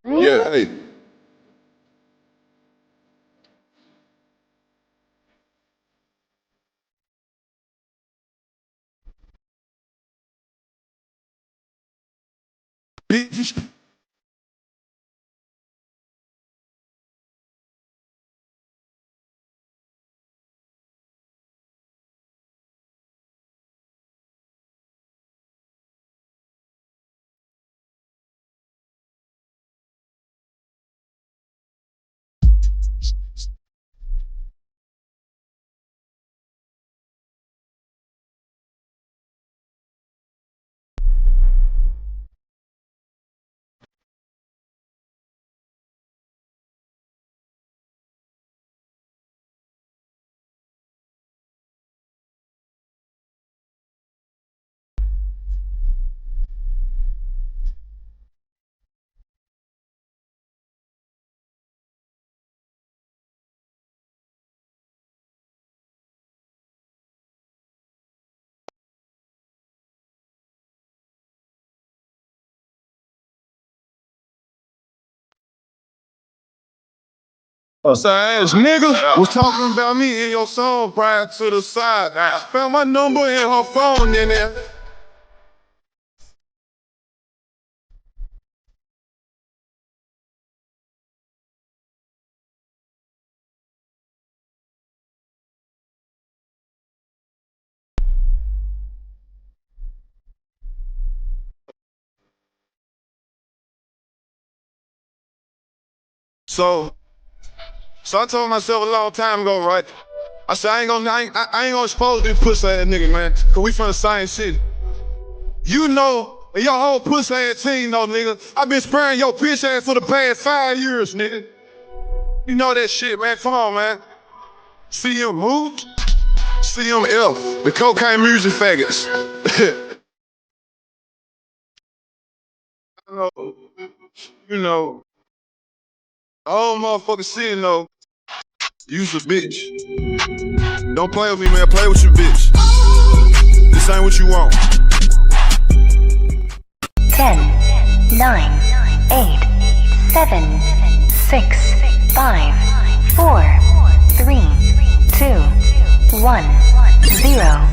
Yeah, hey. Bitch. Ass nigga was talking about me in your song prior to the side. I found my number in her phone in there. So, so I told myself a long time ago, right? I said I ain't gonna expose this pussy ass nigga, man. Cause we from the same city. You know, and your whole pussy ass team know, nigga. I been spraying your bitch ass for the past 5 years, nigga. You know that shit, man. Come on, man. CM who? CMF, the cocaine music faggots. you know, you know, the whole motherfucking city know you's a bitch. Don't play with me, man. Play with your bitch. This ain't what you want. 10, 9, 8, 7, 6, 5, 4, 3, 2, 1, 0.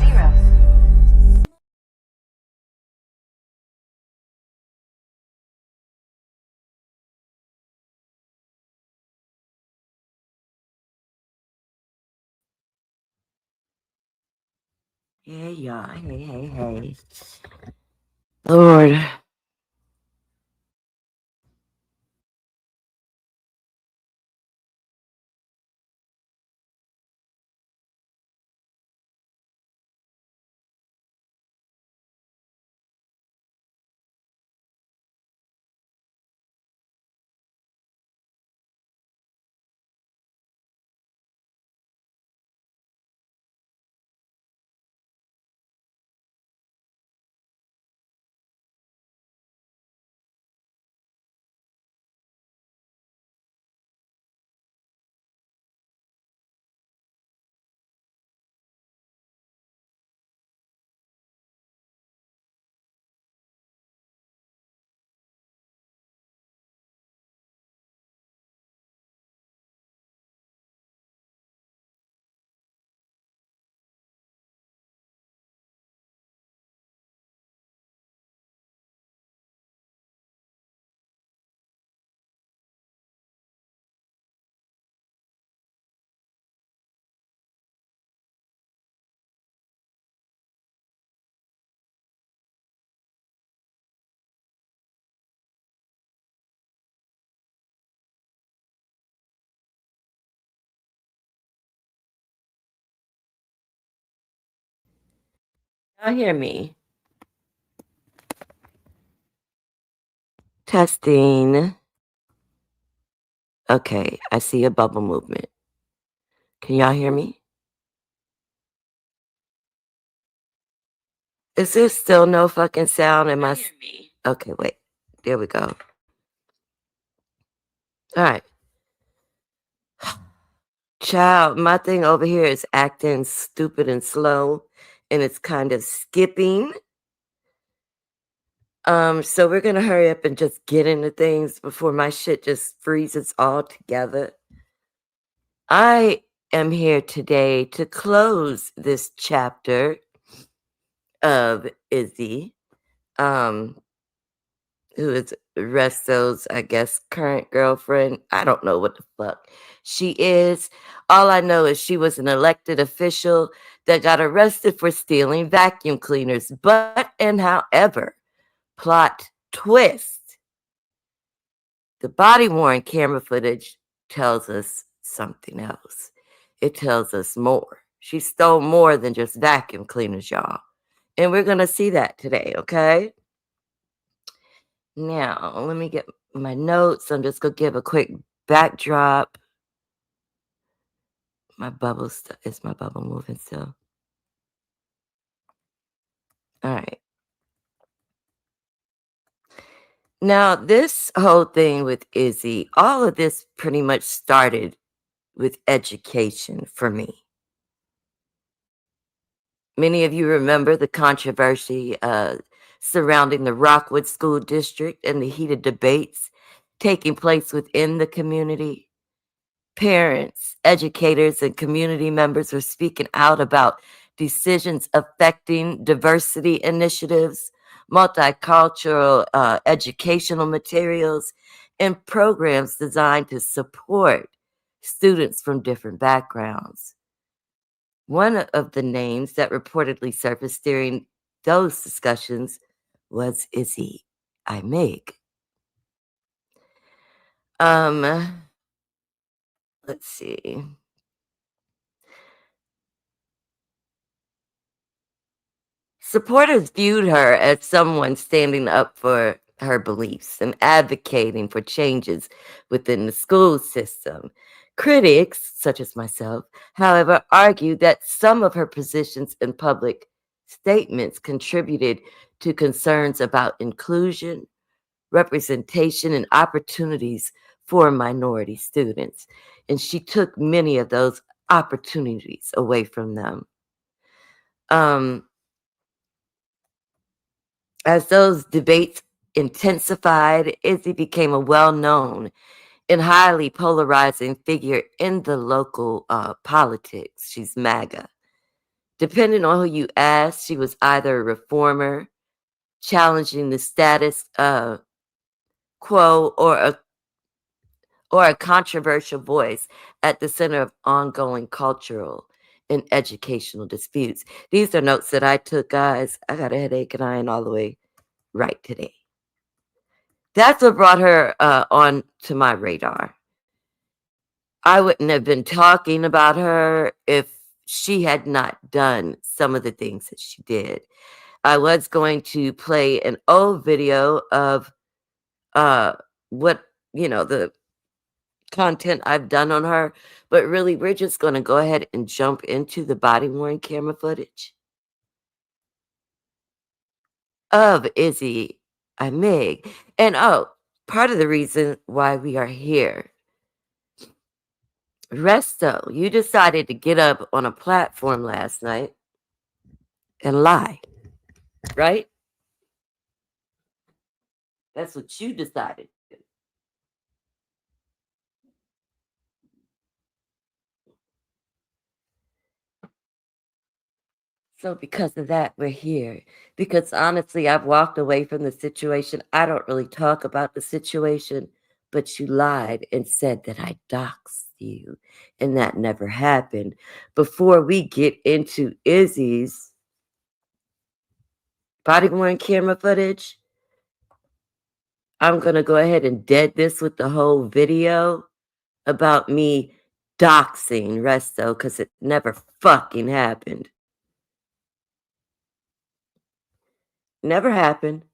Hey, y'all. Hey. Lord. Y'all hear me? Testing. Okay, I see a bubble movement. Can y'all hear me? Is there still no fucking sound in my... Okay, wait. There we go. All right. Child, my thing over here is acting stupid and slow, and it's kind of skipping. So we're gonna hurry up and just get into things before my shit just freezes all together. I am here today to close this chapter of Izzy, who is Resto's, I guess, current girlfriend. I don't know what the fuck she is. All I know is she was an elected official that got arrested for stealing vacuum cleaners. But, and however, plot twist, the body-worn camera footage tells us something else. It tells us more. She stole more than just vacuum cleaners, y'all. And we're going to see that today, okay? Now, let me get my notes. I'm just going to give a quick backdrop. My bubble is my bubble moving still? All right. Now, this whole thing with Izzy, all of this pretty much started with education for me. Many of you remember the controversy surrounding the Rockwood School District and the heated debates taking place within the community. Parents, educators, and community members were speaking out about decisions affecting diversity initiatives, multicultural educational materials, and programs designed to support students from different backgrounds. One of the names that reportedly surfaced during those discussions was Izzy Imig. Let's see. Supporters viewed her as someone standing up for her beliefs and advocating for changes within the school system. Critics, such as myself, however, argued that some of her positions and public statements contributed to concerns about inclusion, representation, and opportunities for minority students. And she took many of those opportunities away from them. As those debates intensified, Izzy became a well-known and highly polarizing figure in the local politics. She's MAGA. Depending on who you ask, she was either a reformer, challenging the status quo, or a controversial voice at the center of ongoing cultural and educational disputes. These are notes that I took, guys. I got a headache and I ain't all the way right today. That's what brought her on to my radar. I wouldn't have been talking about her if she had not done some of the things that she did. I was going to play an old video of what, the content I've done on her, but really we're just going to go ahead and jump into the body-worn camera footage of Izzy Imig. And part of the reason why we are here, Resto, you decided to get up on a platform last night and lie, right? That's what you decided to do. So because of that, we're here. Because honestly, I've walked away from the situation. I don't really talk about the situation, but you lied and said that I doxed you, and that never happened. Before we get into Izzy's body-worn camera footage, I'm going to go ahead and dead this with the whole video about me doxing Resto because it never fucking happened. Never happened.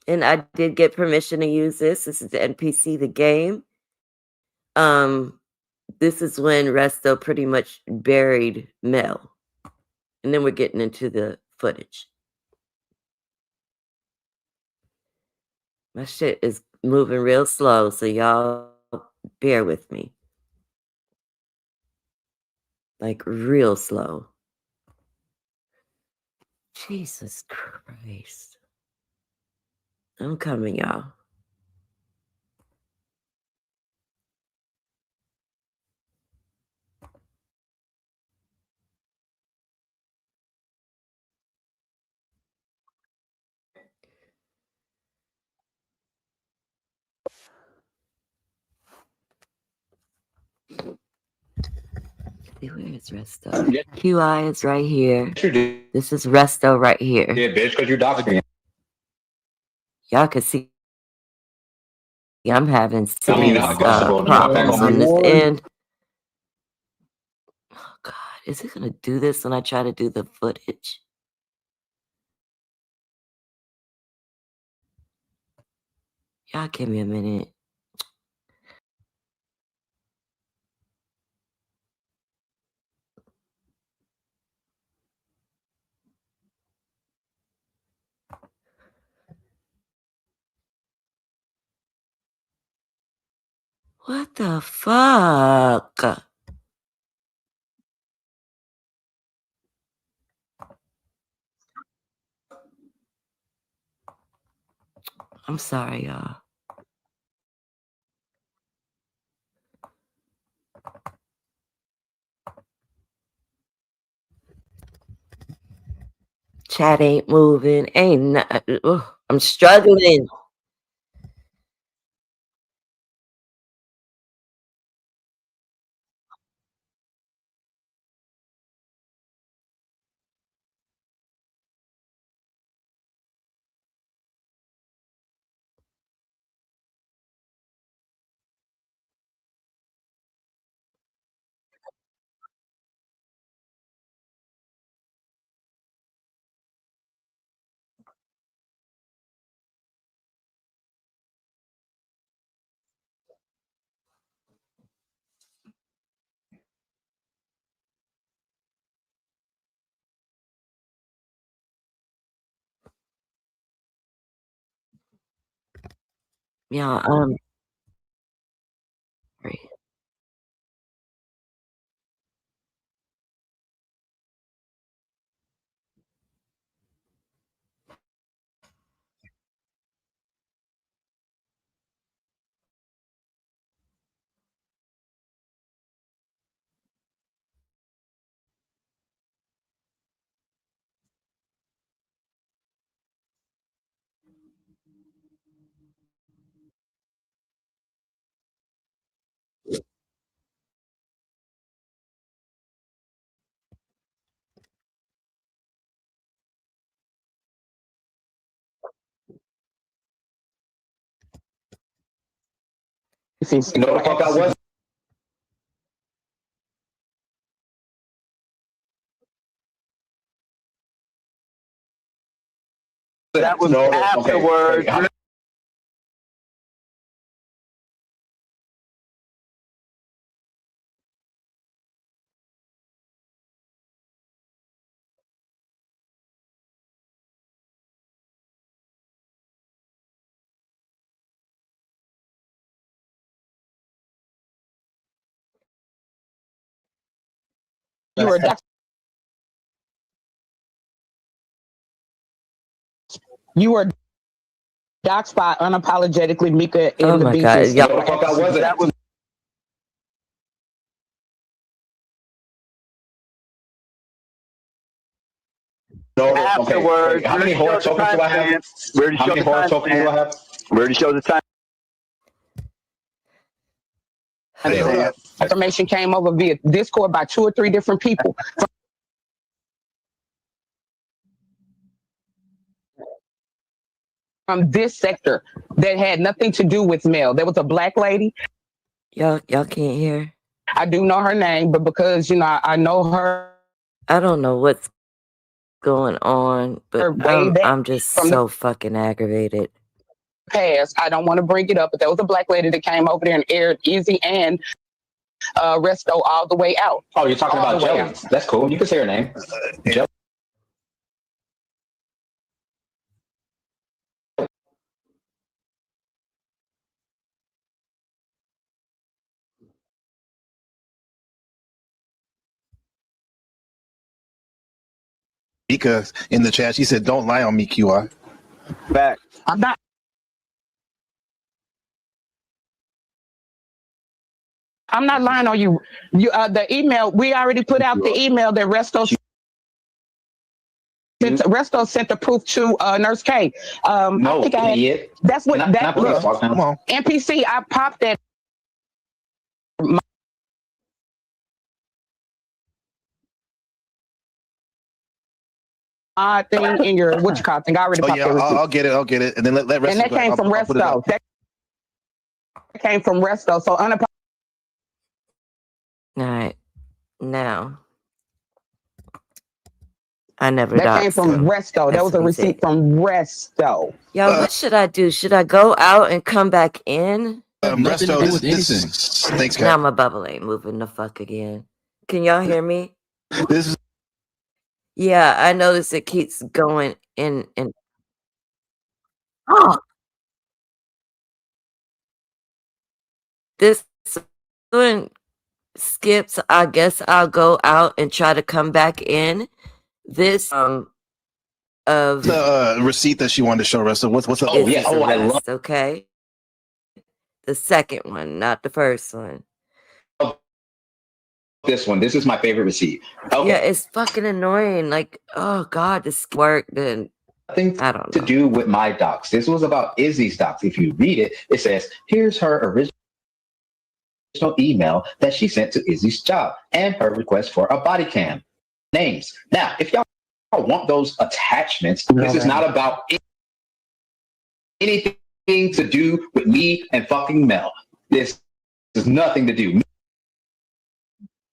And I did get permission to use this. This is the NPC, the game. This is when Resto pretty much buried Mel. And then we're getting into the footage. My shit is moving real slow, so y'all bear with me. Like real slow. Jesus Christ. I'm coming, y'all. See, where is Resto? QI is right here. This is Resto right here. Yeah, bitch, because you're doxing me. Y'all can see I'm having I mean, serious possible. problems on this end. Oh, God. Is it going to do this when I try to do the footage? Y'all give me a minute. What the fuck? I'm sorry, y'all. Chat ain't moving. I'm struggling. Yeah, right. You know what the fuck I was? That was afterwards. Okay. You were doxed by Unapologetically Mieka in Oh the my beaches. God. You know what the fuck I was? That was afterwards. Okay. How many horror tokens do I have? How many horror tokens do I have? We already showed the time. Information came over via Discord by 2 or 3 different people. From this sector that had nothing to do with Mel. There was a black lady. Y'all can't hear. I do know her name, but because, you know, I know her. I don't know what's going on, but way back I'm just from so fucking aggravated. past. I don't want to bring it up, but there was a black lady that came over there and aired Izzy and Resto all the way out. Oh, you're talking about Jelly. That's cool. You can say her name. Jelly. Mieka in the chat, she said, "Don't lie on me, QR." Back. I'm not. I'm not lying on you. The email, we already put out the email that Resto sent the proof to Nurse K. No, I think I idiot. that's what that look, Come on. NPC. I popped that. Thing in your what you call thing. I already Oh popped yeah, that receipt. I'll get it, and then let Resto. And that came from Resto. That came from Resto. So All right, now I never. That came from Resto. That was a receipt from Resto. Y'all, what should I do? Should I go out and come back in? Resto, this thanks, Now guys. my bubble ain't moving the fuck again. Can y'all hear me? This is Yeah, I notice it keeps going in and oh, this one skips. I guess I'll go out and try to come back in. This of the receipt that she wanted to show Resto. What's the? Oh yeah. Oh, I love okay. The second one, not the first one. this one. This is my favorite receipt. Okay. Yeah, it's fucking annoying. Like, oh god, this work. Then Nothing I don't to know. do with my docs. This was about Izzy's docs. If you read it, it says, here's her original email that she sent to Izzy's job and her request for a body cam. Names. Now, if y'all want those attachments, this is not about anything to do with me and fucking Mel. This has nothing to do.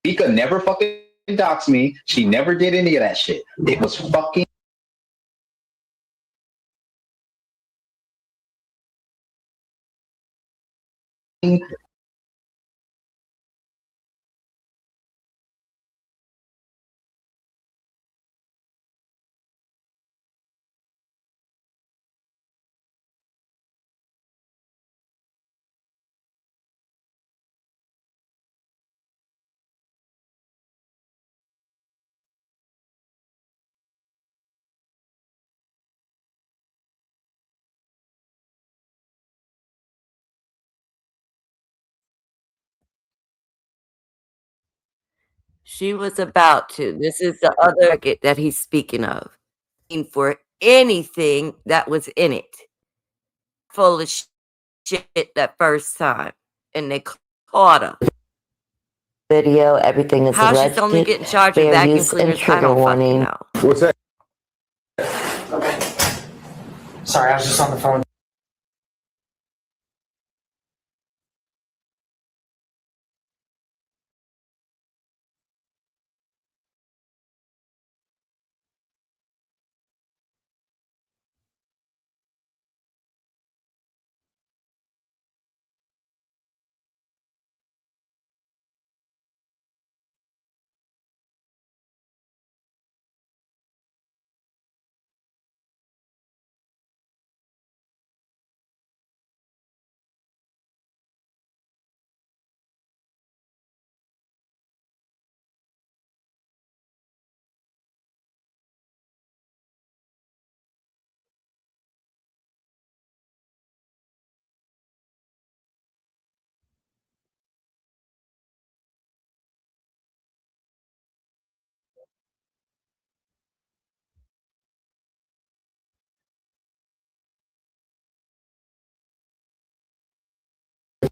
Mieka never fucking doxed me. She never did any of that shit. It was fucking She was about to. This is the other ticket that he's speaking of. For anything that was in it. Full of shit that first time. And they caught her. Video, everything is how she's only getting charged with vacuum cleaners. I don't fucking know. What's that? Okay. Sorry, I was just on the phone.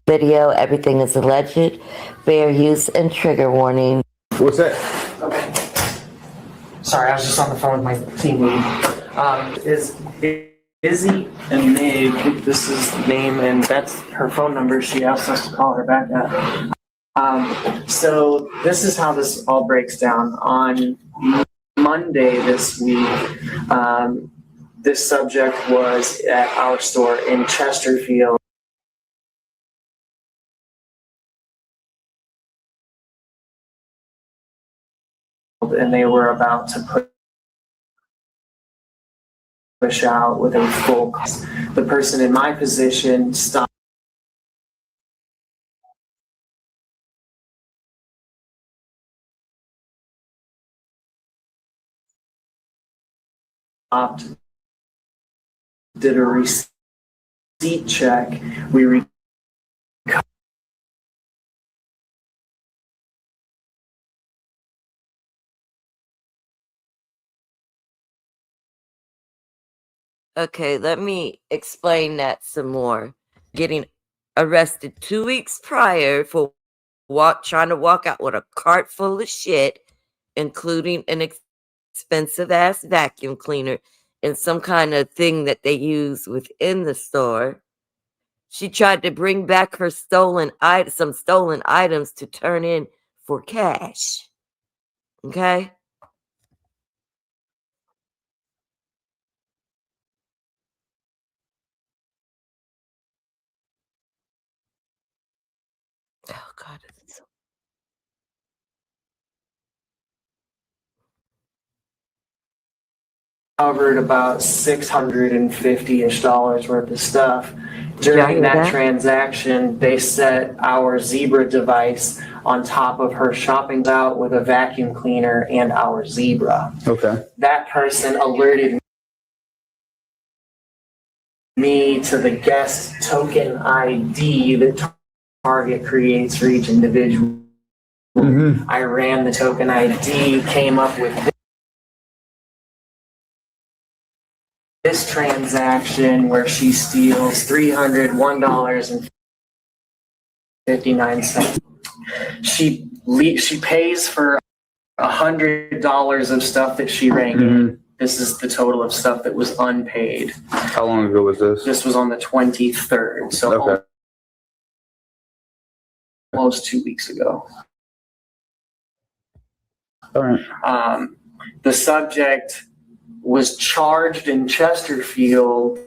Video, everything is alleged. Fair use and trigger warning. What's that? Okay. Sorry, I was just on the phone with my team lead. Is Izzy Imig, this is the name, and that's her phone number. She asked us to call her back at. So this is how this all breaks down. On Monday this week, this subject was at our store in Chesterfield. And they were about to push out with a full cost. The person in my position stopped did a receipt check. We Okay, let me explain that some more. Getting arrested 2 weeks prior for trying to walk out with a cart full of shit, including an expensive ass vacuum cleaner and some kind of thing that they use within the store. She tried to bring back her some stolen items to turn in for cash. Okay? Oh God, it's so covered about $650-ish worth of stuff. During that transaction, they set our Zebra device on top of her shopping belt with a vacuum cleaner and our Zebra. Okay. That person alerted me to the guest token ID that Target creates for each individual. Mm-hmm. I ran the token ID, came up with this transaction where she steals $301.59. She pays for $100 of stuff that she rang in. This is the total of stuff that was unpaid. How long ago was this? This was on the 23rd, so Okay. almost 2 weeks ago. All right. The subject was charged in Chesterfield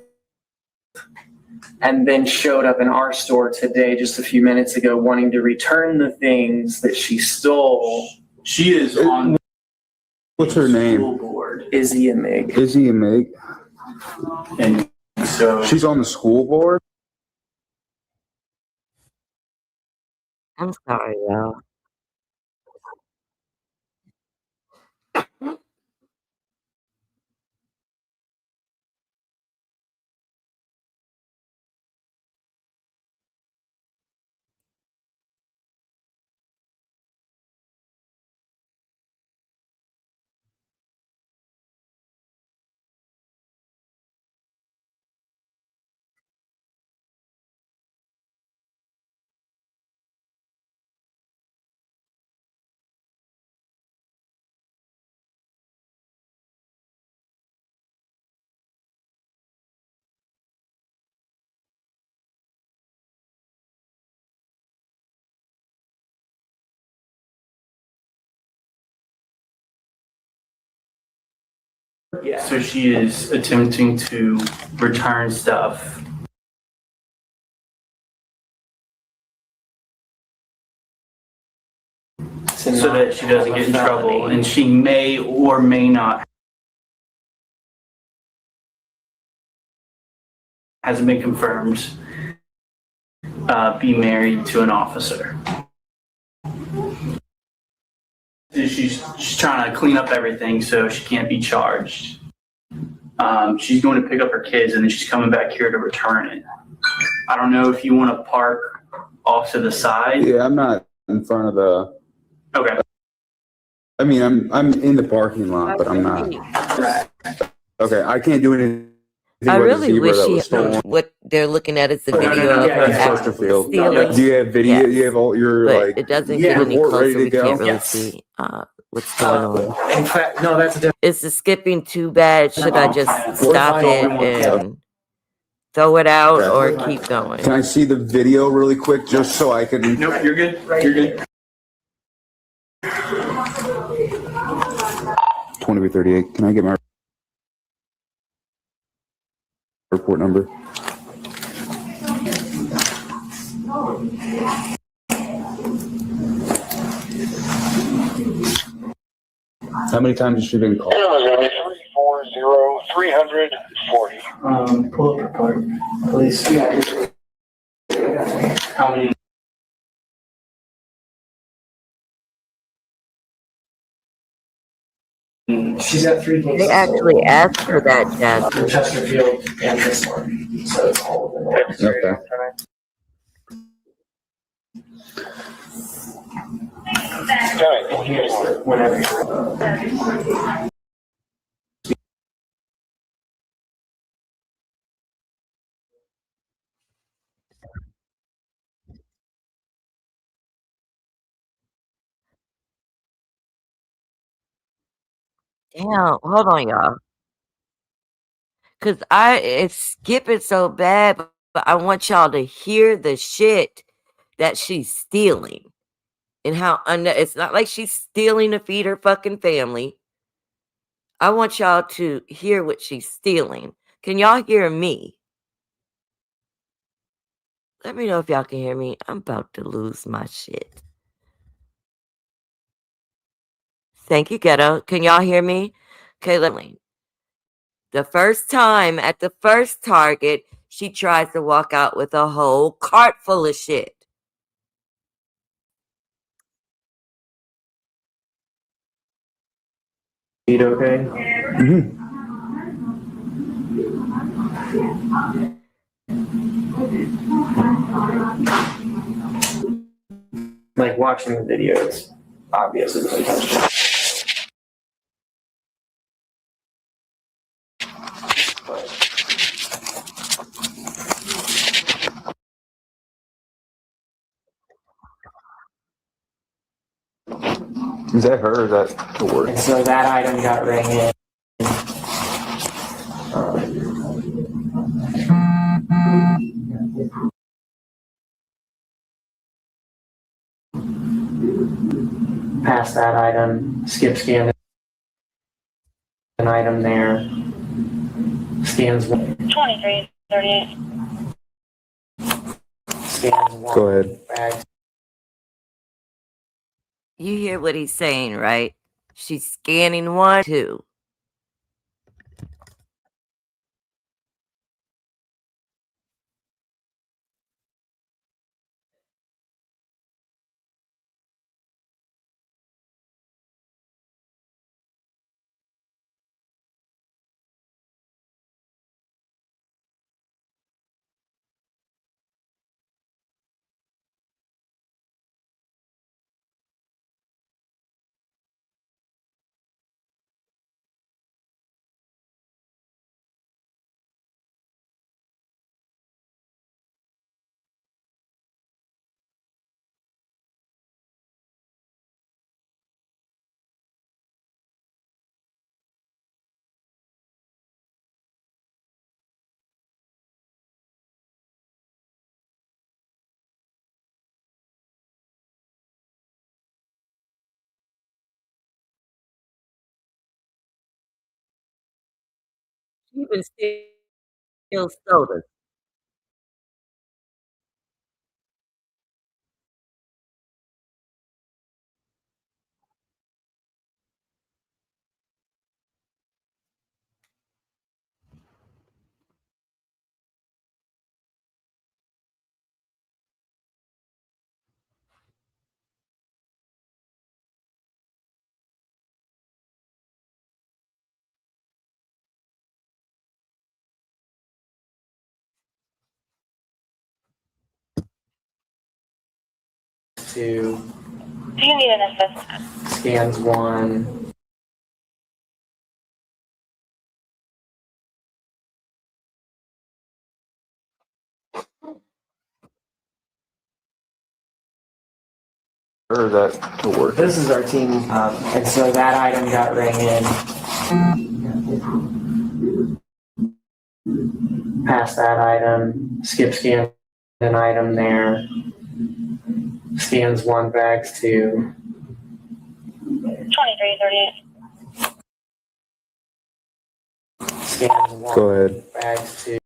and then showed up in our store today just a few minutes ago wanting to return the things that she stole. She is on What's her name? School board. Izzy Imig. Izzy Imig. and so She's on the school board? I'm sorry, y'all. Yeah. so she is attempting to return stuff. So that she doesn't get in trouble, and she may or may not, hasn't been confirmed, be married to an officer. She's trying to clean up everything so she can't be charged. She's going to pick up her kids and then she's coming back here to return it. I don't know if you want to park off to the side. Yeah, I'm not in front of the. Okay. I mean, I'm in the parking lot, but I'm not. Okay, I can't do anything. I with really the zebra wish that she was stolen. what they're looking at is the No, video of her in actually Chesterfield. stealing. Do you have video? Yes. Do you have all your But like? it doesn't Yeah. get any report closer. ready to We go? can't really Yes. see what's going on. In fact, no, that's a different. Is the skipping too bad? Should I just stop it and throw it out or keep going? Can I see the video really quick, just so I can? Nope, you're good. You're good. 2338. Can I get my report number? How many times has she been called? 340. Pull up report, please. How many? She's got 3 cases. They actually asked for that, Jasmine. Chesterfield and this one. So it's all of them. Okay. Whenever. Damn, hold on, y'all. Cause it's skipping so bad, but I want y'all to hear the shit that she's stealing. And how it's not like she's stealing to feed her fucking family. I want y'all to hear what she's stealing. Can y'all hear me? Let me know if y'all can hear me. I'm about to lose my shit. Thank you, Ghetto. Can y'all hear me? Okay, let me. The first time at the first Target, she tries to walk out with a whole cart full of shit. Eat okay? Mm-hmm. Like watching the videos, obviously. Is that her or is that the word? And so that item got rang in. Past that item, skip scan an item there. Scans one. 2338. Scans one. Go ahead. Bag. You hear what he's saying, right? She's scanning 1, 2. She even steals sodas. Two. Do you need an assessment? Scans one. Or is that the word? This is our team, and so that item got rang in. Past that item, skip scan an item there. Scans one, bags two. 2338. scan the Go ahead. bags to.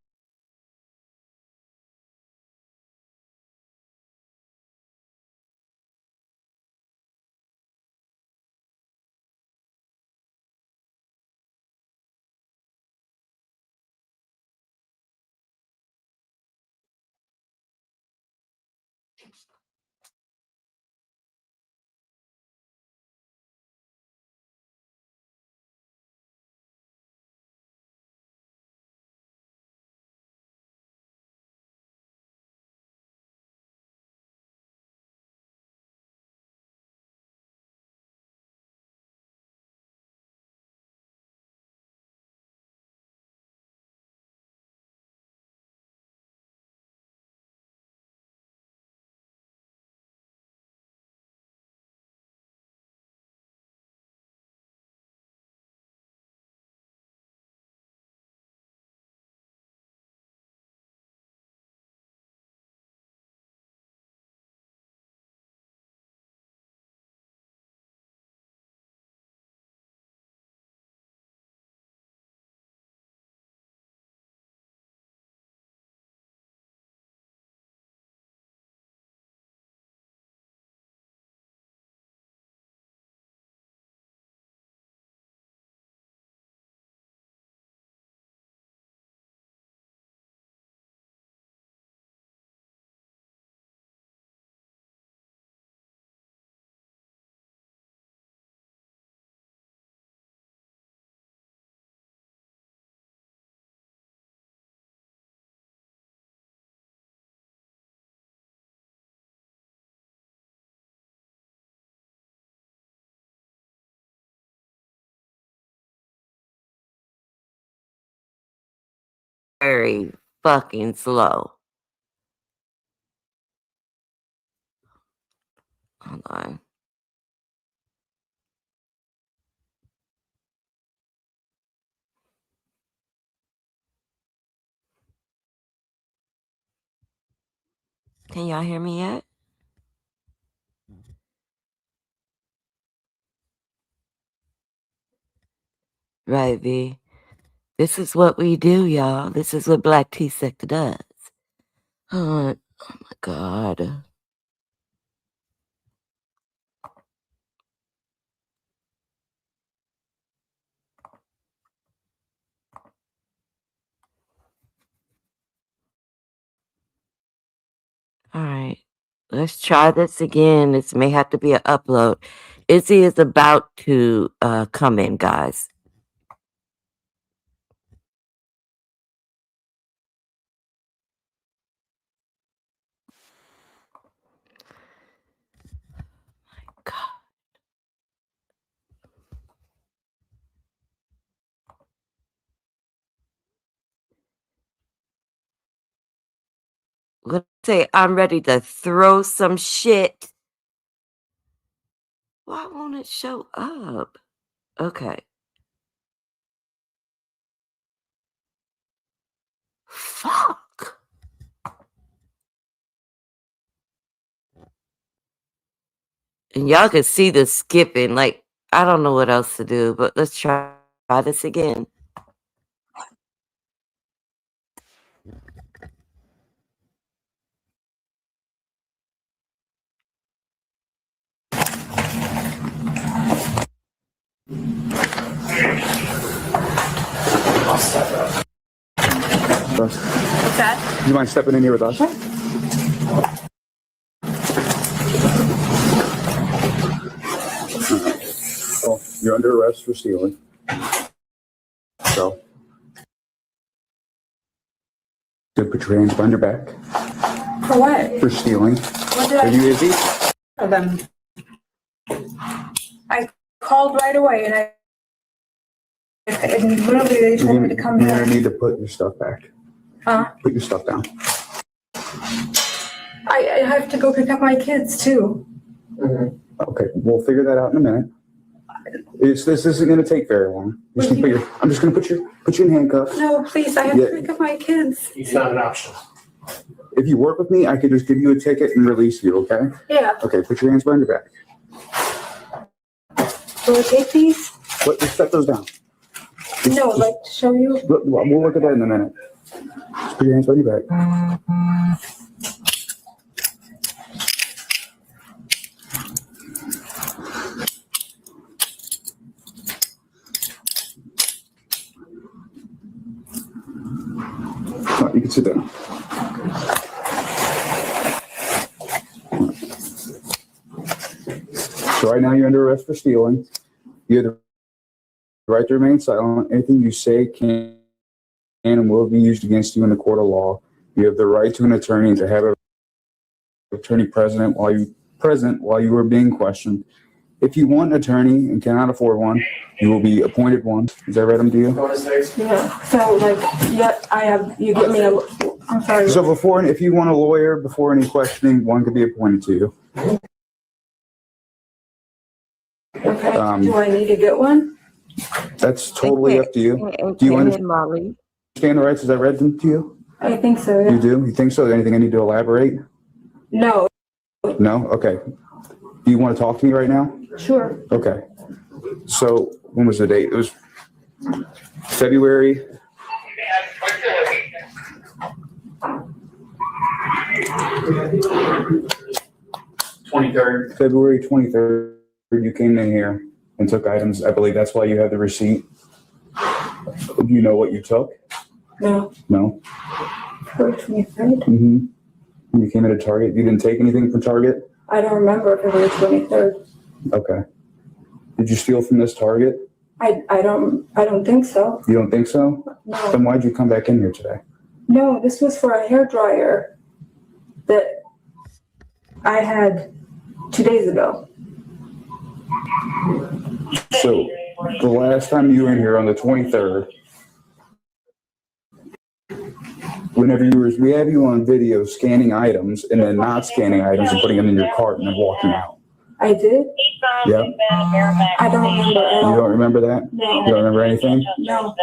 Very fucking slow. Hold on. Can y'all hear me yet? Right, V. This is what we do, y'all. This is what Black Tea Sector does. Oh my God. All right. Let's try this again. This may have to be an upload. Izzy is about to come in, guys. God. Let's say I'm ready to throw some shit. Why won't it show up? Okay. Fuck. And y'all can see the skipping. Like, I don't know what else to do, but let's try this again. What's that? You mind stepping in here with us? Well, you're under arrest for stealing. So, good. Put your hands behind your back. For what? For stealing. What did Are you Izzy? For them. I called right away and literally they told me to come You're back. gonna need to put your stuff back. Huh? Put your stuff down. I have to go pick up my kids too. Okay, we'll figure that out in a minute. This isn't going to take very long. I'm just going to put you in handcuffs. No, please, I have to pick up my kids. It's not an option. If you work with me, I could just give you a ticket and release you. Okay? Yeah. Okay. Put your hands behind your back. Will I take these? Just set those down. No, I'd like to show you. We'll look at that in a minute. Just put your hands behind your back. Right, you can sit down. So right now you're under arrest for stealing. You have the right to remain silent. Anything you say can and will be used against you in the court of law. You have the right to an attorney and to have an attorney present while you are being questioned. If you want an attorney and cannot afford one, you will be appointed one. Is that read them to you? Yeah, so like, yeah, I have, you get me a, I'm sorry. So if you want a lawyer before any questioning, one could be appointed to you. Okay, do I need to get one? That's totally up to you. Do you understand the rights as I read them to you? I think so, yeah. You do? You think so? Is there anything I need to elaborate? No. No? Okay. Do you want to talk to me right now? Sure. Okay. So when was the date? It was February. February 23rd, you came in here and took items. I believe that's why you have the receipt. Do you know what you took? No. No? February 23rd? Mm-hmm. When you came into Target, you didn't take anything from Target? I don't remember February 23rd. Okay. Did you steal from this Target? I don't think so. You don't think so? No. Then why'd you come back in here today? No, this was for a hairdryer that I had 2 days ago. So the last time you were in here on the 23rd, we have you on video scanning items and then not scanning items and putting them in your cart and then walking out. I did? Yeah. I don't remember at all. You don't remember that? No. You don't remember anything? No.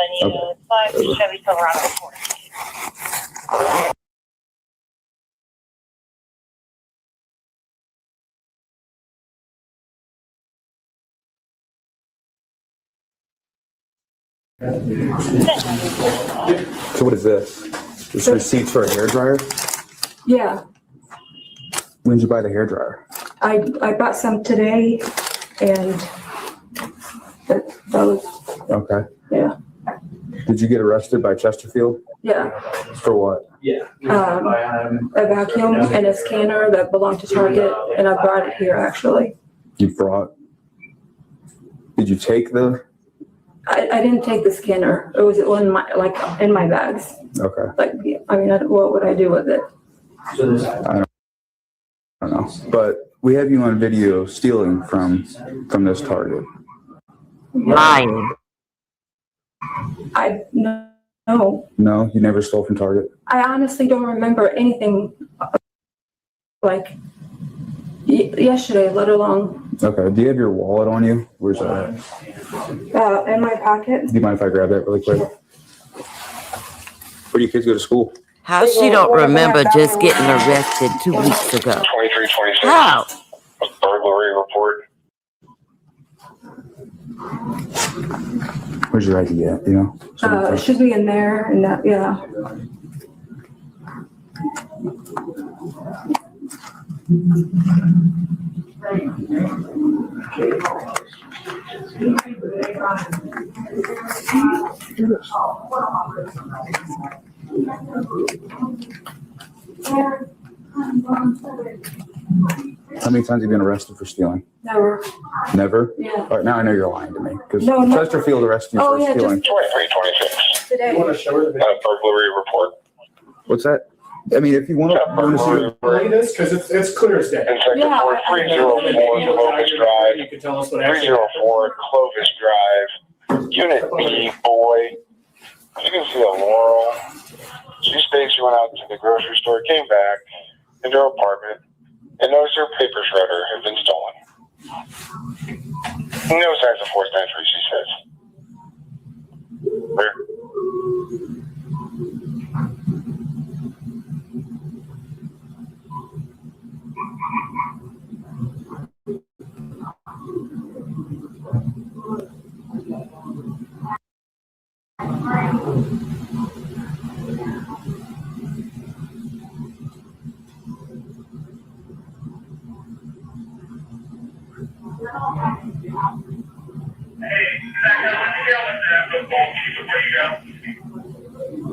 So what is this? This receipts for a hairdryer? Yeah, When did you buy the hairdryer? I bought some today and that was, Okay. yeah, Did you get arrested by Chesterfield? yeah. For what? A vacuum and a scanner that belonged to Target and I brought it here actually. You brought? Did you take the? I didn't take the scanner. It was in my bags. Okay. What would I do with it? I don't know. But we have you on video stealing from this Target. Lying. No. No, you never stole from Target? I honestly don't remember anything like yesterday, let alone. Okay. Do you have your wallet on you? Where's that at? In my pocket. Do you mind if I grab that really quick? Where do your kids go to school? How she don't remember just getting arrested 2 weeks ago? 2326. How? A burglary report. Where's your ID at? You know? It should be in there and that, yeah. How many times have you been arrested for stealing? Never. Never? Yeah. All right, now I know you're lying to me because No, no. Chesterfield arrested you for stealing. 2326. Today. A burglary report. What's that? I mean, if you want to Burglary this because it's clear as day. in Sector Yeah. 304 Clovis Drive. You can tell us what actually. 304 Clovis Drive. Unit B, boy. You can see a Laurel. She states she went out to the grocery store, came back into her apartment, and noticed her paper shredder had been stolen. No signs of forced entry, she says. Where?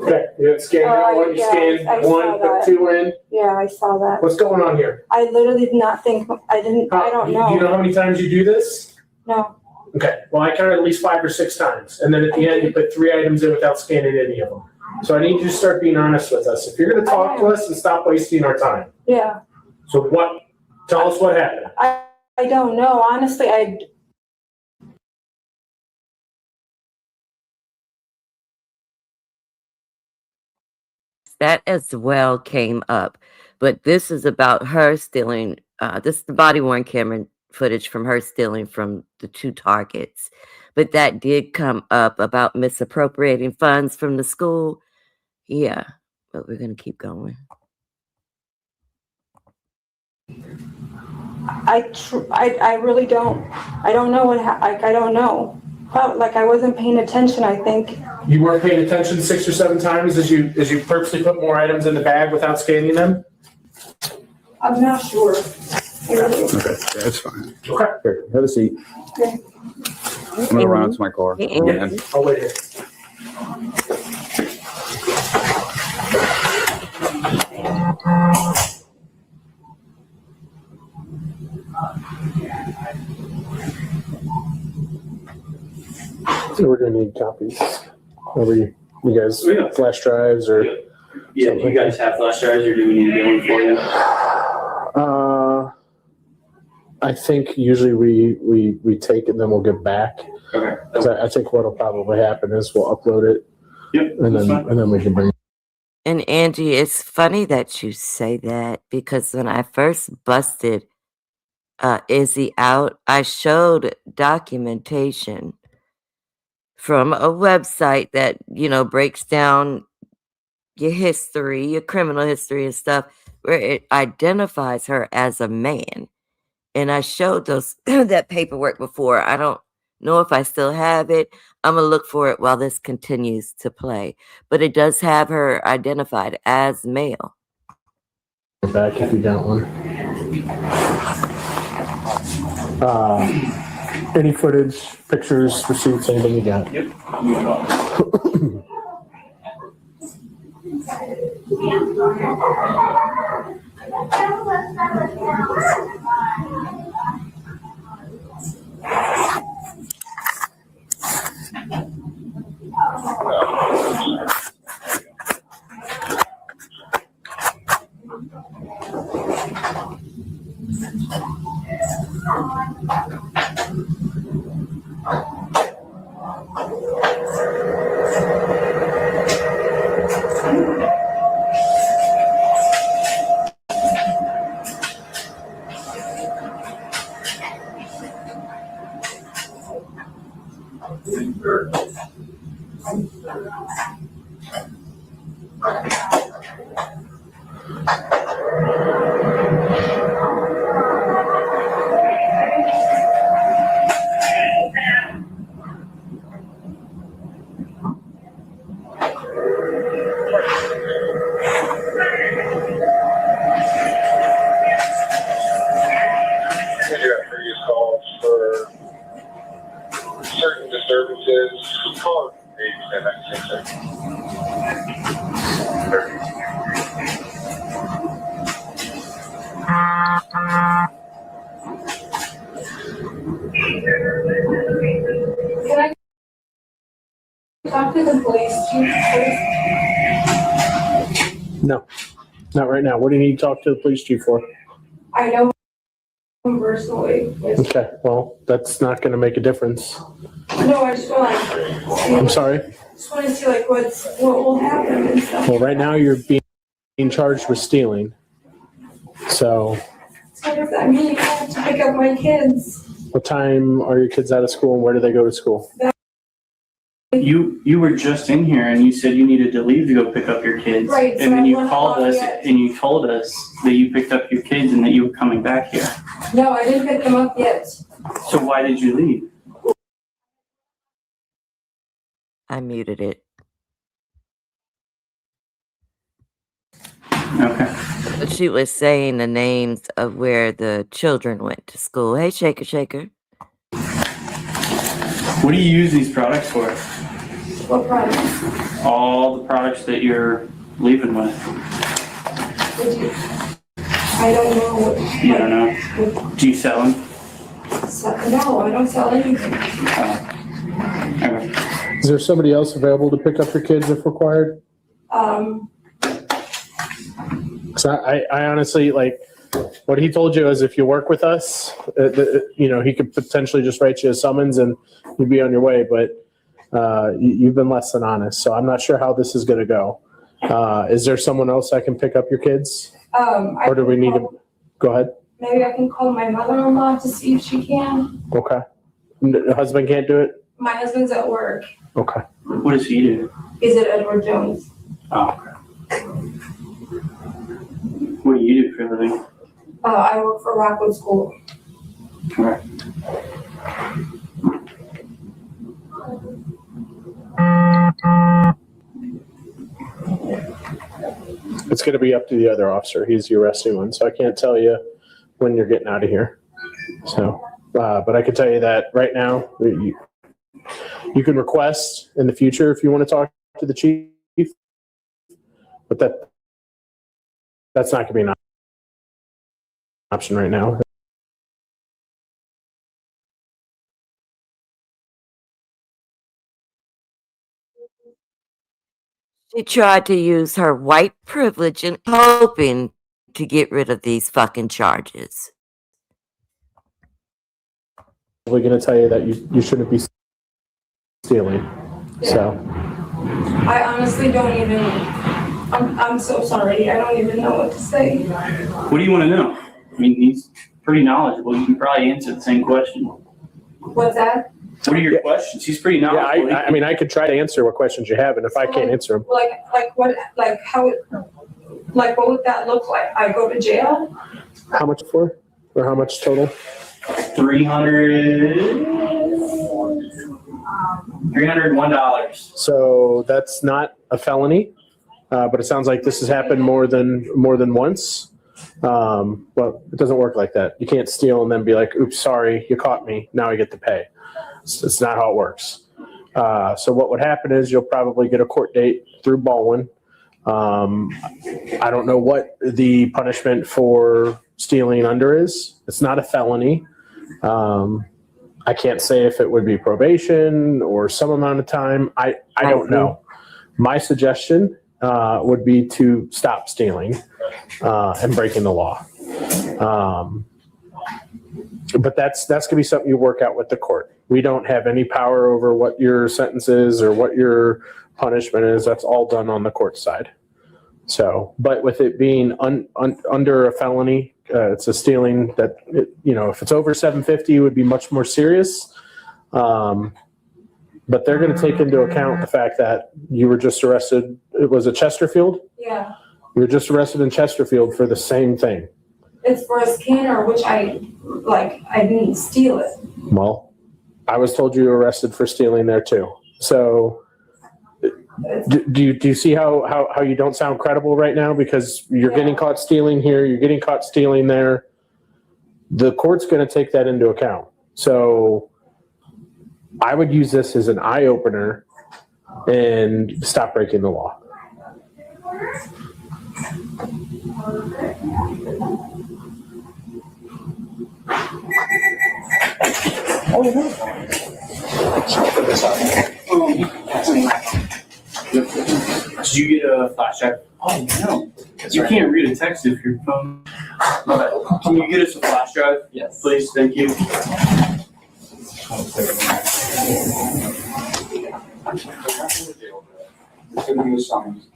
Okay, you have scanned that one, you yeah, scanned I one, saw put that. 2 in. Yeah, I saw that. What's going on here? I literally did not think, I don't Do you know know. how many times you do this? No. Okay, well, I counted at least 5 or 6 times, and then at the end, you put 3 items in without scanning any of them. So I need you to start being honest with us. If you're gonna talk to us and stop wasting our time. Yeah. So tell us what happened. I don't know. Honestly, That as well came up, but this is about her stealing. This is the body worn camera footage from her stealing from the 2 targets. But that did come up about misappropriating funds from the school. Yeah, but we're gonna keep going. I really don't. I don't know I don't know. Like I wasn't paying attention, I think. You weren't paying attention 6 or 7 times as you purposely put more items in the bag without scanning them? I'm not sure. Okay, that's fine. Okay. Here, have a seat. Okay. I'm gonna run out to my car. I'll wait here. So we're gonna need copies. You guys flash drives or? Yeah, do you guys have flash drives or do we need to get one for you? I think usually we take it and then we'll get back. Okay. I think what'll probably happen is we'll upload it. Yep. And then we can bring it. And Angie, it's funny that you say that because when I first busted Izzy out, I showed documentation from a website that, breaks down your history, your criminal history and stuff, where it identifies her as a man. And I showed those that paperwork before. I don't know if I still have it. I'm going to look for it while this continues to play. But it does have her identified as male. Back if you got one. Any footage, pictures, receipts, anything you got? Yep. We do have previous calls for certain disturbances. Call it 86. Can I talk to the police chief, please? No, not right now. What do you need to talk to the police chief for? I know him personally. Okay, well, that's not going to make a difference. No, I just want to see. I'm sorry. Just want to see what will happen and stuff. Well, right now you're being charged with stealing. So. So what does that mean? I have to pick up my kids. What time are your kids out of school and where do they go to school? You were just in here and you said you needed to leave to go pick up your kids. Right, And so then I you went called along us yet. and you told us that you picked up your kids and that you were coming back here. No, I didn't pick them up yet. So why did you leave? I muted it. Okay. But she was saying the names of where the children went to school. Hey, Shaker. What do you use these products for? What products? All the products that you're leaving with. I don't know what. You don't know? Do you sell them? No, I don't sell anything. Okay. Is there somebody else available to pick up your kids if required? So I honestly, like, what he told you is if you work with us, you know, he could potentially just write you a summons and you'd be on your way, but you've been less than honest. So I'm not sure how this is going to go. Is there someone else that can pick up your kids? Or do we need to go ahead? Maybe I can call my mother-in-law to see if she can. Okay. The husband can't do it? My husband's at work. Okay. What does he do? He's at Edward Jones. Oh, okay. What do you do for a living? I work for Rockwood School. Okay. It's going to be up to the other officer. He's the arresting one, so I can't tell you when you're getting out of here. So, but I can tell you that right now, you can request in the future if you want to talk to the chief, but that's not going to be an option right now. She tried to use her white privilege and hoping to get rid of these fucking charges. We're going to tell you that you shouldn't be stealing. Yeah. So I honestly don't even, I'm so sorry. I don't even know what to say. What do you want to know? I mean, he's pretty knowledgeable. You can probably answer the same question. What's that? What are your questions? He's pretty knowledgeable. I mean, I could try to answer what questions you have, and if I can't answer them. Like what, like how, like what would that look like? I go to jail? How much for? Or how much total? $301. So that's not a felony, but it sounds like this has happened more than once. Well, it doesn't work like that. You can't steal and then be like, oops, sorry, you caught me. Now I get to pay. It's not how it works. So what would happen is you'll probably get a court date through Baldwin. I don't know what the punishment for stealing under is. It's not a felony. I can't say if it would be probation or some amount of time. I don't know. My suggestion would be to stop stealing and breaking the law. But that's going to be something you work out with the court. We don't have any power over what your sentence is or what your punishment is. That's all done on the court side. So, but with it being under a felony, it's a stealing that, if it's over $750, it would be much more serious. But they're going to take into account the fact that you were just arrested. It was a Chesterfield? Yeah. You were just arrested in Chesterfield for the same thing. It's for a scanner, which I didn't steal it. Well, I was told you were arrested for stealing there too. So do you see how you don't sound credible right now? Because you're getting caught stealing here, you're getting caught stealing there. The court's going to take that into account. So I would use this as an eye opener and stop breaking the law. Did you get a flash drive? Oh, no. You can't read a text if your phone. Okay. Can you get us a flash drive? Yes. Please, thank you. It's going to be a summons.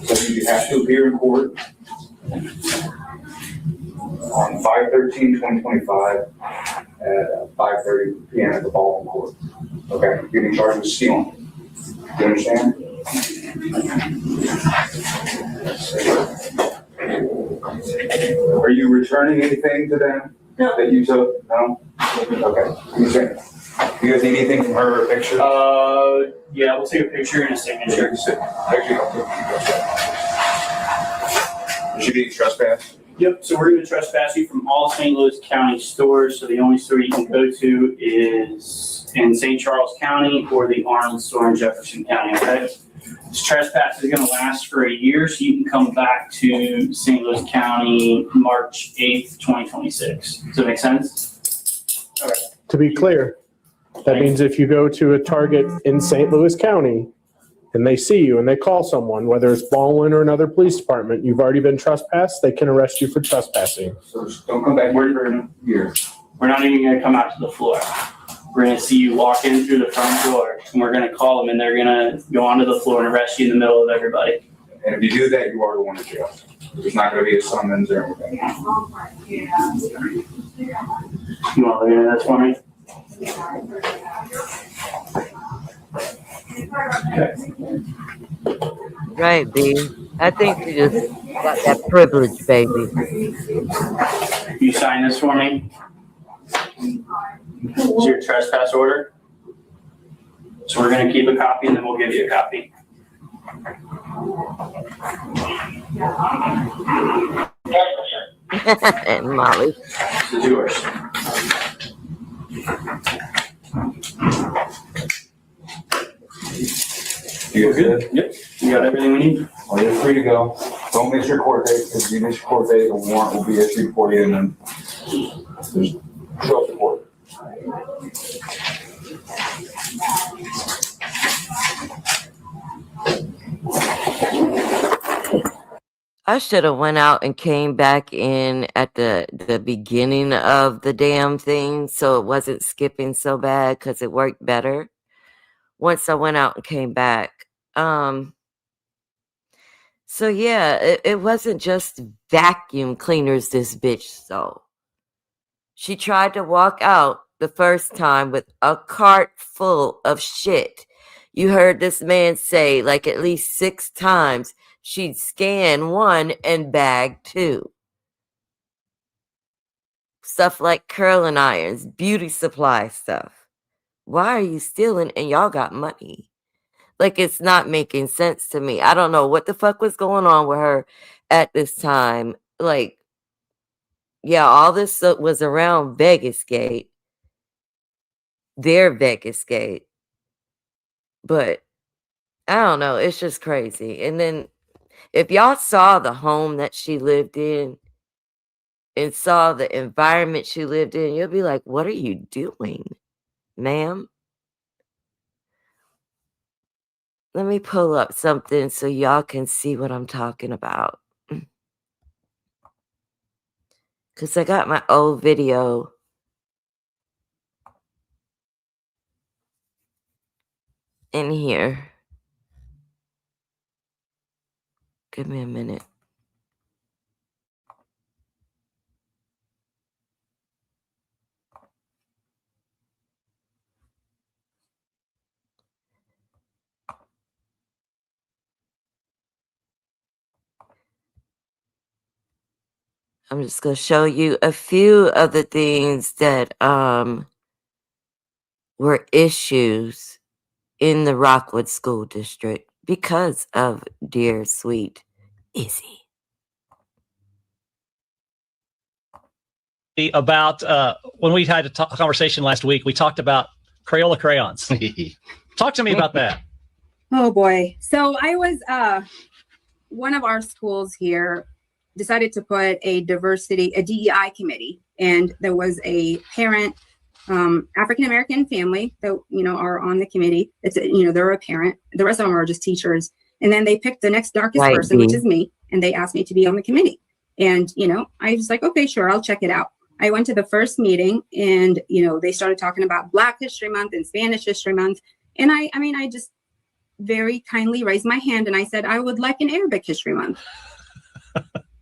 So you have to appear in court on 5/13/2025 at 5:30 p.m. at the Baldwin Court. Okay, you're getting charged with stealing. Do you understand? Are you returning anything to them that you took? No? Okay. You say, do you guys need anything from her or a picture? Yeah, we'll take a picture and a signature. Is she being trespassed? Yep, so we're going to trespass you from all St. Louis County stores. So the only store you can go to is in St. Charles County or the Arnold store in Jefferson County, okay? This trespass is going to last for a year, so you can come back to St. Louis County March 8th, 2026. Does that make sense? Okay. To be clear, that means if you go to a Target in St. Louis County and they see you and they call someone, whether it's Baldwin or another police department, you've already been trespassed, they can arrest you for trespassing. So just don't come back here for a year. We're not even going to come out to the floor. We're going to see you walk in through the front door, and we're going to call them, and they're going to go onto the floor and arrest you in the middle of everybody. And if you do that, you are going to jail. There's not going to be a summons or anything. You want to look at this for me? Right, B. I think you just got that privilege, baby. You sign this for me? It's your trespass order. So we're going to keep a copy, and then we'll give you a copy. And Molly. This is yours. You good? Yep. You got everything we need? Well, you're free to go. Don't miss your court date, because if you miss your court date, the warrant will be issued for you, and then just show up to court. I should have went out and came back in at the beginning of the damn thing so it wasn't skipping so bad because it worked better once I went out and came back. So yeah, it wasn't just vacuum cleaners this bitch stole. She tried to walk out the first time with a cart full of shit. You heard this man say like at least 6 times she'd scan 1 and bag 2. Stuff like curling irons, beauty supply stuff. Why are you stealing and y'all got money? Like, it's not making sense to me. I don't know what the fuck was going on with her at this time. Like, yeah, all this was around Vegas Gate. Their Vegas Gate. But I don't know. It's just crazy. And then if y'all saw the home that she lived in and saw the environment she lived in, you'll be like, what are you doing, ma'am? Let me pull up something so y'all can see what I'm talking about. Because I got my old video in here. Give me a minute. I'm just going to show you a few of the things that were issues in the Rockwood School District because of dear sweet Izzy. About when we had a conversation last week, we talked about Crayola crayons. Talk to me about that. Oh boy. So I was one of our schools here decided to put a DEI committee, and there was a parent, African-American family that, are on the committee. It's, they're a parent. The rest of them are just teachers. And then they picked the next darkest person, which is me. And they asked me to be on the committee. And, I was like, okay, sure. I'll check it out. I went to the first meeting and, they started talking about Black History Month and Spanish History Month. And I just very kindly raised my hand and I said, I would like an Arabic History Month.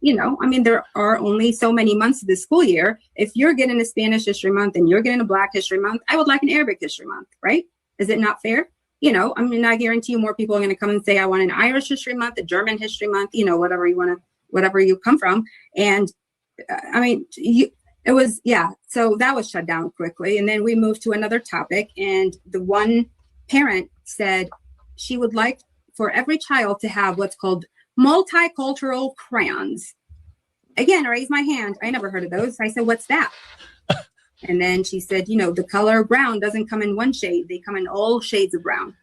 There are only so many months of the school year. If you're getting a Spanish History Month and you're getting a Black History Month, I would like an Arabic History Month, right? Is it not fair? I guarantee you more people are going to come and say, I want an Irish History Month, a German History Month, whatever you come from. And it was, yeah. So that was shut down quickly. And then we moved to another topic. And the one parent said she would like for every child to have what's called multicultural crayons. Again, I raised my hand. I never heard of those. I said, what's that? And then she said, the color brown doesn't come in one shade. They come in all shades of brown.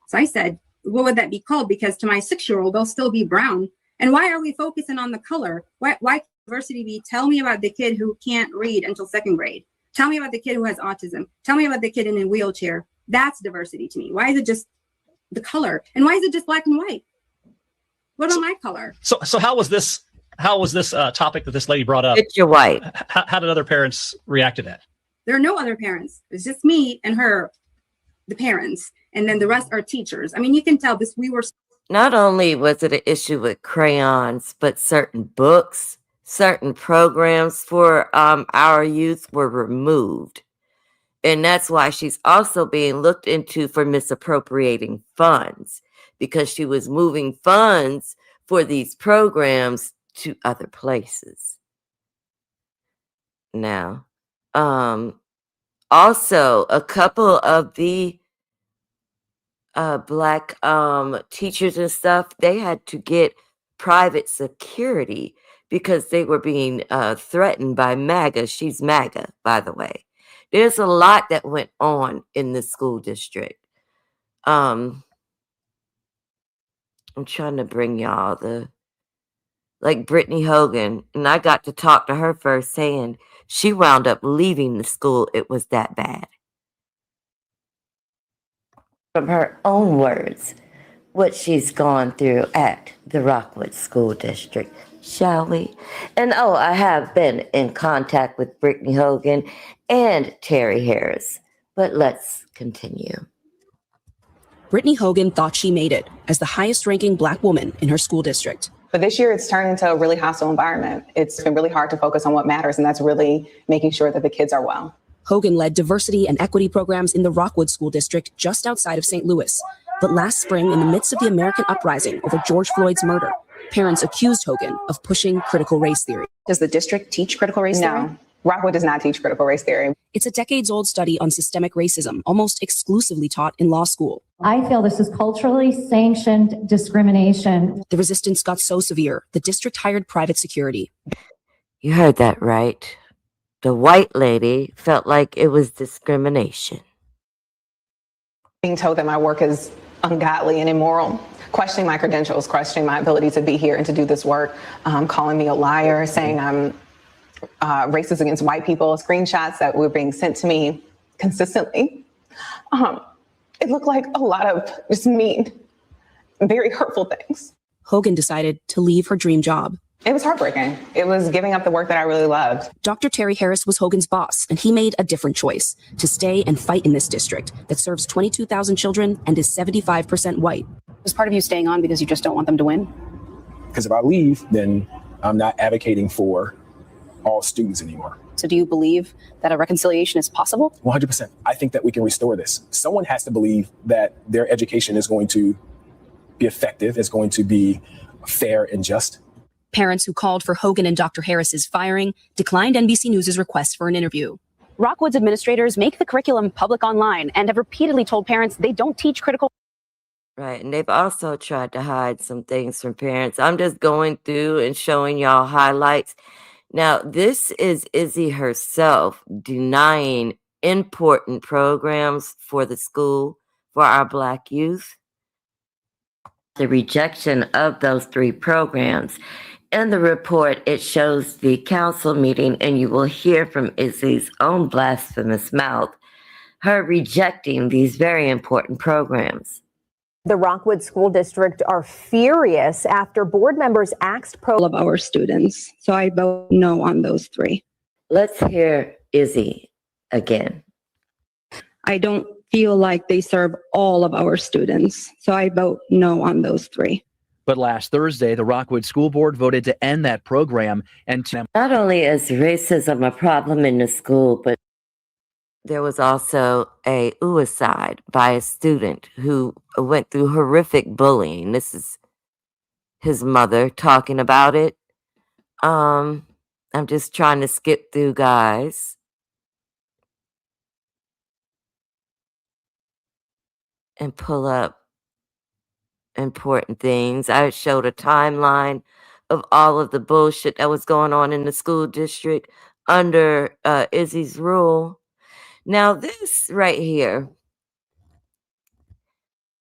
So I said, what would that be called? Because to my 6-year-old, they'll still be brown. And why are we focusing on the color? Why diversity be? Tell me about the kid who can't read until 2nd grade. Tell me about the kid who has autism. Tell me about the kid in a wheelchair. That's diversity to me. Why is it just the color? And why is it just black and white? What about my color? So how was this topic that this lady brought up? It's your white. How did other parents react to that? There are no other parents. It's just me and her, the parents, and then the rest are teachers. I mean, you can tell this. Not only was it an issue with crayons, but certain books, certain programs for our youth were removed. And that's why she's also being looked into for misappropriating funds, because she was moving funds for these programs to other places. Now, also a couple of the black teachers and stuff, they had to get private security because they were being threatened by MAGA. She's MAGA, by the way. There's a lot that went on in the school district. I'm trying to bring y'all like Brittany Hogan, and I got to talk to her firsthand. She wound up leaving the school. It was that bad. From her own words, what she's gone through at the Rockwood School District, shall we? And I have been in contact with Brittany Hogan and Terry Harris, but let's continue. Brittany Hogan thought she made it as the highest ranking black woman in her school district. But this year it's turned into a really hostile environment. It's been really hard to focus on what matters, and that's really making sure that the kids are well. Hogan led diversity and equity programs in the Rockwood School District just outside of St. Louis. But last spring, in the midst of the American uprising over George Floyd's murder, parents accused Hogan of pushing critical race theory. Does the district teach critical race theory? No, Rockwood does not teach critical race theory. It's a decades-old study on systemic racism, almost exclusively taught in law school. I feel this is culturally sanctioned discrimination. The resistance got so severe, the district hired private security. You heard that right. The white lady felt like it was discrimination. Being told that my work is ungodly and immoral, questioning my credentials, questioning my ability to be here and to do this work, calling me a liar, saying I'm racist against white people, screenshots that were being sent to me consistently. It looked like a lot of just mean, very hurtful things. Hogan decided to leave her dream job. It was heartbreaking. It was giving up the work that I really loved. Dr. Terry Harris was Hogan's boss, and he made a different choice: to stay and fight in this district that serves 22,000 children and is 75% white. Was part of you staying on because you just don't want them to win? Because if I leave, then I'm not advocating for all students anymore. So do you believe that a reconciliation is possible? 100%. I think that we can restore this. Someone has to believe that their education is going to be effective, is going to be fair and just. Parents who called for Hogan and Dr. Harris's firing declined NBC News' request for an interview. Rockwood's administrators make the curriculum public online and have repeatedly told parents they don't teach critical. Right, and they've also tried to hide some things from parents. I'm just going through and showing y'all highlights. Now, this is Izzy herself denying important programs for the school for our Black youth. The rejection of those 3 programs. In the report, it shows the council meeting, and you will hear from Izzy's own blasphemous mouth, her rejecting these very important programs. The Rockwood School District are furious after board members asked of our students. So I vote no on those 3. Let's hear Izzy again. I don't feel like they serve all of our students. So I vote no on those 3. But last Thursday, the Rockwood School Board voted to end that program. And not only is racism a problem in the school, but there was also a suicide by a student who went through horrific bullying. This is his mother talking about it. I'm just trying to skip through, guys. And pull up important things. I showed a timeline of all of the bullshit that was going on in the school district under Izzy's rule. Now, this right here,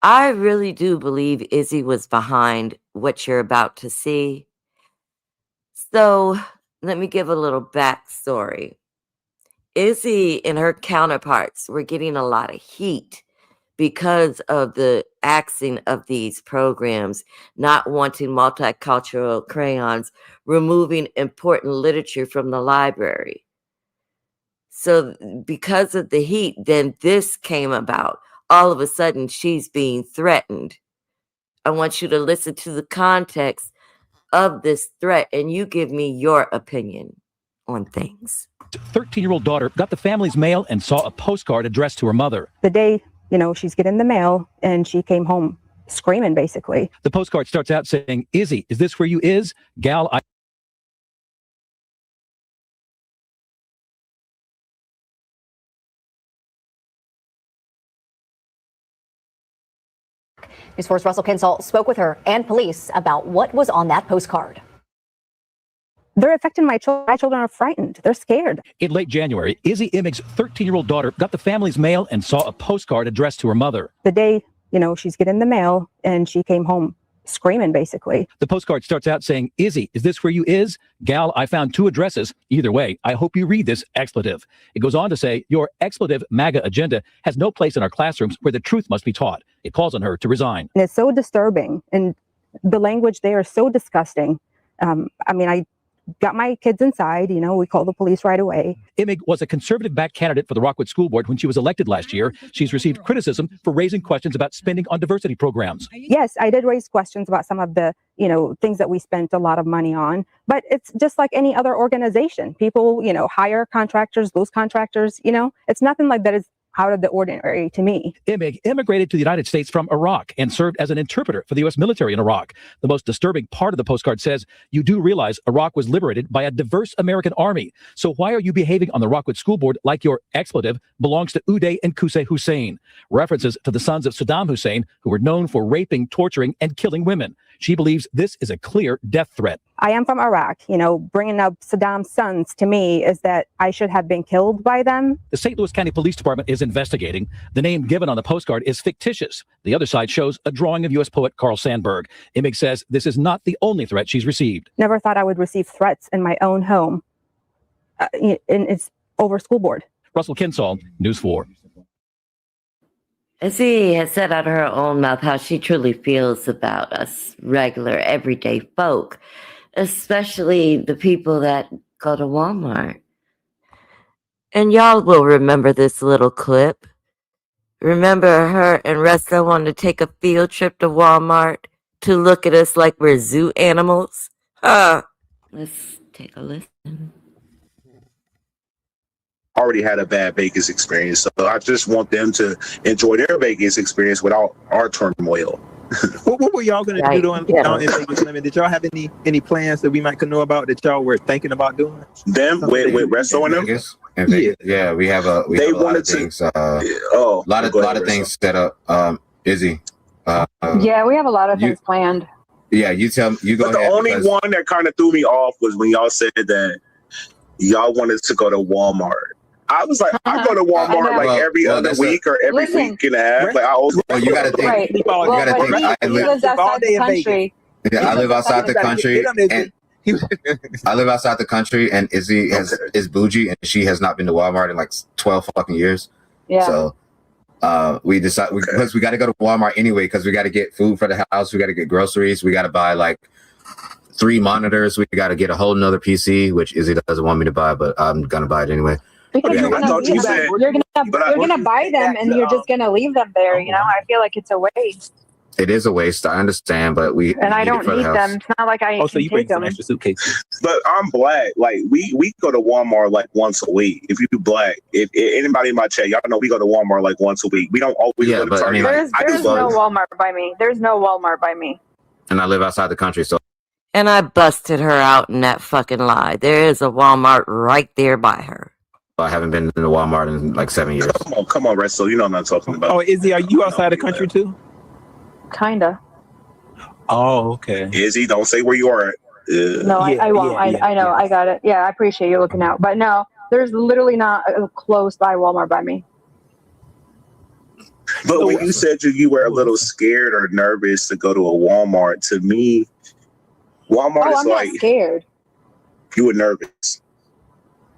I really do believe Izzy was behind what you're about to see. So let me give a little backstory. Izzy and her counterparts were getting a lot of heat because of the axing of these programs, not wanting multicultural crayons, removing important literature from the library. So because of the heat, then this came about. All of a sudden, she's being threatened. I want you to listen to the context of this threat, and you give me your opinion on things. 13-year-old daughter got the family's mail and saw a postcard addressed to her mother. The day, she's getting the mail and she came home screaming, basically. The postcard starts out saying, "Izzy, is this where you is? Gal, I..." News 4's Russell Kinsall spoke with her and police about what was on that postcard. They're affecting my children. My children are frightened. They're scared. In late January, Izzy Imig's 13-year-old daughter got the family's mail and saw a postcard addressed to her mother. The day, she's getting the mail and she came home screaming, basically. The postcard starts out saying, "Izzy, is this where you is? Gal, I found 2 addresses. Either way, I hope you read this expletive." It goes on to say, "Your expletive MAGA agenda has no place in our classrooms where the truth must be taught." It calls on her to resign. And it's so disturbing. And the language there is so disgusting. I got my kids inside, we called the police right away. Imig was a conservative-backed candidate for the Rockwood School Board when she was elected last year. She's received criticism for raising questions about spending on diversity programs. Yes, I did raise questions about some of the, things that we spent a lot of money on, but it's just like any other organization. People, hire contractors, lose contractors, it's nothing like that is out of the ordinary to me. Imig immigrated to the United States from Iraq and served as an interpreter for the U.S. military in Iraq. The most disturbing part of the postcard says, "You do realize Iraq was liberated by a diverse American army. So why are you behaving on the Rockwood School Board like your expletive belongs to Uday and Qusay Hussein?" References to the sons of Saddam Hussein, who were known for raping, torturing, and killing women. She believes this is a clear death threat. I am from Iraq. Bringing up Saddam's sons to me is that I should have been killed by them. The St. Louis County Police Department is investigating. The name given on the postcard is fictitious. The other side shows a drawing of U.S. poet Carl Sandburg. Imig says this is not the only threat she's received. Never thought I would receive threats in my own home. And it's over school board. Russell Kinsall, News 4. Izzy has said out of her own mouth how she truly feels about us regular, everyday folk, especially the people that go to Walmart. And y'all will remember this little clip. Remember her and Resta wanted to take a field trip to Walmart to look at us like we're zoo animals? Let's take a listen. Already had a bad Vegas experience, so I just want them to enjoy their Vegas experience without our turmoil. What were y'all gonna do in Vegas? I mean, did y'all have any plans that we might know about that y'all were thinking about doing? Them with Resto and them? Yeah, we have a lot of things. A lot of things set up. Izzy. Yeah, we have a lot of things planned. Yeah, you go but ahead. The only one that kind of threw me off was when y'all said that y'all wanted to go to Walmart. I was like, I go to Walmart like every other week or every week and a half. Like I always. Well, you got to think. Right. You got to think. He lives outside the country. Yeah, I live outside the country. I live outside the country, and Izzy is bougie, and she has not been to Walmart in like 12 fucking years. Yeah. So we decided because we got to go to Walmart anyway because we got to get food for the house, we got to get groceries, we got to buy like 3 monitors, we got to get a whole nother PC, which Izzy doesn't want me to buy, but I'm gonna buy it anyway. Because you're gonna buy them and you're just gonna leave them there. I feel like it's a waste. It is a waste. I understand, but I don't need them. It's not like I can take them. Extra suitcases. But I'm black. Like we go to Walmart like once a week. If you black, if anybody in my chat, y'all know we go to Walmart like once a week. We don't always go to Target. I mean, there's no Walmart by me. There's no Walmart by me. And I live outside the country, so. And I busted her out in that fucking lie. There is a Walmart right there by her. I haven't been to Walmart in like 7 years. Come on, Resto. You know what I'm talking about. Oh, Izzy, are you outside the country too? Kinda. Oh, okay. Izzy, don't say where you are at. No, I won't. I know. I got it. Yeah, I appreciate you looking out. But no, there's literally not a close by Walmart by me. But when you said you were a little scared or nervous to go to a Walmart, to me, Walmart is I'm like not scared. you were nervous.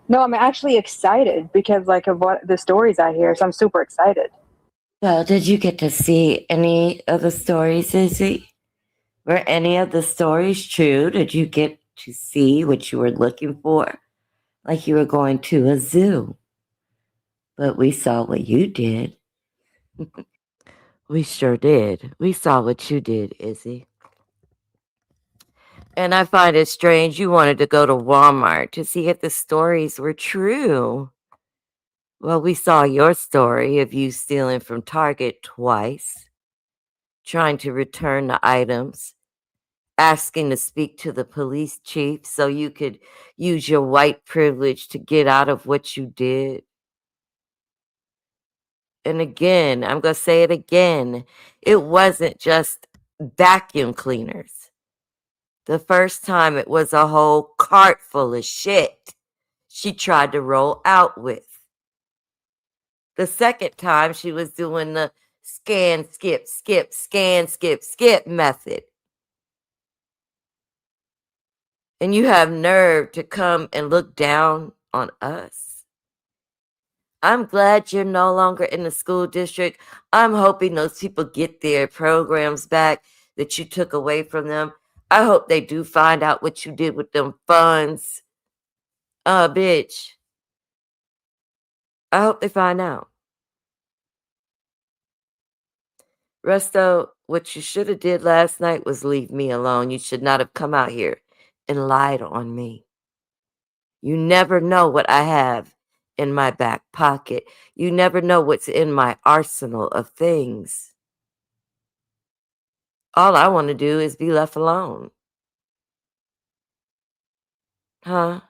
No, I'm actually excited because like of what the stories I hear. So I'm super excited. Well, did you get to see any of the stories, Izzy? Were any of the stories true? Did you get to see what you were looking for? Like you were going to a zoo. But we saw what you did. We sure did. We saw what you did, Izzy. And I find it strange you wanted to go to Walmart to see if the stories were true. Well, we saw your story of you stealing from Target twice, trying to return the items, asking to speak to the police chief so you could use your white privilege to get out of what you did. And again, I'm going to say it again. It wasn't just vacuum cleaners. The first time it was a whole cart full of shit she tried to roll out with. The second time she was doing the scan, skip, skip, scan, skip, skip method. And you have nerve to come and look down on us. I'm glad you're no longer in the school district. I'm hoping those people get their programs back that you took away from them. I hope they do find out what you did with them funds. Bitch. I hope they find out. Resto, what you should have did last night was leave me alone. You should not have come out here and lied on me. You never know what I have in my back pocket. You never know what's in my arsenal of things. All I want to do is be left alone. Huh?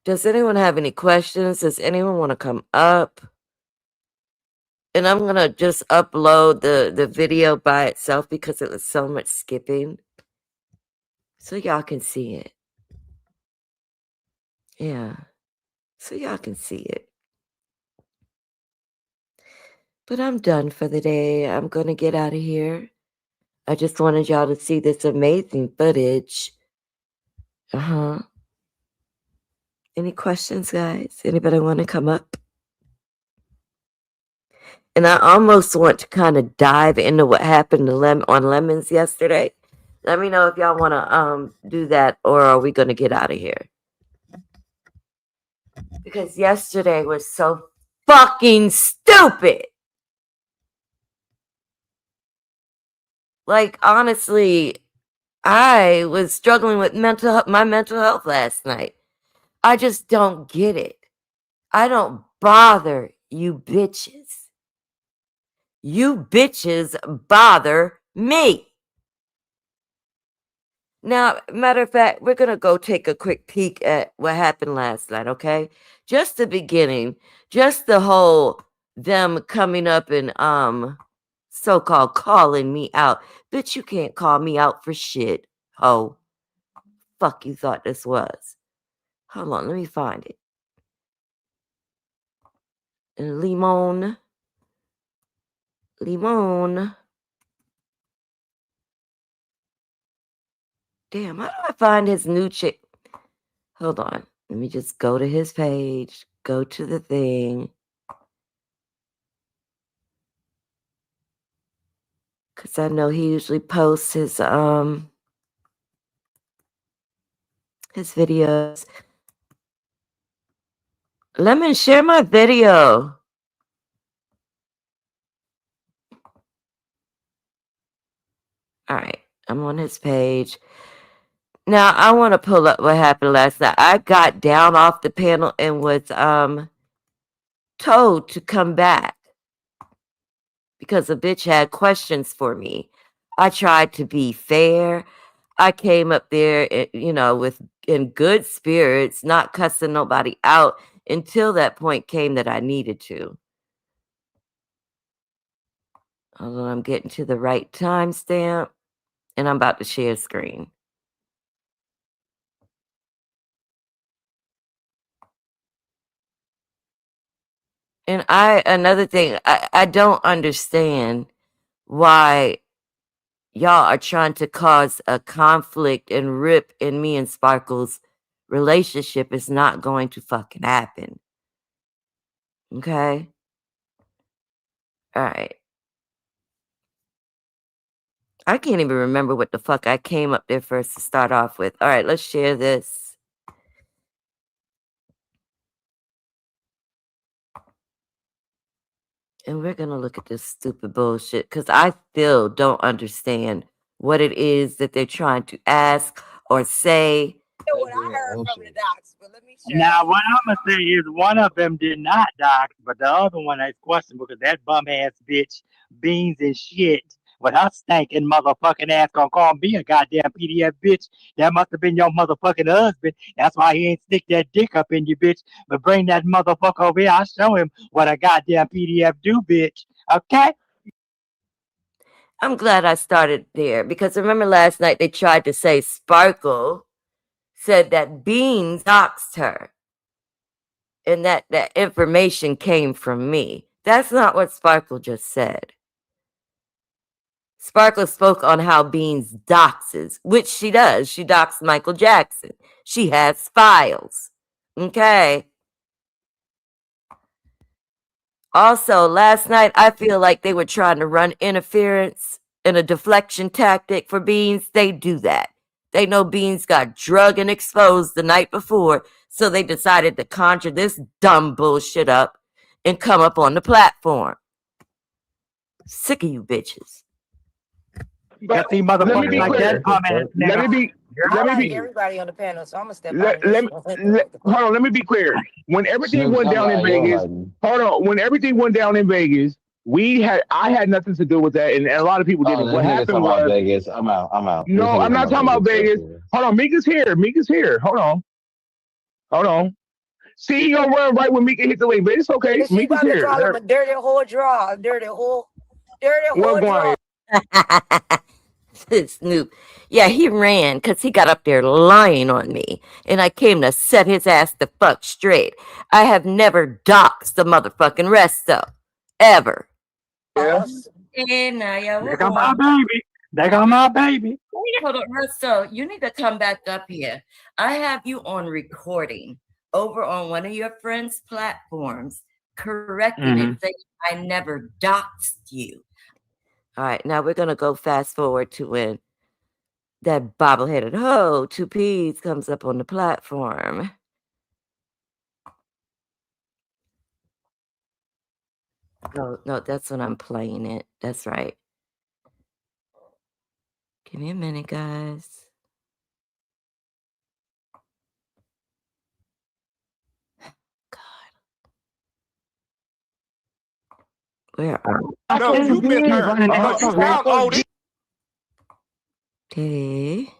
Does anyone have any questions? Does anyone want to come up? And I'm going to just upload the video by itself because it was so much skipping. So y'all can see it. Yeah. So y'all can see it. But I'm done for the day. I'm going to get out of here. I just wanted y'all to see this amazing footage. Any questions, guys? Anybody want to come up? And I almost want to kind of dive into what happened to on Lemons yesterday. Let me know if y'all want to do that, or are we going to get out of here? Because yesterday was so fucking stupid. Like, honestly, I was struggling with my mental health last night. I just don't get it. I don't bother you bitches. You bitches bother me. Now, matter of fact, we're going to go take a quick peek at what happened last night, okay? Just the beginning, just the whole them coming up and so-called calling me out. Bitch, you can't call me out for shit. Oh, fuck you thought this was. Hold on, let me find it. Limon. Damn, how do I find his new chick? Hold on. Let me just go to his page. Go to the thing. Because I know he usually posts his videos. Lemon, share my video. All right. I'm on his page. Now, I want to pull up what happened last night. I got down off the panel and was told to come back because the bitch had questions for me. I tried to be fair. I came up there, in good spirits, not cussing nobody out until that point came that I needed to. Although I'm getting to the right timestamp, and I'm about to share screen. And another thing, I don't understand why y'all are trying to cause a conflict and rip in me and Sparkle's relationship. Is not going to fucking happen. Okay? All right. I can't even remember what the fuck I came up there first to start off with. All right, let's share this. And we're going to look at this stupid bullshit because I still don't understand what it is that they're trying to ask or say. Now, what I'm gonna say is one of them did not dox, but the other one is questionable because that bum ass bitch, beans and shit, with her stinking motherfucking ass gonna call me a goddamn PDF bitch. That must have been your motherfucking husband. That's why he ain't stick that dick up in you, bitch. But bring that motherfucker over here. I'll show him what a goddamn PDF do, bitch. Okay? I'm glad I started there because remember last night they tried to say Sparkle said that Beans doxed her and that information came from me. That's not what Sparkle just said. Sparkle spoke on how Beans doxes, which she does. She doxed Michael Jackson. She has files. Okay. Also, last night, I feel like they were trying to run interference in a deflection tactic for Beans. They do that. They know Beans got drugged and exposed the night before, so they decided to conjure this dumb bullshit up and come up on the platform. Sick of you bitches. Let me be clear. Let me be everybody on the panel, so I'm gonna step out. Hold on, let me be clear. When everything went down in Vegas, when everything went down in Vegas, I had nothing to do with that, and a lot of people didn't. What happened was Vegas. I'm out. No, I'm not talking about Vegas. Hold on, Mieka's here. Hold on. See, he gonna run right when Mieka hit the link, but it's okay. She Mieka's here. call him a dirty whore draw, dirty whore draw. Snoop. Yeah, he ran because he got up there lying on me, and I came to set his ass the fuck straight. I have never doxed the motherfucking resto. Ever. Yeah. And now, yeah, They got my baby. Hold on, Resto, you need to come back up here. I have you on recording over on one of your friends' platforms, correcting it, saying I never doxed you. All right, now we're going to go fast forward to when that bobbleheaded hoe, 2Ps, comes up on the platform. No, that's when I'm playing it. That's right. Give me a minute, guys. Where are we? No, you missed her. Okay.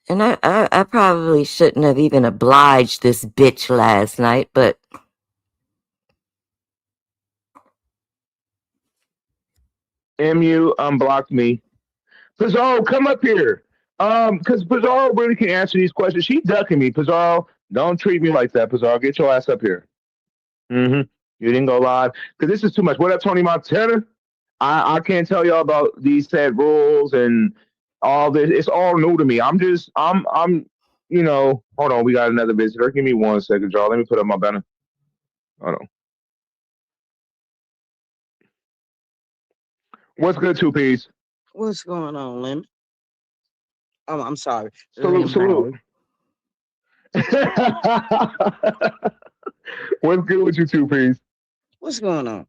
And I probably shouldn't have even obliged this bitch last night, but MU unblocked me. Pizarro, come up here. Because Pizarro really can answer these questions. She's ducking me. Pizarro, don't treat me like that. Pizarro, get your ass up here. You didn't go live because this is too much. What up, Tony Montana? I can't tell y'all about these set rules and all this. It's all new to me. I'm hold on. We got another visitor. Give me 1 second, y'all. Let me put up my banner. Hold on. What's good, 2Ps? What's going on, Lemon? Oh, I'm sorry. Salute. What's good with you, 2Ps? What's going on?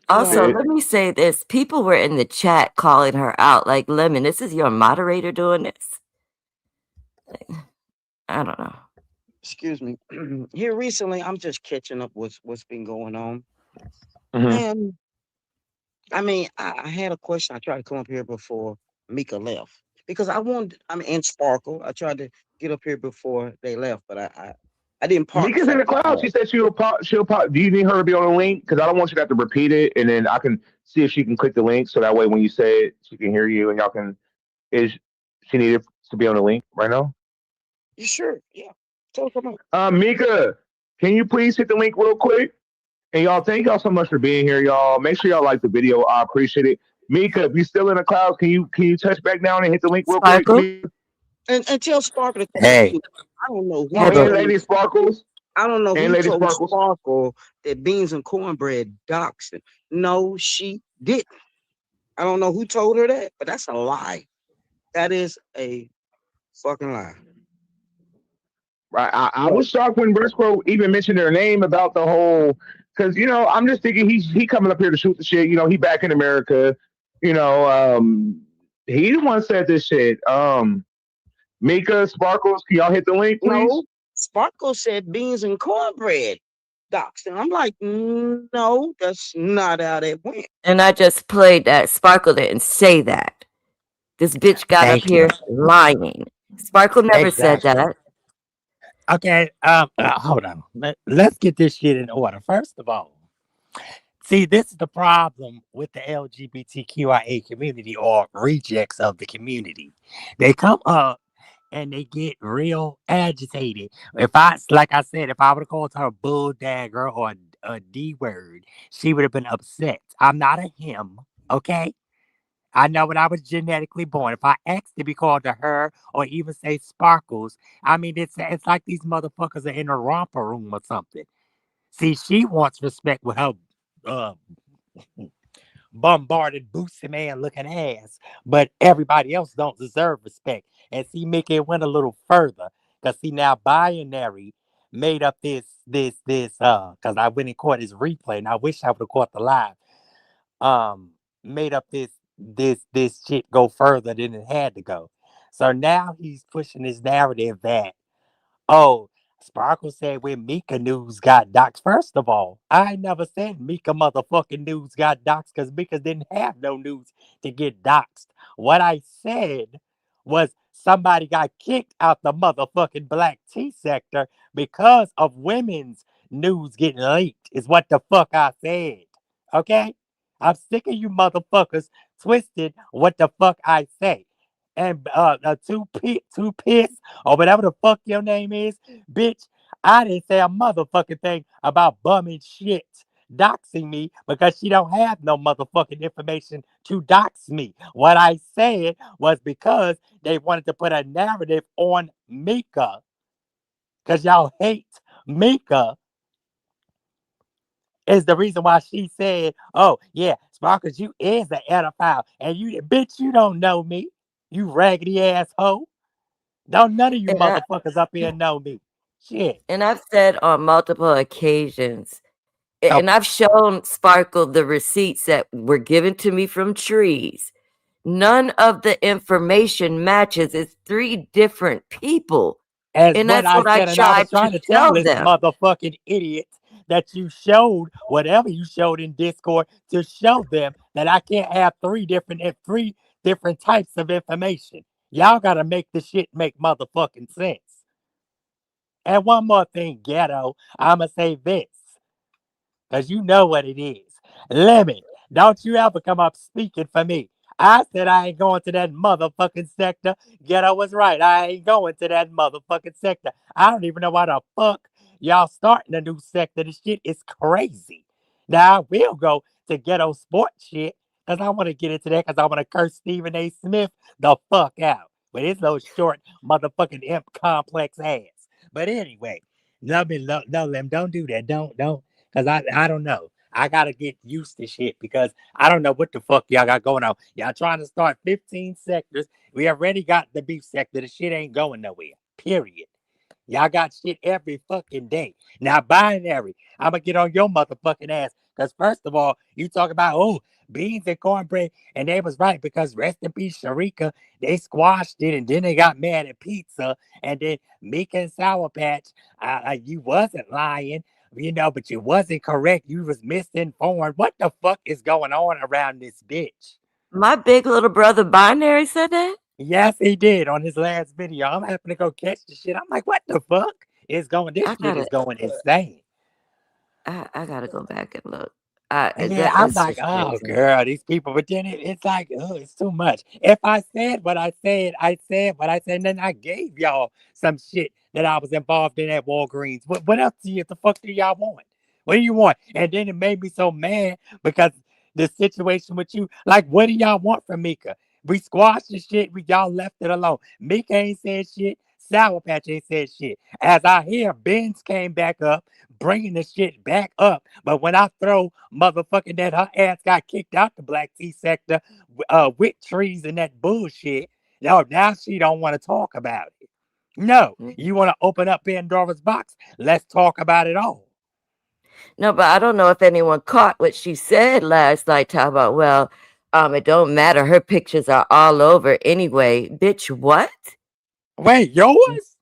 also, let me say this. People were in the chat calling her out. Like, Lemon, this is your moderator doing this? I don't know. Excuse me. Here recently, I'm just catching up with what's been going on. And I mean, I had a question. I tried to come up here before Mieka left because and Sparkle. I tried to get up here before they left, but I didn't park. Mieka's in the cloud. She said she'll pop. Do you need her to be on the link? Because I don't want you to have to repeat it, and then I can see if she can click the link, so that way when you say it, she can hear you, and y'all can. Is she needed to be on the link right now? You sure? Yeah. Tell come on. Mieka, can you please hit the link real quick? And y'all, thank y'all so much for being here, y'all. Make sure y'all like the video. I appreciate it. Mieka, if you're still in the clouds, can you touch back down and hit the link real quick? And tell Sparkle to Hey. I don't know who And Lady Sparkles. I don't know And who Lady told Sparkles. Sparkle that beans and cornbread doxed him. No, she didn't. I don't know who told her that, but that's a lie. That is a fucking lie. Right. I was shocked when Briscoe even mentioned her name about the whole, because I'm just thinking he coming up here to shoot the shit. He back in America. He the one said this shit. Mieka, Sparkles, can y'all hit the link, please? No, Sparkle said beans and cornbread doxed him. I'm like, no, that's not how that went. And I just played that. Sparkle didn't say that. This bitch got Thank up here lying. Sparkle never said that. Okay, hold on. Let's get this shit in order. First of all, see, this is the problem with the LGBTQIA community or rejects of the community. They come up and they get real agitated. Like I said, if I would have called her a bull dagger or a D word, she would have been upset. I'm not a him, okay? I know when I was genetically born, if I asked to be called to her or even say Sparkles, I mean, it's like these motherfuckers are in a romper room or something. See, she wants respect with her bombarded, boosty man looking ass, but everybody else don't deserve respect. And see, Mickey went a little further because see, now Binary made up this, because I went and caught his replay and I wish I would have caught the live. Made up this shit go further than it had to go. So now he's pushing his narrative that, oh, Sparkle said when Mieka News got doxxed. First of all, I never said Mieka motherfucking News got doxxed because Mieka didn't have no news to get doxxed. What I said was somebody got kicked out the motherfucking black tea sector because of women's news getting leaked is what the fuck I said. Okay? I'm sick of you motherfuckers twisted what the fuck I say. And two piss or whatever the fuck your name is, bitch, I didn't say a motherfucking thing about bumming shit, doxing me because she don't have no motherfucking information to dox me. What I said was because they wanted to put a narrative on Mieka because y'all hate Mieka. Is the reason why she said, oh, yeah, Sparkles, you is an pedophile. And you, bitch, you don't know me. You raggedy asshole. Don't none of you motherfuckers up here know me. Shit. And I've said on multiple occasions, and I've shown Sparkle the receipts that were given to me from trees. None of the information matches. It's 3 different people. And that's what I tried to tell this them. Motherfucking idiot that you showed whatever you showed in Discord to show them that I can't have 3 different types of information. Y'all gotta make the shit make motherfucking sense. And one more thing, ghetto, I'ma say this, because you know what it is. Lemon, don't you ever come up speaking for me. I said I ain't going to that motherfucking sector. Ghetto was right. I ain't going to that motherfucking sector. I don't even know why the fuck y'all starting a new sector. This shit is crazy. Now, I will go to ghetto sports shit because I want to get into that because I want to curse Stephen A. Smith the fuck out with his little short motherfucking imp complex ass. But anyway, no, Lem, don't do that. Don't, because I don't know. I gotta get used to shit because I don't know what the fuck y'all got going on. Y'all trying to start 15 sectors. We already got the beef sector. The shit ain't going nowhere. Period. Y'all got shit every fucking day. Now, Binary, I'm gonna get on your motherfucking ass. Because first of all, you talk about, oh, beans and cornbread. And they was right because rest in peace, Sharika, they squashed it. And then they got mad at pizza. And then Mieka and Sour Patch, you wasn't lying. But you wasn't correct. You was misinformed. What the fuck is going on around this bitch? My big little brother Binary said that? Yes, he did on his last video. I'm having to go catch the shit. I'm like, what the fuck is going? This shit is going insane. I gotta go back and look. I'm like, oh, girl, these people. But then it's like, oh, it's too much. If I said what I said, I said what I said. And then I gave y'all some shit that I was involved in at Walgreens. What else the fuck do y'all want? What do you want? And then it made me so mad because the situation with you, like, what do y'all want from Mieka? We squashed the shit. Y'all left it alone. Mieka ain't said shit. Sour Patch ain't said shit. As I hear, Benz came back up, bringing the shit back up. But when I throw motherfucking that her ass got kicked out the Black Tea sector with trees and that bullshit, now she don't want to talk about it. No, you want to open up Pandora's box? Let's talk about it all. No, but I don't know if anyone caught what she said last night. Talk about, well, it don't matter. Her pictures are all over anyway. Bitch, what? Wait, yours?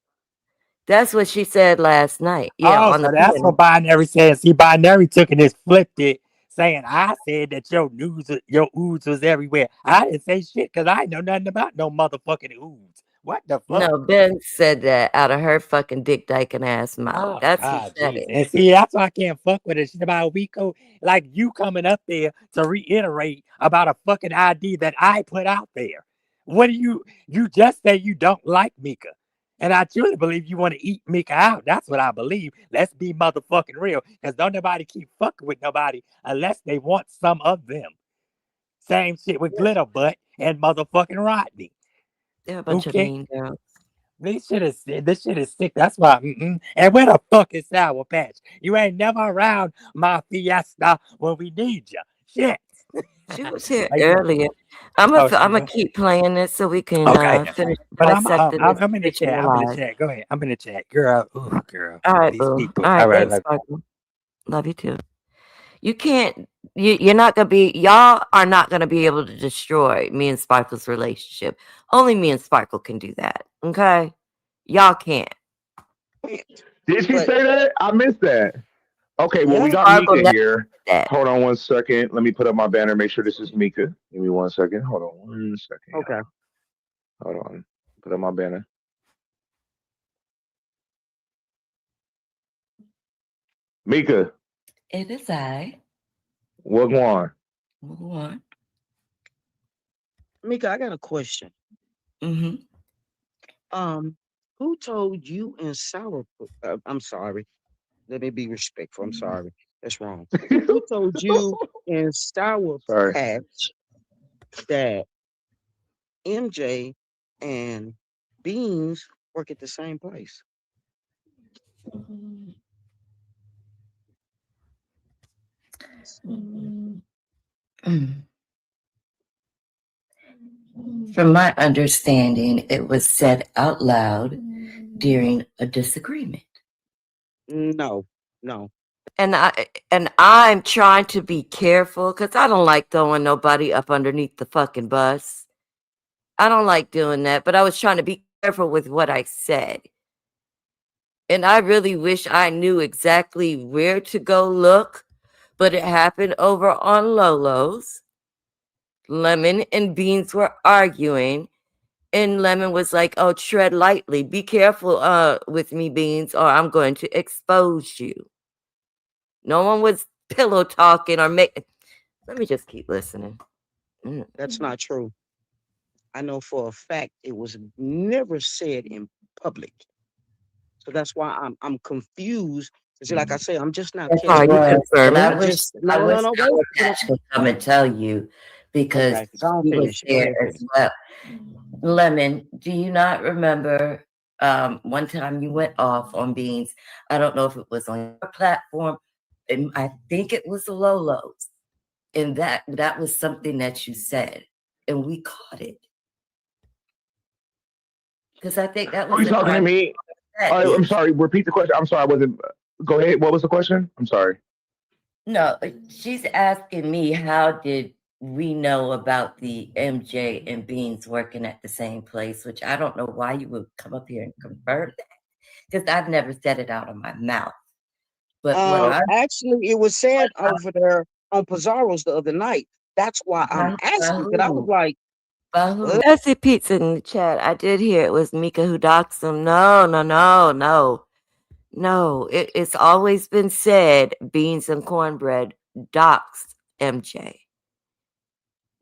That's what she said last night. Yeah, Oh, on so the that's what Binary said. See, Binary took it and flipped it, saying I said that your ooze was everywhere. I didn't say shit because I know nothing about no motherfucking ooze. What the fuck? No, Ben said that out of her fucking dick dyking ass mouth. Oh, That's God, who said Jesus. it. And see, that's why I can't fuck with it. Shit about a week ago, like you coming up there to reiterate about a fucking ID that I put out there. What do you just say you don't like Mieka? And I truly believe you want to eat Mieka out. That's what I believe. Let's be motherfucking real. Because don't nobody keep fucking with nobody unless they want some of them. Same shit with Glitter Butt and motherfucking Rodney. They're a bunch of mean girls. This shit is sick. That's why. And where the fuck is Sour Patch? You ain't never around my fiesta when we need you. Shit. She was here earlier. I'm gonna keep playing it so we can finish But dissecting this I'm in the bitch chat. I'm in the alive. chat. Go ahead. I'm in the chat. Girl. Ooh, girl. All right, These boo. people. All right, thanks, Michael. Love you too. You can't. You're not gonna be. Y'all are not gonna be able to destroy me and Sparkle's relationship. Only me and Sparkle can do that. Okay, y'all can't. Did she say that? I missed that. Okay, well, we got Sparkle Mieka here. that. Hold on 1 second. Let me put up my banner. Make sure this is Mieka. Give me 1 second. Hold on 1 second. Okay. Hold on. Put up my banner. Mieka. It is I. What on? What? Mieka, I got a question. Mm-hmm. Who told you and Sour? I'm sorry. Let me be respectful. I'm sorry. That's wrong. Who told you and Sour Patch that MJ and Beans work at the same place? From my understanding, it was said out loud during a disagreement. No. And I'm trying to be careful because I don't like throwing nobody up underneath the fucking bus. I don't like doing that, but I was trying to be careful with what I said. And I really wish I knew exactly where to go look, but it happened over on Lolo's. Lemon and Beans were arguing, and Lemon was like, "Oh, tread lightly. Be careful with me, Beans, or I'm going to expose you." No one was pillow talking or making. Let me just keep listening. That's not true. I know for a fact it was never said in public. So that's why I'm confused. See, like I say, I'm just not Are you confirming? I I wish Patch could come and tell you because Okay, go on, he was finish. Go there ahead, as well. Lemon, do you not remember one time you went off on Beans? I don't know if it was on your platform. And I think it was Lolo's. And that was something that you said. And we caught it. Because I think that was. Are you talking to me? I'm sorry. Repeat the question. I'm sorry. I wasn't. Go ahead. What was the question? I'm sorry. No, she's asking me how did we know about the MJ and Beans working at the same place, which I don't know why you would come up here and confirm that. Because I've never said it out of my mouth. But actually, it was said over there on Pizarro's the other night. That's why I'm asking. Because I was like, Bessie Pizza in the chat. I did hear it was Mieka who doxed him. No. It's always been said Beans and Cornbread doxed MJ.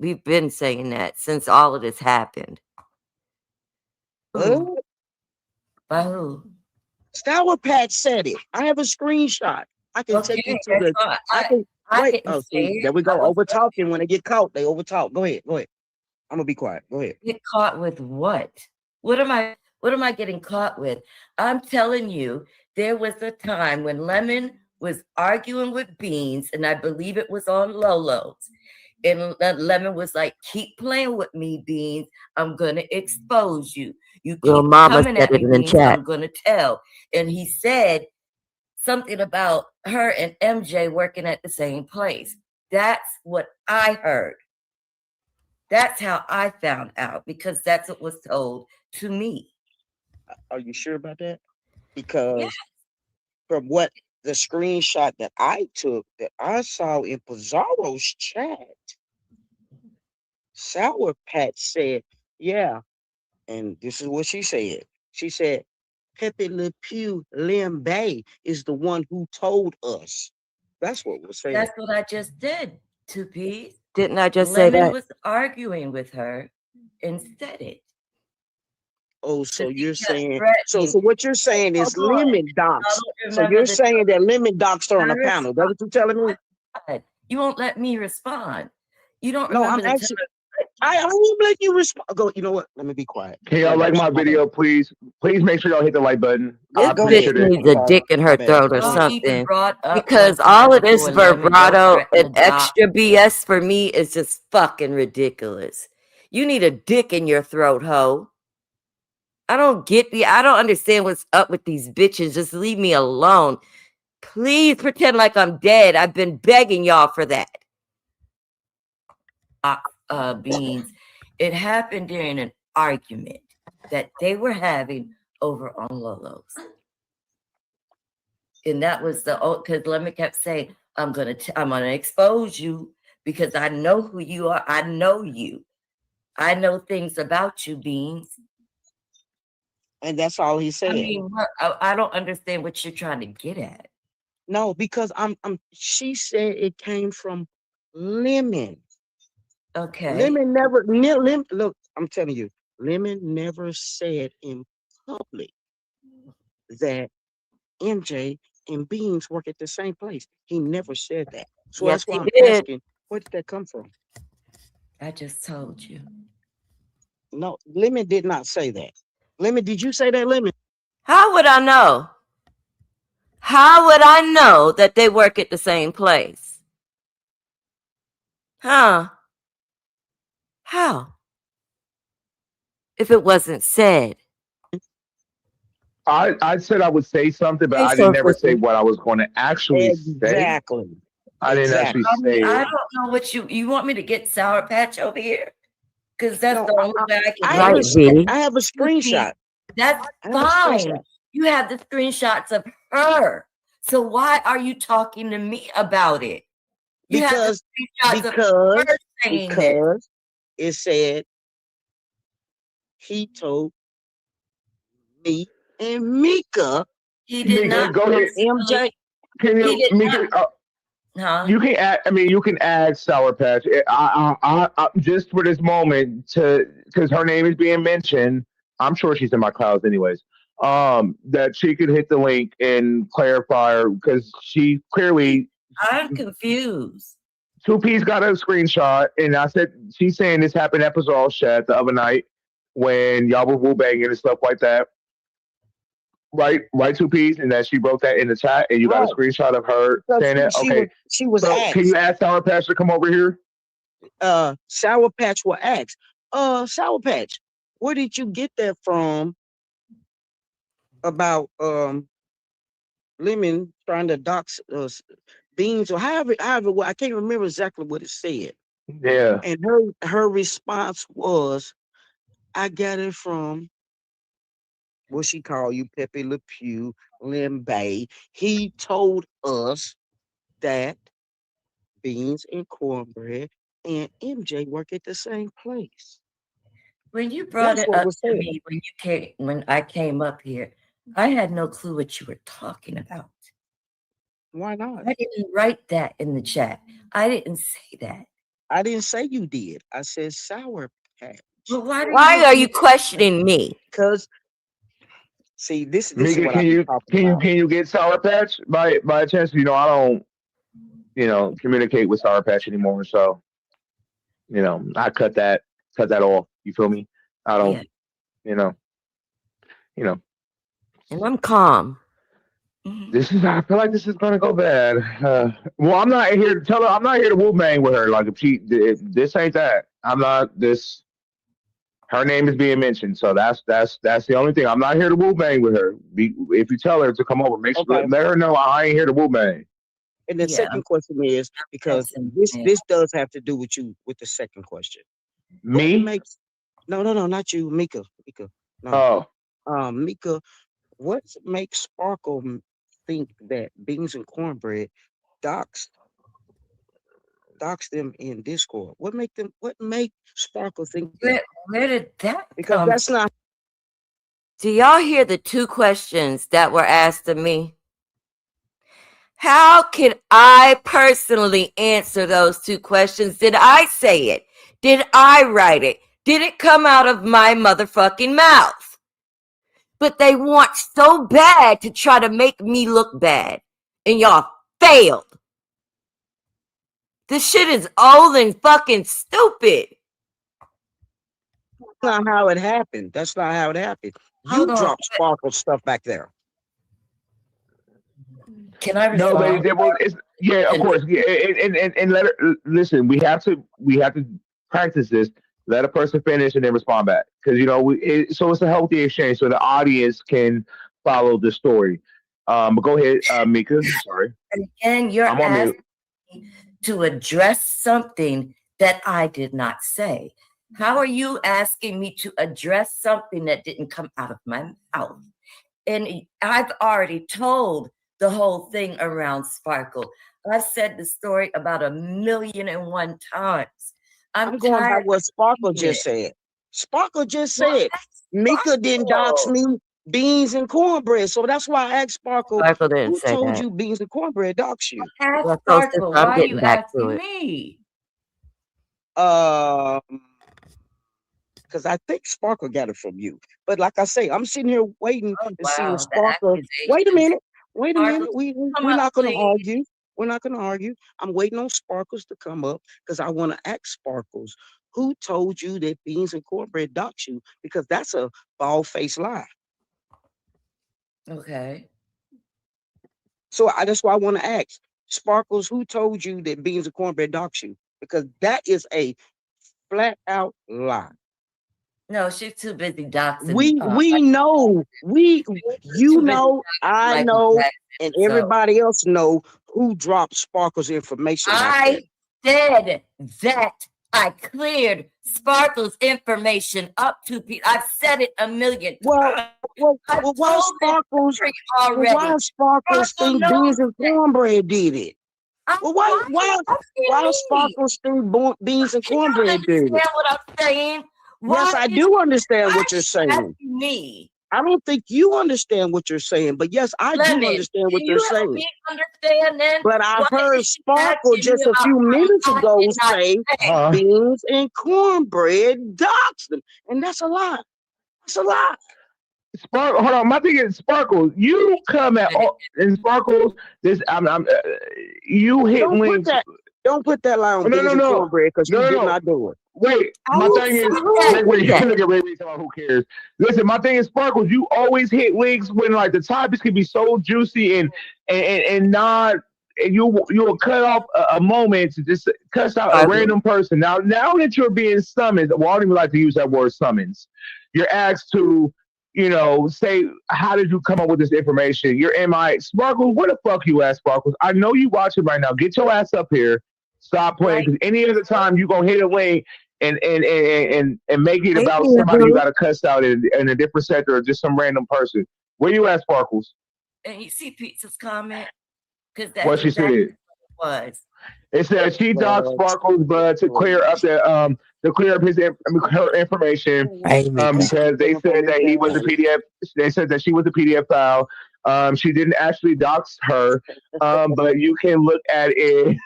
We've been saying that since all of this happened. By who? Sour Patch said it. I have a screenshot. I can take you to the. I can wait. Oh, see, there we go. Over talking. When they get caught, they over talk. Go ahead. Go ahead. I'm gonna be quiet. Go ahead. Get caught with what? What am I getting caught with? I'm telling you, there was a time when Lemon was arguing with Beans, and I believe it was on Lolo's. And Lemon was like, keep playing with me, Beans. I'm gonna expose you. You keep Your mama coming said at me, it in the Beans, chat. I'm gonna tell. And he said something about her and MJ working at the same place. That's what I heard. That's how I found out, because that's what was told to me. Are you sure about that? Because from what the screenshot that I took, that I saw in Pizarro's chat, Sour Patch said, yeah. And this is what she said. She said, Pepe Le Pew Lim Bay is the one who told us. That's what we're saying. That's what I just did, 2P. Didn't I just say that? Was arguing with her and said it. Oh, so you're saying, so what you're saying is Lemon docs. So you're saying that Lemon docs are on the panel. That's what you're telling me? You won't let me respond. You don't No, remember I'm actually, I won't let you respond. Go, you know what? Let me be quiet. Can y'all like my video, please? Please make sure y'all hit the like button. This bitch needs a dick in her throat or something. Because all of this vibrato and extra BS for me is just fucking ridiculous. You need a dick in your throat, ho. I don't understand what's up with these bitches. Just leave me alone. Please pretend like I'm dead. I've been begging y'all for that. Beans. It happened during an argument that they were having over on Lolo's. And that was because Lemon kept saying, I'm gonna expose you because I know who you are. I know you. I know things about you, Beans. And that's all he said. I mean, I don't understand what you're trying to get at. No, because she said it came from Lemon. Okay. Lemon look, I'm telling you, Lemon never said in public that MJ and Beans work at the same place. He never said that. So Yes, that's why I'm asking, where did that come from? I just told you. No, Lemon did not say that. Lemon, did you say that, Lemon? How would I know? How would I know that they work at the same place? Huh? How? If it wasn't said. I said I would say something, but I didn't never say what I was going to actually say. I didn't actually say it. I don't know what you want me to get Sour Patch over here? Because that's the only way I can. I have a screenshot. That's fine. You have the screenshots of her. So why are you talking to me about it? Because it said he told me and Mieka. He did not. Go ahead. MJ. Can you, Mieka, you can add. I mean, you can add Sour Patch. I just for this moment because her name is being mentioned. I'm sure she's in my clouds, anyways. That she could hit the link and clarify because she clearly. I'm confused. 2P's got a screenshot, and I said she's saying this happened at Pizarro's chat the other night when y'all were woo banging and stuff like that. Right, 2P's, and that she wrote that in the chat, and you got a screenshot of her saying that. Okay, she was so asked. Can you ask Sour Patch to come over here? Sour Patch will ask. Sour Patch, where did you get that from? About Lemon trying to dox Beans or however I can't remember exactly what it said. Yeah. And her response was, I got it from what she called you, Pepe Le Pew, Lim Bay. He told us that Beans and Cornbread and MJ work at the same place. When you brought it up to me, when I came up here, I had no clue what you were talking about. Why not? I didn't write that in the chat. I didn't say that. I didn't say you did. I said Sour Patch. Well, why are you questioning me? Because See, this is Mika, what I'm talking about. can you get Sour Patch by chance? You know, I don't, communicate with Sour Patch anymore. So, I cut that off. You feel me? I don't, And I'm calm. I feel like this is gonna go bad. Well, I'm not here to tell her. I'm not here to woo bang with her. Like if this ain't that. I'm not this. Her name is being mentioned, so that's the only thing. I'm not here to woo bang with her. If you tell her to come over, make sure let her know I ain't here to woo bang. And the second question is because this does have to do with you with the second question. Me? No, not you, Mieka. No. Mieka, what makes Sparkle think that Beans and Cornbread doxed them in Discord? What make Sparkle think that? Where did that Because come that's not. Do y'all hear the two questions that were asked of me? How can I personally answer those two questions? Did I say it? Did I write it? Did it come out of my motherfucking mouth? But they want so bad to try to make me look bad. And y'all failed. This shit is old and fucking stupid. That's not how it happened. You dropped Sparkle stuff back there. Can I No, respond? of course. Yeah, and let her listen. We have to practice this. Let a person finish and then respond back because so it's a healthy exchange so the audience can follow the story. But go ahead, Mieka. Sorry. And again, you're asking me to address something that I did not say. How are you asking me to address something that didn't come out of my mouth? And I've already told the whole thing around Sparkle. I've said the story about 1,000,001 times. I'm going by what Sparkle just said. Sparkle just said, Mieka didn't dox me Beans and Cornbread. So that's why I asked Sparkle, who told you Beans and Cornbread dox you? Ask Sparkle, why are you asking me? Because I think Sparkle got it from you. But like I say, I'm sitting here waiting and seeing Sparkle. Wait a minute. We're not going to argue. We're not going to argue. I'm waiting on Sparkles to come up because I want to ask Sparkles, who told you that Beans and Cornbread dox you? Because that's a bald-faced lie. Okay. So that's why I want to ask Sparkles, who told you that Beans and Cornbread dox you? Because that is a flat-out lie. No, she's too busy doxing. We know, you know, I know, and everybody else know who dropped Sparkle's information. I said that I cleared Sparkle's information up to people. I've said it 1,000,000 times. Well, why Sparkles think Beans and Cornbread did it? Well, why Sparkles think Beans and Cornbread did it? Understand what I'm saying? Yes, I do understand what you're saying. Me. I don't think you understand what you're saying, but yes, I do understand what you're saying. But I heard Sparkle just a few minutes ago say Beans and Cornbread doxed them, and that's a lie. That's a lie. Sparkle, hold on. My thing is Sparkle. You come at all in Sparkles. You hit links. Don't put that line on Beans and Cornbread because you did not do it. Wait, my thing is, look at Ray talking about who cares. Listen, my thing is, Sparkles, you always hit links when like the topics can be so juicy and not, and you will cut off a moment to just cuss out a random person. Now that you're being summoned, well, I don't even like to use that word summons. You're asked to, say, how did you come up with this information? You're MI. Sparkles, what the fuck you ask, Sparkles? I know you watching right now. Get your ass up here. Stop playing, because any other time you gonna hit a link and make it about somebody you gotta cuss out in a different sector or just some random person. Where you at, Sparkles? And you see Pizza's comment? What she said was. It said she doxed Sparkles, but to clear up her information, because they said that he was a PDF. They said that she was a PDF file. She didn't actually dox her, but you can look at it.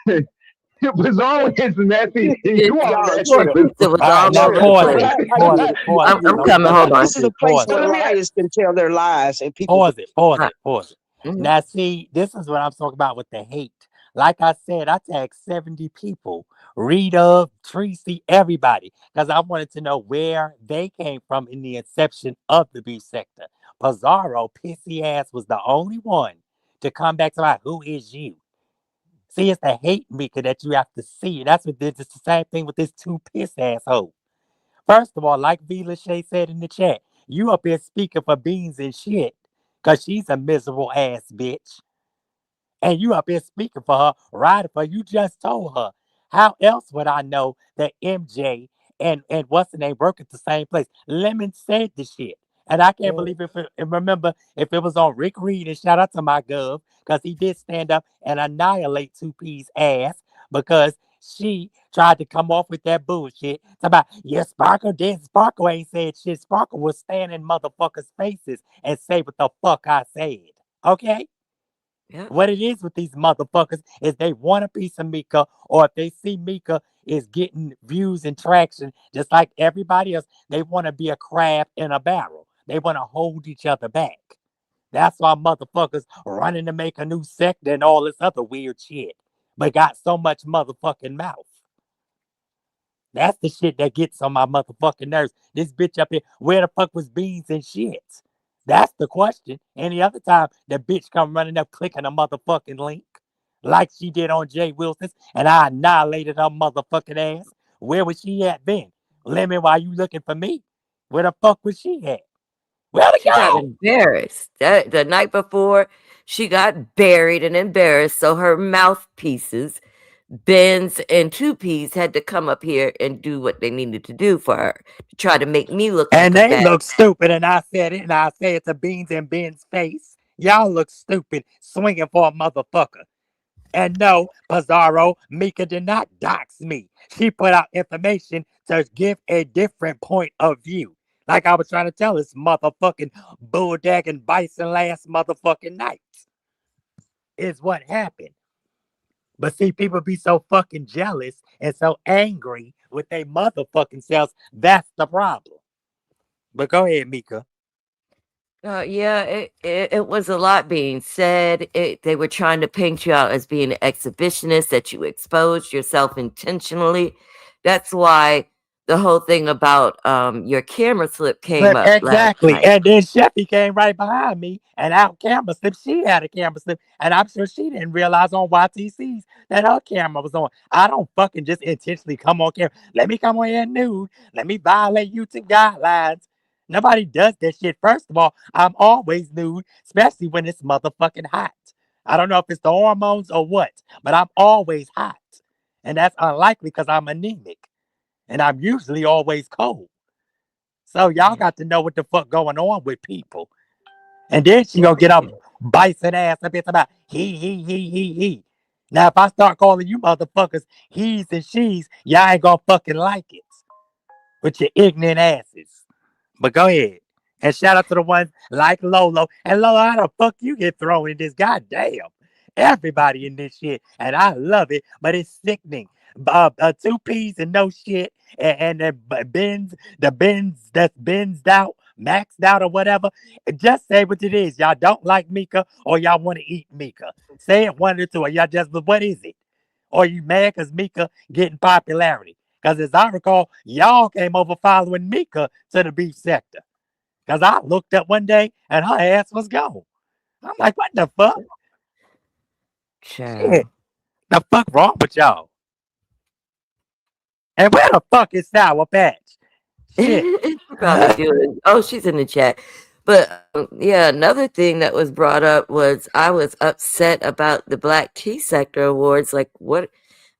Bizarre is messy. You are Y'all are messy. tripping. It was All right, all now over the pause place. it. Pause it. Pause it. I'm coming. Hold on. This is a place So where let me ask, liars can tell their lies and people. Pause it. Pause it. Pause it. Mhm. Now, see, this is what I'm talking about with the hate. Like I said, I tagged 70 people. Rita, Tracy, everybody. Because I wanted to know where they came from in the inception of the beef sector. Pizarro, pissy ass, was the only one to come back to my, who is you? See, it's the hate Mieka that you have to see. That's what it's the same thing with this two piss asshole. First of all, like V. Lachey said in the chat, you up here speaking for beans and shit. Cause she's a miserable ass bitch. And you up here speaking for her, riding for you just told her. How else would I know that MJ and what's the name work at the same place? Lemon said the shit. And I can't believe remember if it was on Rick Reed, and shout out to my gov, because he did stand up and annihilate 2P's ass because she tried to come off with that bullshit. It's about, yeah, Sparkle did. Sparkle ain't said shit. Sparkle was stand in motherfuckers' faces and say what the fuck I said. Okay? Yeah. What it is with these motherfuckers is they want a piece of Mieka, or if they see Mieka is getting views and traction, just like everybody else, they want to be a crab in a barrel. They want to hold each other back. That's why motherfuckers running to make a new sector and all this other weird shit, but got so much motherfucking mouth. That's the shit that gets on my motherfucking nerves. This bitch up here, where the fuck was beans and shit? That's the question. Any other time the bitch come running up clicking a motherfucking link like she did on Jay Wilson's and I annihilated her motherfucking ass. Where was she at then? Lemon, why you looking for me? Where the fuck was she at? Where to She got go? embarrassed. The night before, she got buried and embarrassed. So her mouthpieces, Benz and 2Ps, had to come up here and do what they needed to do for her to try to make me look And like a they bad. look stupid, and I said it, and I say it to Beans and Ben's face. Y'all look stupid swinging for a motherfucker. And no, Pizarro, Mieka did not dox me. She put out information to give a different point of view. Like I was trying to tell this motherfucking bulldog and bison last motherfucking night. Is what happened. But see, people be so fucking jealous and so angry with their motherfucking selves. That's the problem. But go ahead, Mieka. Yeah, it was a lot being said. They were trying to paint you out as being an exhibitionist, that you exposed yourself intentionally. That's why the whole thing about your camera slip came up Exactly. last night. And then Sheffy came right behind me and out camera slip. She had a camera slip. And I'm sure she didn't realize on YTC's that her camera was on. I don't fucking just intentionally come on camera. Let me come on here nude. Let me violate YouTube guidelines. Nobody does that shit. First of all, I'm always nude, especially when it's motherfucking hot. I don't know if it's the hormones or what, but I'm always hot. And that's unlikely because I'm anemic. And I'm usually always cold. So y'all got to know what the fuck going on with people. And then she gonna get up bison ass up here about he. Now if I start calling you motherfuckers he's and she's, y'all ain't gonna fucking like it. With your ignorant asses. But go ahead. And shout out to the ones like Lolo. And Lolo, how the fuck you get thrown in this? Goddamn. Everybody in this shit. And I love it, but it's sickening. 2Ps and no shit. And the bins that's benzed out, maxed out or whatever. Just say what it is. Y'all don't like Mieka or y'all want to eat Mieka. Say it one or two. Or y'all just, but what is it? Or you mad because Mieka getting popularity? Because as I recall, y'all came over following Mieka to the beef sector. Because I looked up one day and her ass was gone. I'm like, what the fuck? Shit. The fuck wrong with y'all? And where the fuck is Sour Patch? Shit. Probably doing. Oh, she's in the chat. But yeah, another thing that was brought up was I was upset about the Black Tea Sector Awards. Like, what?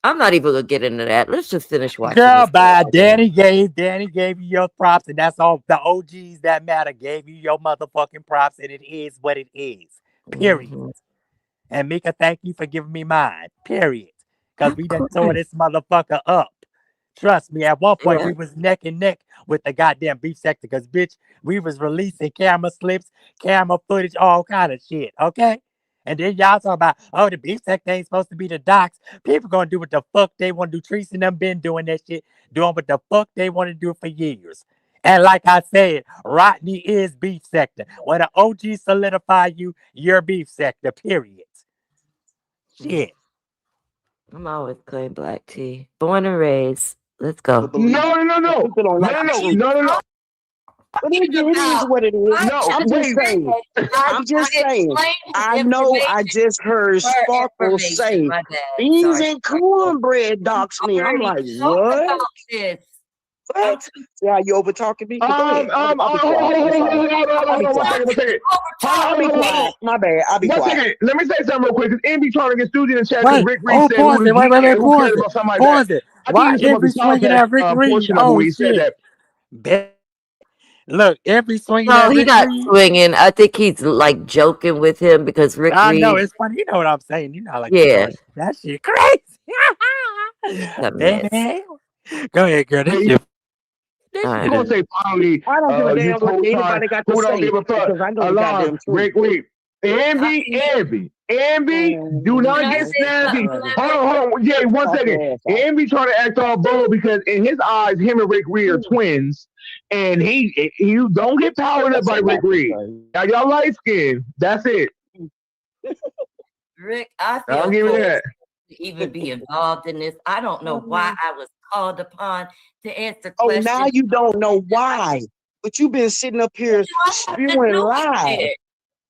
I'm not even gonna get into that. Let's just finish watching. Girl, bye. Danny gave you your props, and that's all. The OGs that matter gave you your motherfucking props, and it is what it is. Period. And Mieka, thank you for giving me mine. Period. Because we done tore this motherfucker up. Trust me, at one point we was neck and neck with the goddamn beef sector. Because, bitch, we was releasing camera slips, camera footage, all kind of shit. Okay? And then y'all talk about, oh, the beef sector ain't supposed to be the docs. People gonna do what the fuck they want to do. Trees and them been doing that shit, doing what the fuck they want to do for years. And like I said, Rodney is beef sector. When the OG solidify you, you're beef sector, period. Shit. I'm always claim black tea. Born and raised. Let's go. No. But it is what it is. I'm just saying. I know I just heard Sparkle say beans and cornbread docs me. I'm like, what? What? See how you over talking me? I'll be quiet. My bad. I'll be quiet. Let me say something real quick. Because Envy trying to get student in the chat. Because Rick Reed said, pause it. Why Envy swinging at Rick Reed? Oh, shit. Look, every swinging at he Rick not Reed. swinging. I think he's like joking with him because Rick I Reed. know, it's funny. You know what I'm saying. You know, like, Yeah. that shit crazy. Go ahead, girl. This shit. I'm gonna say finally, I don't give a damn what anybody got to who say. don't give a fuck. Because I know the goddamn truth. Rick, Envy, do not get snappy. Hold on. Yeah, 1 second. Envy trying to act all bold because in his eyes, him and Rick Reed are twins, and you don't get powered up by Rick Reed. Now y'all light skinned. That's it. Rick, I I'll feel give you forced that. to even be involved in this. I don't know why I was called upon to answer Oh, questions. now you don't know why. But you've been sitting up here spewing lies.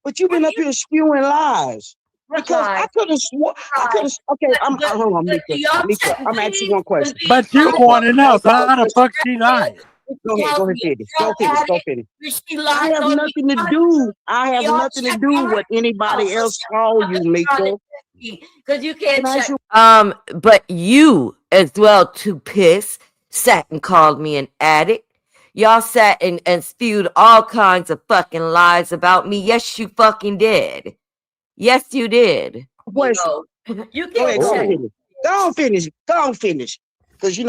But you've been up here spewing lies. Because I could have swore. Okay, hold on, Mieka. I'm asking one question. But you want to know, so how the fuck she lying? Go ahead, finish. Go finish. I have nothing to do. I have nothing to do with anybody else call you, Mieka. Because you can't check. But you as well, too pissed, sat and called me an addict. Y'all sat and spewed all kinds of fucking lies about me. Yes, you fucking did. Yes, you did. You can't check. Go on, finish. Because, you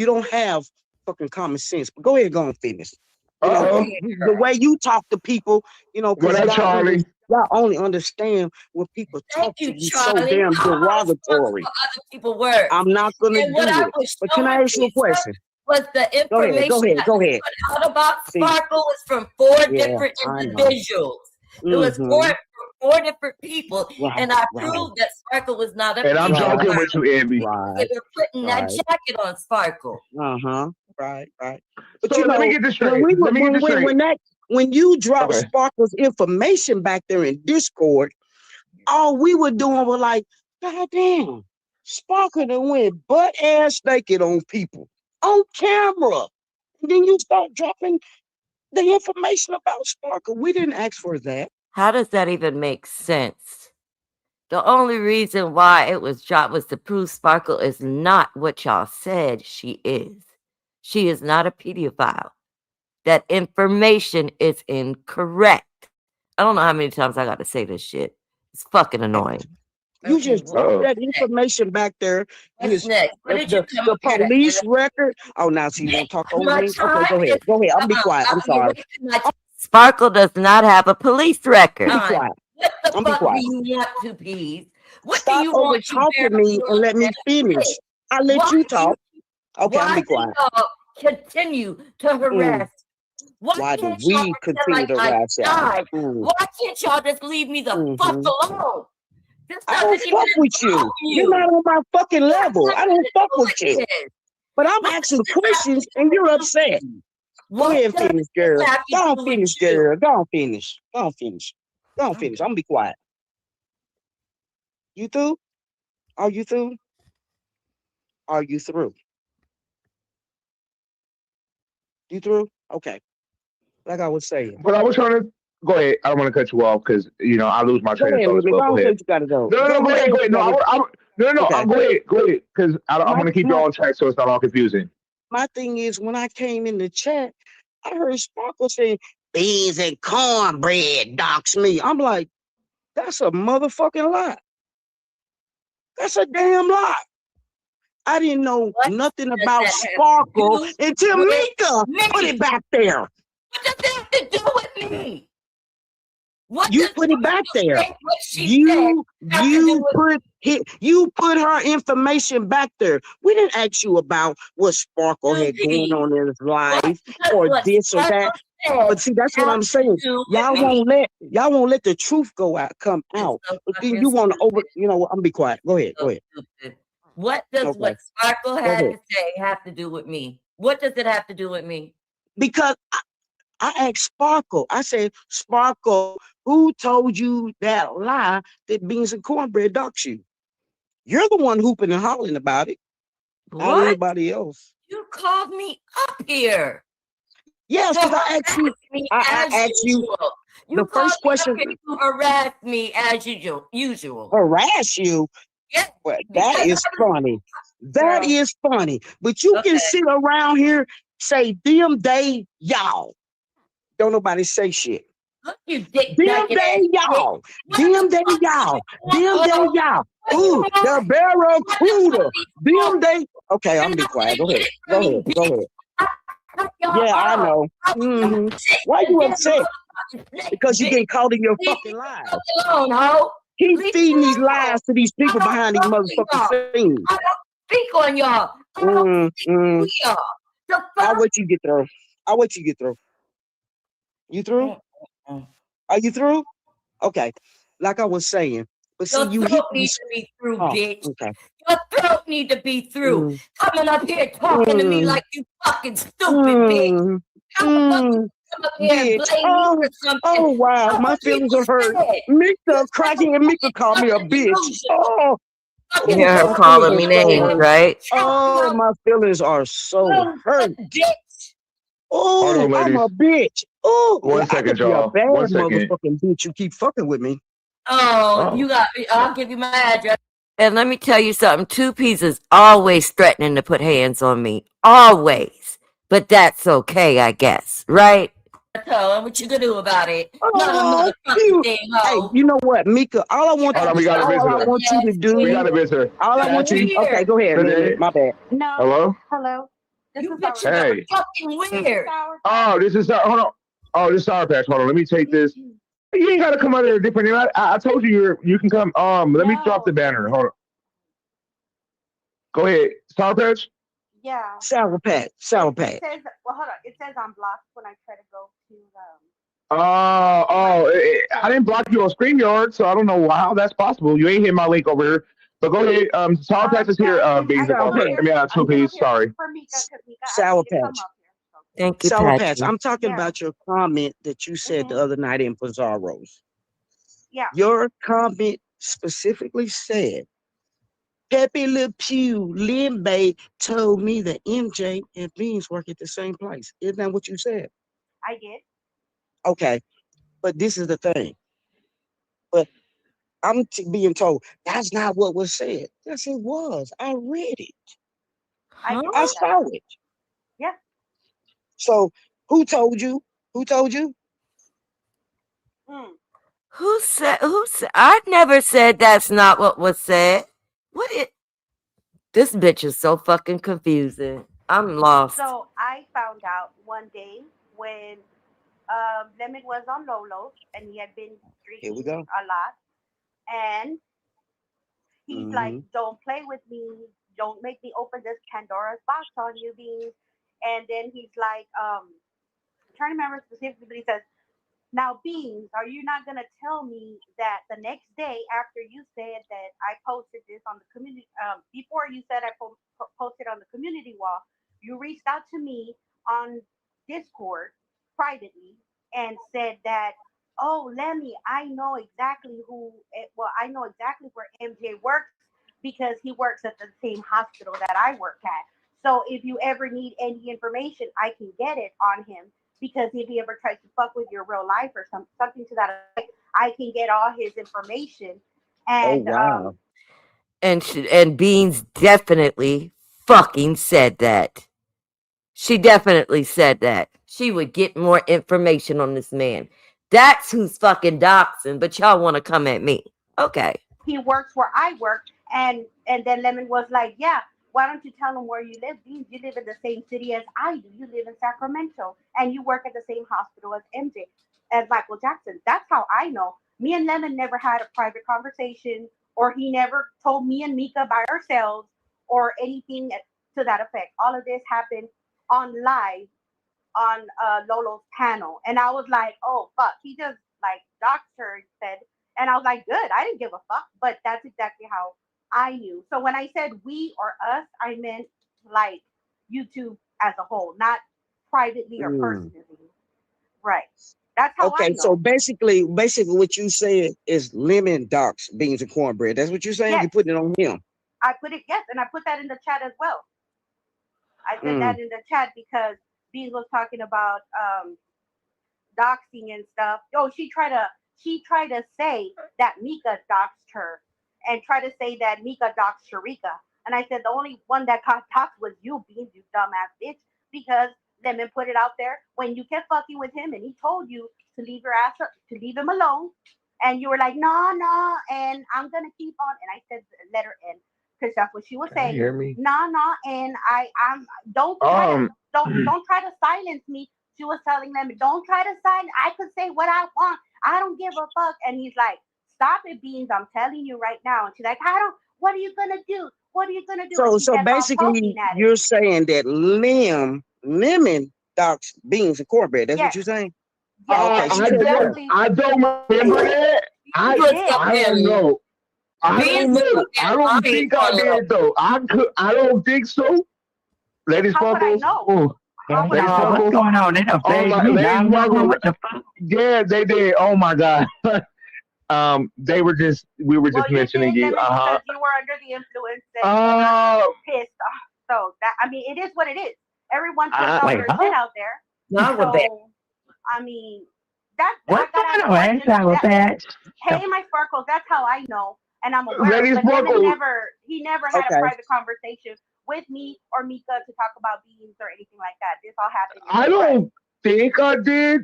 don't have fucking common sense. But go ahead, go on, finish. The way you talk to people, because y'all only understand when people talk to you so damn derogatory. Other people were. I'm not going to do it. But can I ask you a question? Was the information Go ahead. Put out about Sparkle was from four different individuals. It was four different people, and I proved that Sparkle was not a. And I'm joking with you, Envy. They were putting that jacket on Sparkle. Right. But so let me get this straight. When you drop Sparkle's information back there in Discord, all we were doing was like, God damn, Sparkle done went butt ass naked on people on camera. And then you start dropping the information about Sparkle. We didn't ask for that. How does that even make sense? The only reason why it was dropped was to prove Sparkle is not what y'all said she is. She is not a pedophile. That information is incorrect. I don't know how many times I got to say this shit. It's fucking annoying. You just dropped that information back there. The police record. Oh, now so you won't talk over me? Okay, go ahead. I'll be quiet. I'm sorry. Sparkle does not have a police record. Be quiet. What the fuck do you want to be? Stop over talking me and let me finish. I let you talk. Okay, I'll be quiet. Continue to harass. Why do we continue to harass y'all? Why can't y'all just leave me the fuck alone? I don't fuck with you. You're not on my fucking level. I don't fuck with you. But I'm asking questions and you're upset. Go ahead and finish, girl. Go on, finish, girl. Go on, finish. I'm gonna be quiet. You through? Are you through? Are you through? You through? Okay. Like I was saying. But I was trying to go ahead. I don't want to cut you off because I lose my train of thought. Go ahead. You gotta go. No, go ahead. No, okay. Go ahead. Because I'm gonna keep you on track so it's not all confusing. My thing is when I came in the chat, I heard Sparkle saying beans and cornbread docs me. I'm like, that's a motherfucking lie. That's a damn lie. I didn't know nothing about Sparkle until Mieka put it back there. What does that have to do with me? You put it back there. What she You said. you put her information back there. We didn't ask you about what Sparkle had going on in his life or this or that. But see, that's what I'm saying. Y'all won't let the truth come out. But then you want to I'm gonna be quiet. Go ahead. What does what Sparkle had to say have to do with me? What does it have to do with me? Because I asked Sparkle. I said, Sparkle, who told you that lie that beans and cornbread dox you? You're the one hooping and hollering about it. Not anybody else. You called me up here. Yes, because I asked you. I asked you. The first question. You harassed me as usual. Harass you? Yeah. Well, that is funny. That is funny. But you can sit around here, say them, they, y'all. Don't nobody say shit. Look, you dick. Them, they, y'all. Them, they, y'all. Them, they, y'all. Ooh, the barracuda. Them, they. Okay, I'm gonna be quiet. Go ahead. Yeah, I know. Mm-hmm. Why you upset? Because you getting caught in your fucking lies. Keep feeding these lies to these people behind these motherfucking scenes. I don't speak on y'all. I'll wait you get through. You through? Are you through? Okay. Like I was saying. But see, Your throat needs to be through, bitch. Okay. Your throat need to be through. Coming up here talking to me like you fucking stupid, bitch. Come up here and blame me for something. Oh, wow. My feelings are hurt. Mieka cracking and Mieka called me a bitch. Oh. You hear her calling me names, right? Oh, my feelings are so hurt. Oh, I'm a bitch. Oh, One second, y'all. Bad 1 second. motherfucking bitch. You keep fucking with me. You got. I'll give you my address. And let me tell you something. 2Ps is always threatening to put hands on me. Always. But that's okay, I guess. Right? So, what you gonna do about it? Hey, you know what, Mieka? All I want you to do. We got a visitor. All I want you. Okay, go ahead. Man. My bad. Hello. You bitches are fucking weird. Oh, this is hold on. Oh, this is Sour Patch. Hold on. Let me take this. You ain't gotta come out of a different name. I told you you can come. Let me drop the banner. Hold on. Go ahead. Sour Patch? Yeah. Sour Patch. It says, well, hold on. It says I'm blocked when I try to go to I didn't block you on StreamYard, so I don't know how that's possible. You ain't hit my link over here. But go ahead. Sour Patch is here. Two P's. Sorry. Sour Patch. Thank you, Sour Patch. Patch. I'm talking about your comment that you said the other night in Pizarro's. Yeah. Your comment specifically said, Pepe Le Pew Limbe told me that MJ and Beans work at the same place. Isn't that what you said? I did. Okay. But this is the thing. But I'm being told that's not what was said. Yes, it was. I read it. I saw it. Yeah. So who told you? Who told you? Who said? I never said that's not what was said. This bitch is so fucking confusing. I'm lost. So I found out one day when Lemon was on Lolo's and he had been drinking a lot. And he's like, don't play with me. Don't make me open this Pandora's box on you, Beans. And then he's like, I'm trying to remember specifically, but he says, now, Beans, are you not going to tell me that the next day after you said that I posted this on the community, before you said I posted on the community wall, you reached out to me on Discord privately and said that, oh, Lemmy, I know exactly I know exactly where MJ works because he works at the same hospital that I work at. So if you ever need any information, I can get it on him. Because if he ever tries to fuck with your real life or something to that effect, I can get all his information. And and Beans definitely fucking said that. She definitely said that. She would get more information on this man. That's who's fucking doxing, but y'all want to come at me. Okay. He works where I work, and then Lemon was like, yeah, why don't you tell him where you live? Beans, you live in the same city as I do. You live in Sacramento, and you work at the same hospital as MJ. as Michael Jackson. That's how I know. Me and Lemon never had a private conversation, or he never told me and Mieka by ourselves or anything to that effect. All of this happened on live on Lolo's panel. And I was like, oh, fuck. He just like doxed her instead. And I was like, good. I didn't give a fuck. But that's exactly how I knew. So when I said we or us, I meant like YouTube as a whole, not privately or personally. Right. That's how I know. So basically what you said is Lemon docs beans and cornbread. That's what you're saying? Yes. You put it on him. I put it, yes, and I put that in the chat as well. I said that in the chat because Beans was talking about doxing and stuff. Oh, she tried to say that Mieka doxed her and try to say that Mieka doxed Sharika. And I said the only one that got doxed was you, Beans, you dumbass bitch, because Lemon put it out there when you kept fucking with him and he told you to leave your ass up, to leave him alone. And you were like, no, and I'm gonna keep on. And I said letter N, because that's what she was saying. Hear me? No, and I'm don't try to silence me. She was telling them, don't try to silence. I could say what I want. I don't give a fuck. And he's like, stop it, Beans. I'm telling you right now. And she's like, what are you gonna do? What are you gonna do? So basically you're saying that Lemon docs beans and cornbread. That's what you're saying? Yes, I don't remember that. I don't know. I don't think I did though. I don't think so. Ladies Buckles. What's going on? They done played me. What the fuck? Yeah, they did. Oh my God. We were just mentioning you. Because you were under the influence and pissed off. So that, I mean, it is what it is. Everyone puts all their shit out there. So, I mean, that's what's going on? Hey, my sparkles. That's how I know, and I'm aware. But he never had a private conversation with me or Mieka to talk about beans or anything like that. This all happened. I don't think I did.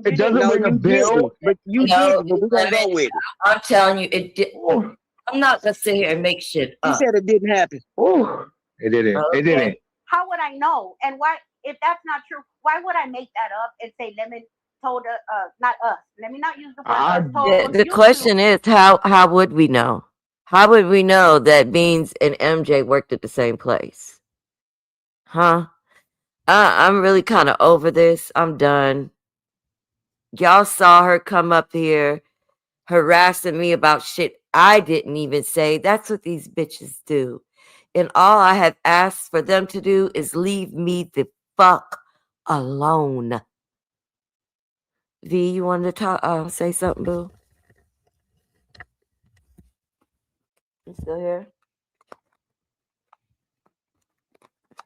It doesn't ring a bell, but you did. But we're gonna go with it. I'm telling you, it did. I'm not gonna sit here and make shit up. You said it didn't happen. It didn't. Okay. It didn't. How would I know? And why, if that's not true, why would I make that up and say Lemon told not us? Let me not use the word. The question is, how would we know? How would we know that Beans and MJ worked at the same place? Huh? I'm really kind of over this. I'm done. Y'all saw her come up here harassing me about shit I didn't even say. That's what these bitches do. And all I have asked for them to do is leave me the fuck alone. V, you wanted to say something, boo? You still here?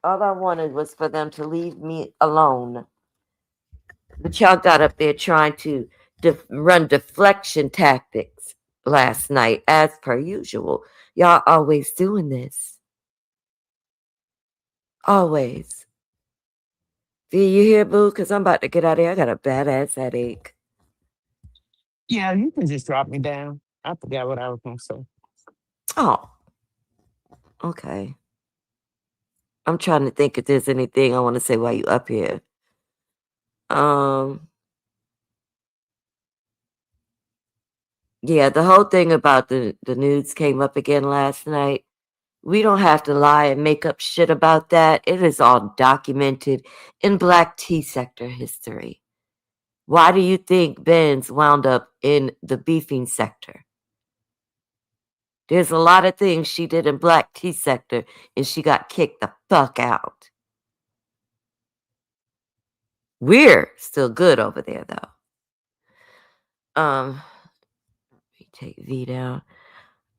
All I wanted was for them to leave me alone. But y'all got up there trying to run deflection tactics last night, as per usual. Y'all always doing this. Always. V, you here, boo? Because I'm about to get out of here. I got a badass headache. Yeah, you can just drop me down. I forgot what I was going to say. Oh. Okay. I'm trying to think if there's anything I want to say while you up here. Yeah, the whole thing about the nudes came up again last night. We don't have to lie and make up shit about that. It is all documented in Black tea sector history. Why do you think Benz wound up in the beefing sector? There's a lot of things she did in Black tea sector and she got kicked the fuck out. We're still good over there though. Let me take V down.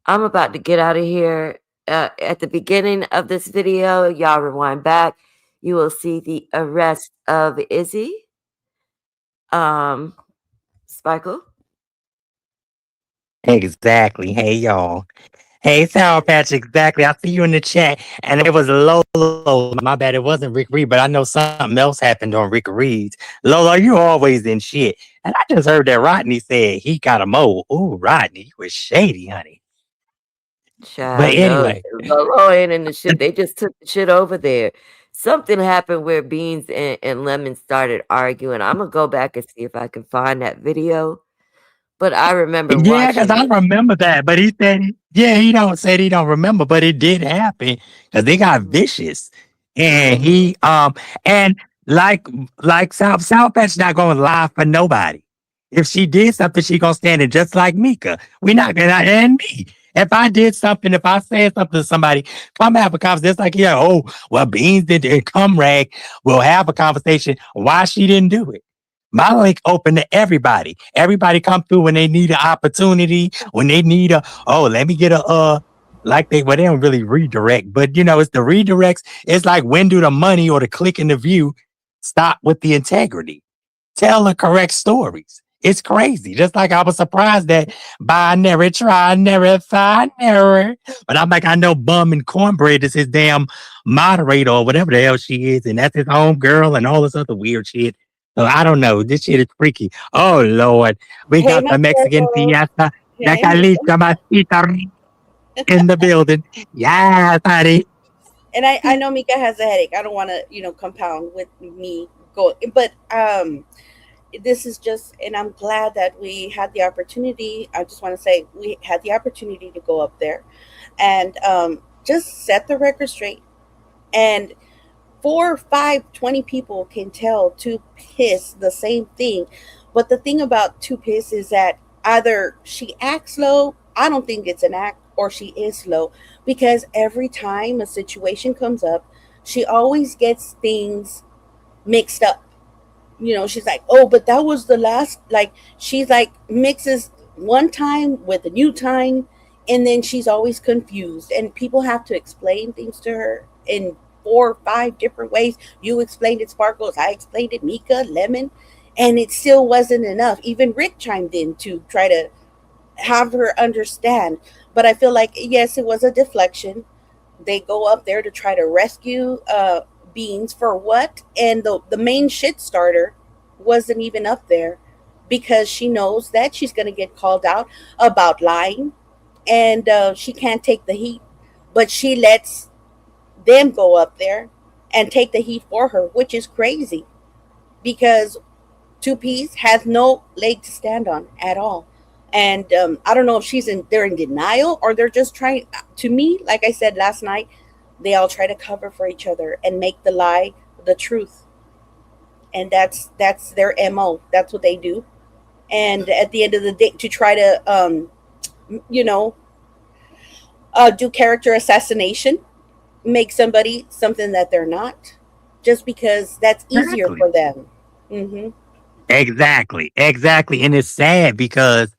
I'm about to get out of here. At the beginning of this video, y'all rewind back, you will see the arrest of Izzy. Spikel. Exactly. Hey, y'all. Hey, Sour Patch, exactly. I see you in the chat, and it was Lolo. My bad, it wasn't Rick Reed, but I know something else happened on Rick Reed's. Lolo, you always in shit. And I just heard that Rodney said he got a mole. Ooh, Rodney, you was shady, honey. Child, But anyway. Lolo ain't in the shit. They just took the shit over there. something happened where Beans and Lemon started arguing. I'm gonna go back and see if I can find that video. But I remember Yeah, because watching I it. remember that. But he said, he don't remember, but it did happen because they got vicious. And he and like South Pat's not gonna lie for nobody. If she did something, she gonna stand it just like Mieka. We not gonna and me. If I did something, if I said something to somebody, come have a conversation. It's like, yeah, oh, well, Beans did it. Come rag. We'll have a conversation. Why she didn't do it? My link open to everybody. Everybody come through when they need an opportunity, when they need let me get they don't really redirect, but it's the redirects. It's like, when do the money or the click and the view stop with the integrity? Tell the correct stories. It's crazy. Just like I was surprised that binary, try, never, find, never. But I'm like, I know Bum and Cornbread is his damn moderator or whatever the hell she is, and that's his home girl and all this other weird shit. So I don't know. This shit is freaky. Oh Lord, we Hey, got my the Mexican girl. fiesta. Hey, Nacalita Masita in the building. Yeah, buddy. And I know Mieka has a headache. I don't want to, compound with me going, but this is just, and I'm glad that we had the opportunity. I just want to say we had the opportunity to go up there and just set the record straight. And 4, 5, 20 people can tell Two Piss the same thing. But the thing about Two Piss is that either she acts slow, I don't think it's an act, or she is slow, because every time a situation comes up, she always gets things mixed up. She's like, oh, but that was the last, she's like mixes one time with a new time, and then she's always confused, and people have to explain things to her in 4 or 5 different ways. You explained it, Sparkles. I explained it, Mieka, Lemon, and it still wasn't enough. Even Rick chimed in to try to have her understand. But I feel like, yes, it was a deflection. They go up there to try to rescue Beans for what? And the main shit starter wasn't even up there because she knows that she's going to get called out about lying, and she can't take the heat. But she lets them go up there and take the heat for her, which is crazy because Two Piece has no leg to stand on at all. And I don't know if they're in denial, or they're just trying. To me, like I said last night, they all try to cover for each other and make the lie the truth. And that's their MO. That's what they do. And at the end of the day, to try to do character assassination, make somebody something that they're not, just because that's easier for them. Mm-hmm. Exactly. And it's sad because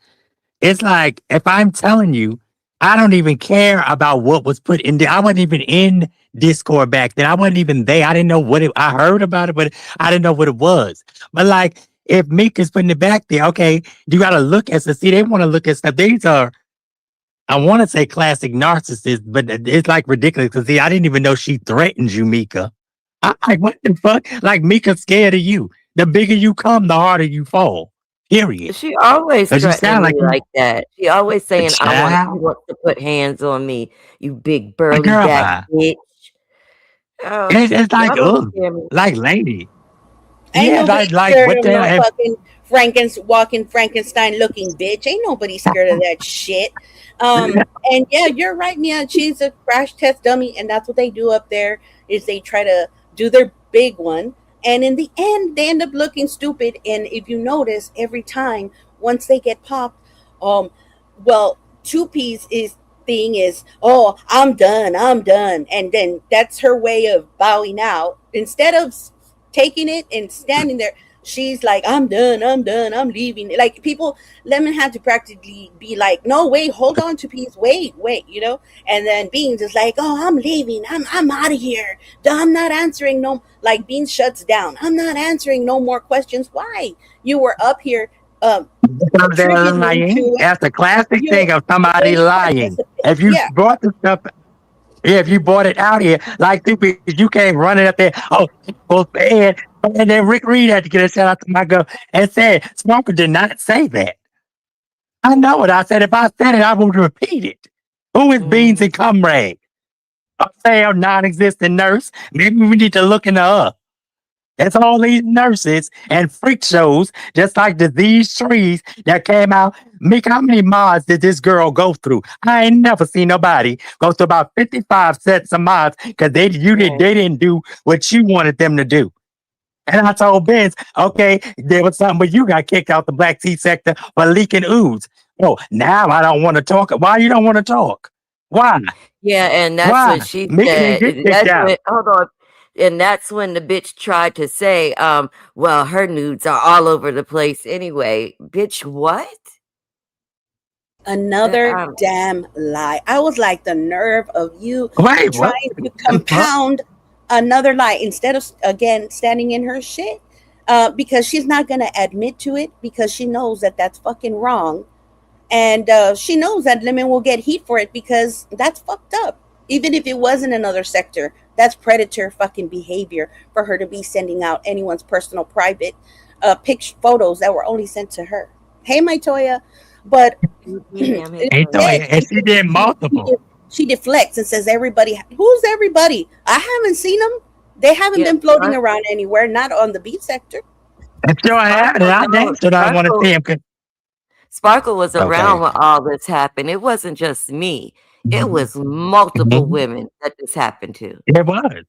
it's like, if I'm telling you, I don't even care about what was put in there. I wasn't even in Discord back then. I wasn't even there. I didn't know I heard about it, but I didn't know what it was. But like, if Mieka's putting it back there, okay, you got to look at see, they want to look at stuff. These are, I want to say classic narcissists, but it's like ridiculous because I didn't even know she threatened you, Mieka. I'm like, what the fuck? Like, Mieka's scared of you. The bigger you come, the harder you fall. Period. She always threatening me like that. She always saying, I want to put hands on me, you big burly back bitch. Oh, it's like, like lady. Ain't nobody scared of no fucking walking Frankenstein looking bitch. Ain't nobody scared of that shit. And yeah, you're right, Mia. She's a crash test dummy, and that's what they do up there. Is they try to do their big one, and in the end, they end up looking stupid. And if you notice, every time once they get popped, Two Piece thing is, oh, I'm done, and then that's her way of bowing out instead of taking it and standing there. She's like, I'm done, I'm leaving. Like, people, Lemon had to practically be like, no, wait, hold on, Two Piece, wait, and then Beans is like, oh, I'm leaving, I'm out of here, I'm not answering no, like, Beans shuts down, I'm not answering no more questions. Why? You were up here because they're lying. That's the classic thing of somebody lying. If you brought the stuff, if you brought it out here, like you can't run it up there. Oh, and then Rick Reed had to get a shout out to my girl and said, Smoker did not say that. I know it. I said, if I said it, I would repeat it. Who is Beans and Comrade? A failed non-existent nurse. Maybe we need to look into her. It's all these nurses and freak shows, just like these trees that came out. Mieka, how many mods did this girl go through? I ain't never seen nobody go through about 55 sets of mods because they didn't do what you wanted them to do. And I told Benz, okay, there was something, but you got kicked out the black tea sector for leaking ooze. Oh, now I don't want to talk. Why you don't want to talk? Why? Yeah, and that's Why? what she Mieka said. didn't get kicked out. Hold on. And that's when the bitch tried to say, well, her nudes are all over the place anyway. Bitch, what? Another damn lie. I was like, the nerve of you Wait, trying to compound another lie instead of, again, standing in her shit. Because she's not going to admit to it because she knows that that's fucking wrong. And she knows that Lemon will get heat for it because that's fucked up. Even if it wasn't another sector, that's predator fucking behavior for her to be sending out anyone's personal private photos that were only sent to her. Hey, my Toya. But Hey, Toya, and she did multiple. She deflects and says, everybody, who's everybody? I haven't seen them. They haven't been floating around anywhere, not on the beat sector. Sure have. I don't want to see him. Sparkle was around when all this happened. It wasn't just me. It was multiple women that this happened to. It was.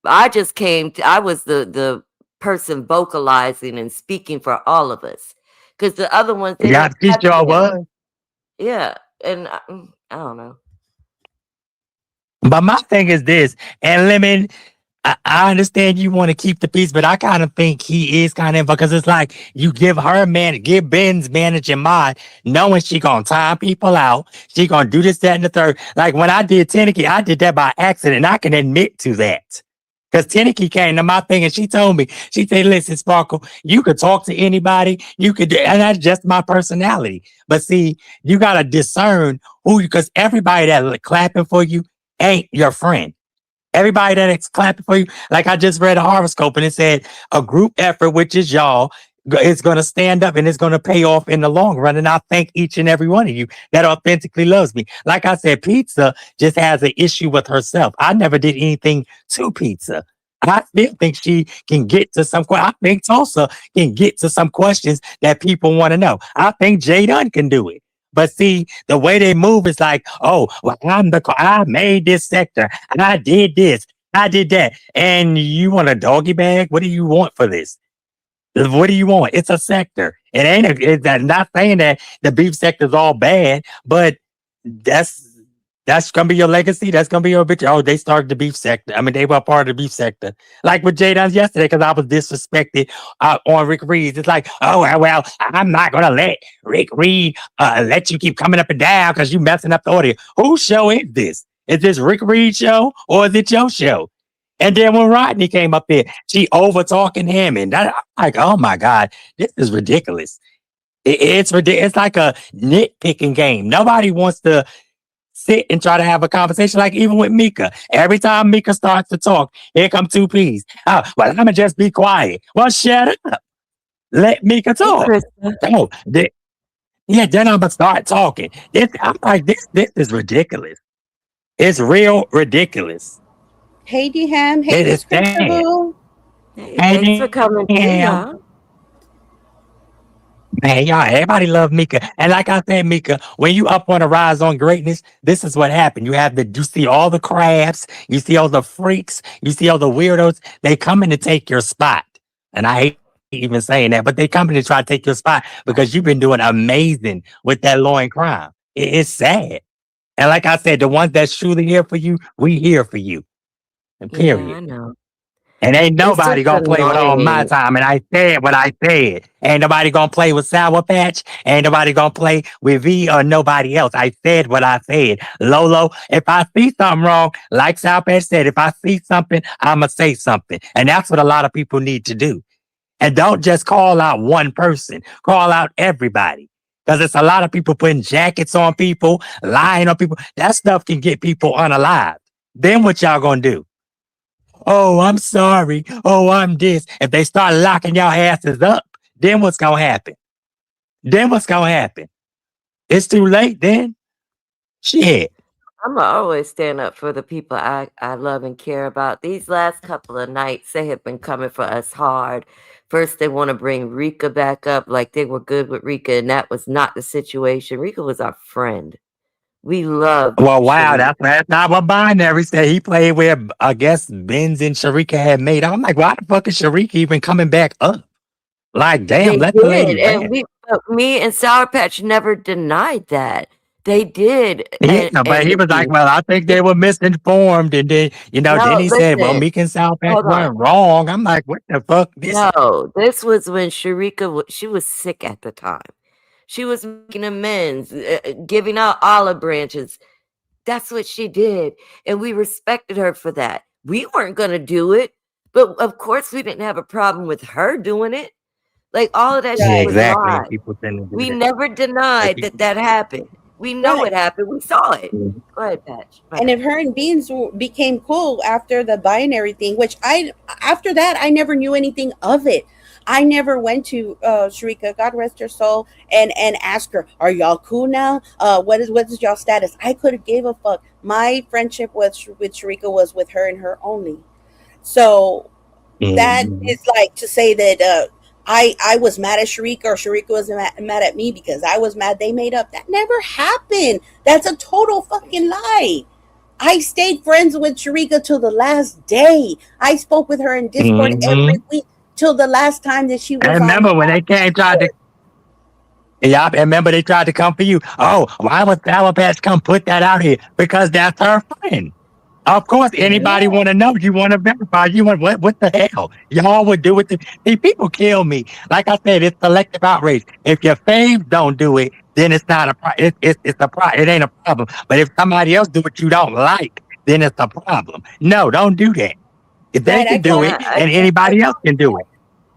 I was the person vocalizing and speaking for all of us. Because the other ones, Yeah, she sure was. Yeah, and I don't know. But my thing is this, and Lemon, I understand you want to keep the peace, but I kind of think he is kind of, because it's like you give Ben's managing mod, knowing she gonna time people out, she gonna do this, that, and the third. Like when I did Tenneke, I did that by accident. I can admit to that. Because Tenneke came to my thing and she told me, she said, listen, Sparkle, you could talk to anybody, you could, and that's just my personality. But see, you got to discern who, because everybody that's clapping for you ain't your friend. Everybody that's clapping for you, like I just read a horoscope and it said a group effort, which is y'all, is going to stand up and it's going to pay off in the long run. And I thank each and every one of you that authentically loves me. Like I said, Pizza just has an issue with herself. I never did anything to Pizza. I still think she can get to some. I think Tulsa can get to some questions that people want to know. I think Jay Dunn can do it. But see, the way they move is like, oh, well, I made this sector and I did this, I did that. And you want a doggy bag? What do you want for this? What do you want? It's a sector. It ain't it's not saying that the beef sector is all bad, but that's gonna be your legacy. That's gonna be your bitch. Oh, they started the beef sector. I mean, they were part of the beef sector. Like with Jay Dunn's yesterday, because I was disrespected on Rick Reed. It's like, oh well, I'm not gonna let Rick Reed let you keep coming up and down because you messing up the audio. Whose show is this? Is this Rick Reed show or is it your show? And then when Rodney came up there, she over talking him, and I'm like, oh my God, this is ridiculous. It's ridiculous. It's like a nitpicking game. Nobody wants to sit and try to have a conversation. Like even with Mieka, every time Mieka starts to talk, here come two P's. Oh, well, I'm gonna just be quiet. Well, shut up. Let Mieka talk. Oh, yeah, then I'm gonna start talking. I'm like, this is ridiculous. It's real ridiculous. Hey, D-Ham. Hey, Miss Christopher. Hey, thanks for coming in, y'all. Man, y'all, everybody love Mieka. And like I said, Mieka, when you up on a rise on greatness, this is what happened. You see all the crabs, you see all the freaks, you see all the weirdos, they coming to take your spot. And I hate even saying that, but they coming to try to take your spot because you've been doing amazing with that law and crime. It's sad. And like I said, the ones that's truly here for you, we here for you. Period. Yeah, I know. And ain't nobody gonna play with all my time. And I said what I said. Ain't nobody gonna play with Sour Patch. Ain't nobody gonna play with V or nobody else. I said what I said. Lolo, if I see something wrong, like Sour Patch said, if I see something, I'ma say something. And that's what a lot of people need to do. And don't just call out one person. Call out everybody. Because it's a lot of people putting jackets on people, lying on people. That stuff can get people unalived. Then what y'all gonna do? Oh, I'm sorry. Oh, I'm this. If they start locking y'all asses up, then what's going to happen? Then what's going to happen? It's too late then? Shit. I'm gonna always stand up for the people I love and care about. These last couple of nights, they have been coming for us hard. First, they want to bring Rika back up like they were good with Rika, and that was not the situation. Rika was our friend. We loved. Well, wow, Sharika. that's not what Binary said. He played with, I guess, Benz and Sharika had made. I'm like, why the fuck is Sharika even coming back up? Like, damn, They let the lady did, and rest. but me and Sour Patch never denied that. They did, Yeah, but he was like, well, I think they were misinformed. And then, then no, he said, well, listen, Meek and Sour Patch hold on. weren't wrong. I'm like, what the fuck? No, this was when Sharika, she was sick at the time. She was making amends, giving out olive branches. That's what she did. And we respected her for that. We weren't going to do it. But of course, we didn't have a problem with her doing it. Like, all of that Yeah, shit was exactly. lies. People tend to do We that. never denied that happened. We know it happened. We saw it. Mm-hmm. Go ahead, Patch. And if her and Beans became cool after the binary thing, which after that, I never knew anything of it. I never went to Sharika, God rest her soul, and asked her, "Are y'all cool now? What is y'all status?" I could have gave a fuck. My friendship with Sharika was with her and her only. So that is like to say that I was mad at Sharika or Sharika was mad at me because I was mad they made up. That never happened. That's a total fucking lie. I stayed friends with Sharika till the last day. I spoke with her in Discord every week till the last time that she was I remember when they came tried to. Yeah, I remember they tried to come for you. Oh, why would Sour Patch come put that out here? Because that's her friend. Of course, anybody want to know. You want to verify. You want what the hell? Y'all would do it. These people kill me. Like I said, it's selective outrage. If your faves don't do it, then it's not a problem. It's a problem. It ain't a problem. But if somebody else do what you don't like, then it's a problem. No, don't do that. If they can do it, and anybody else can do it.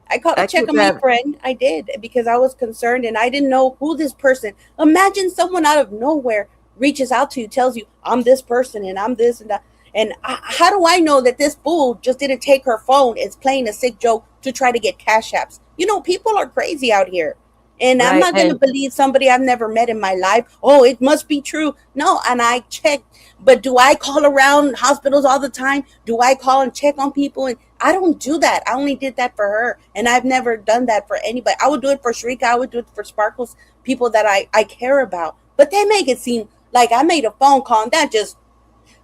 I called to check on my friend. I did because I was concerned and I didn't know who this person. Imagine someone out of nowhere reaches out to you, tells you, "I'm this person and I'm this and that." And how do I know that this fool just didn't take her phone? Is playing a sick joke to try to get cash apps. People are crazy out here. And I'm not going to believe somebody I've never met in my life. Oh, it must be true. No, and I checked. But do I call around hospitals all the time? Do I call and check on people? And I don't do that. I only did that for her. And I've never done that for anybody. I would do it for Sharika. I would do it for Sparkles, people that I care about. But they make it seem like I made a phone call and that just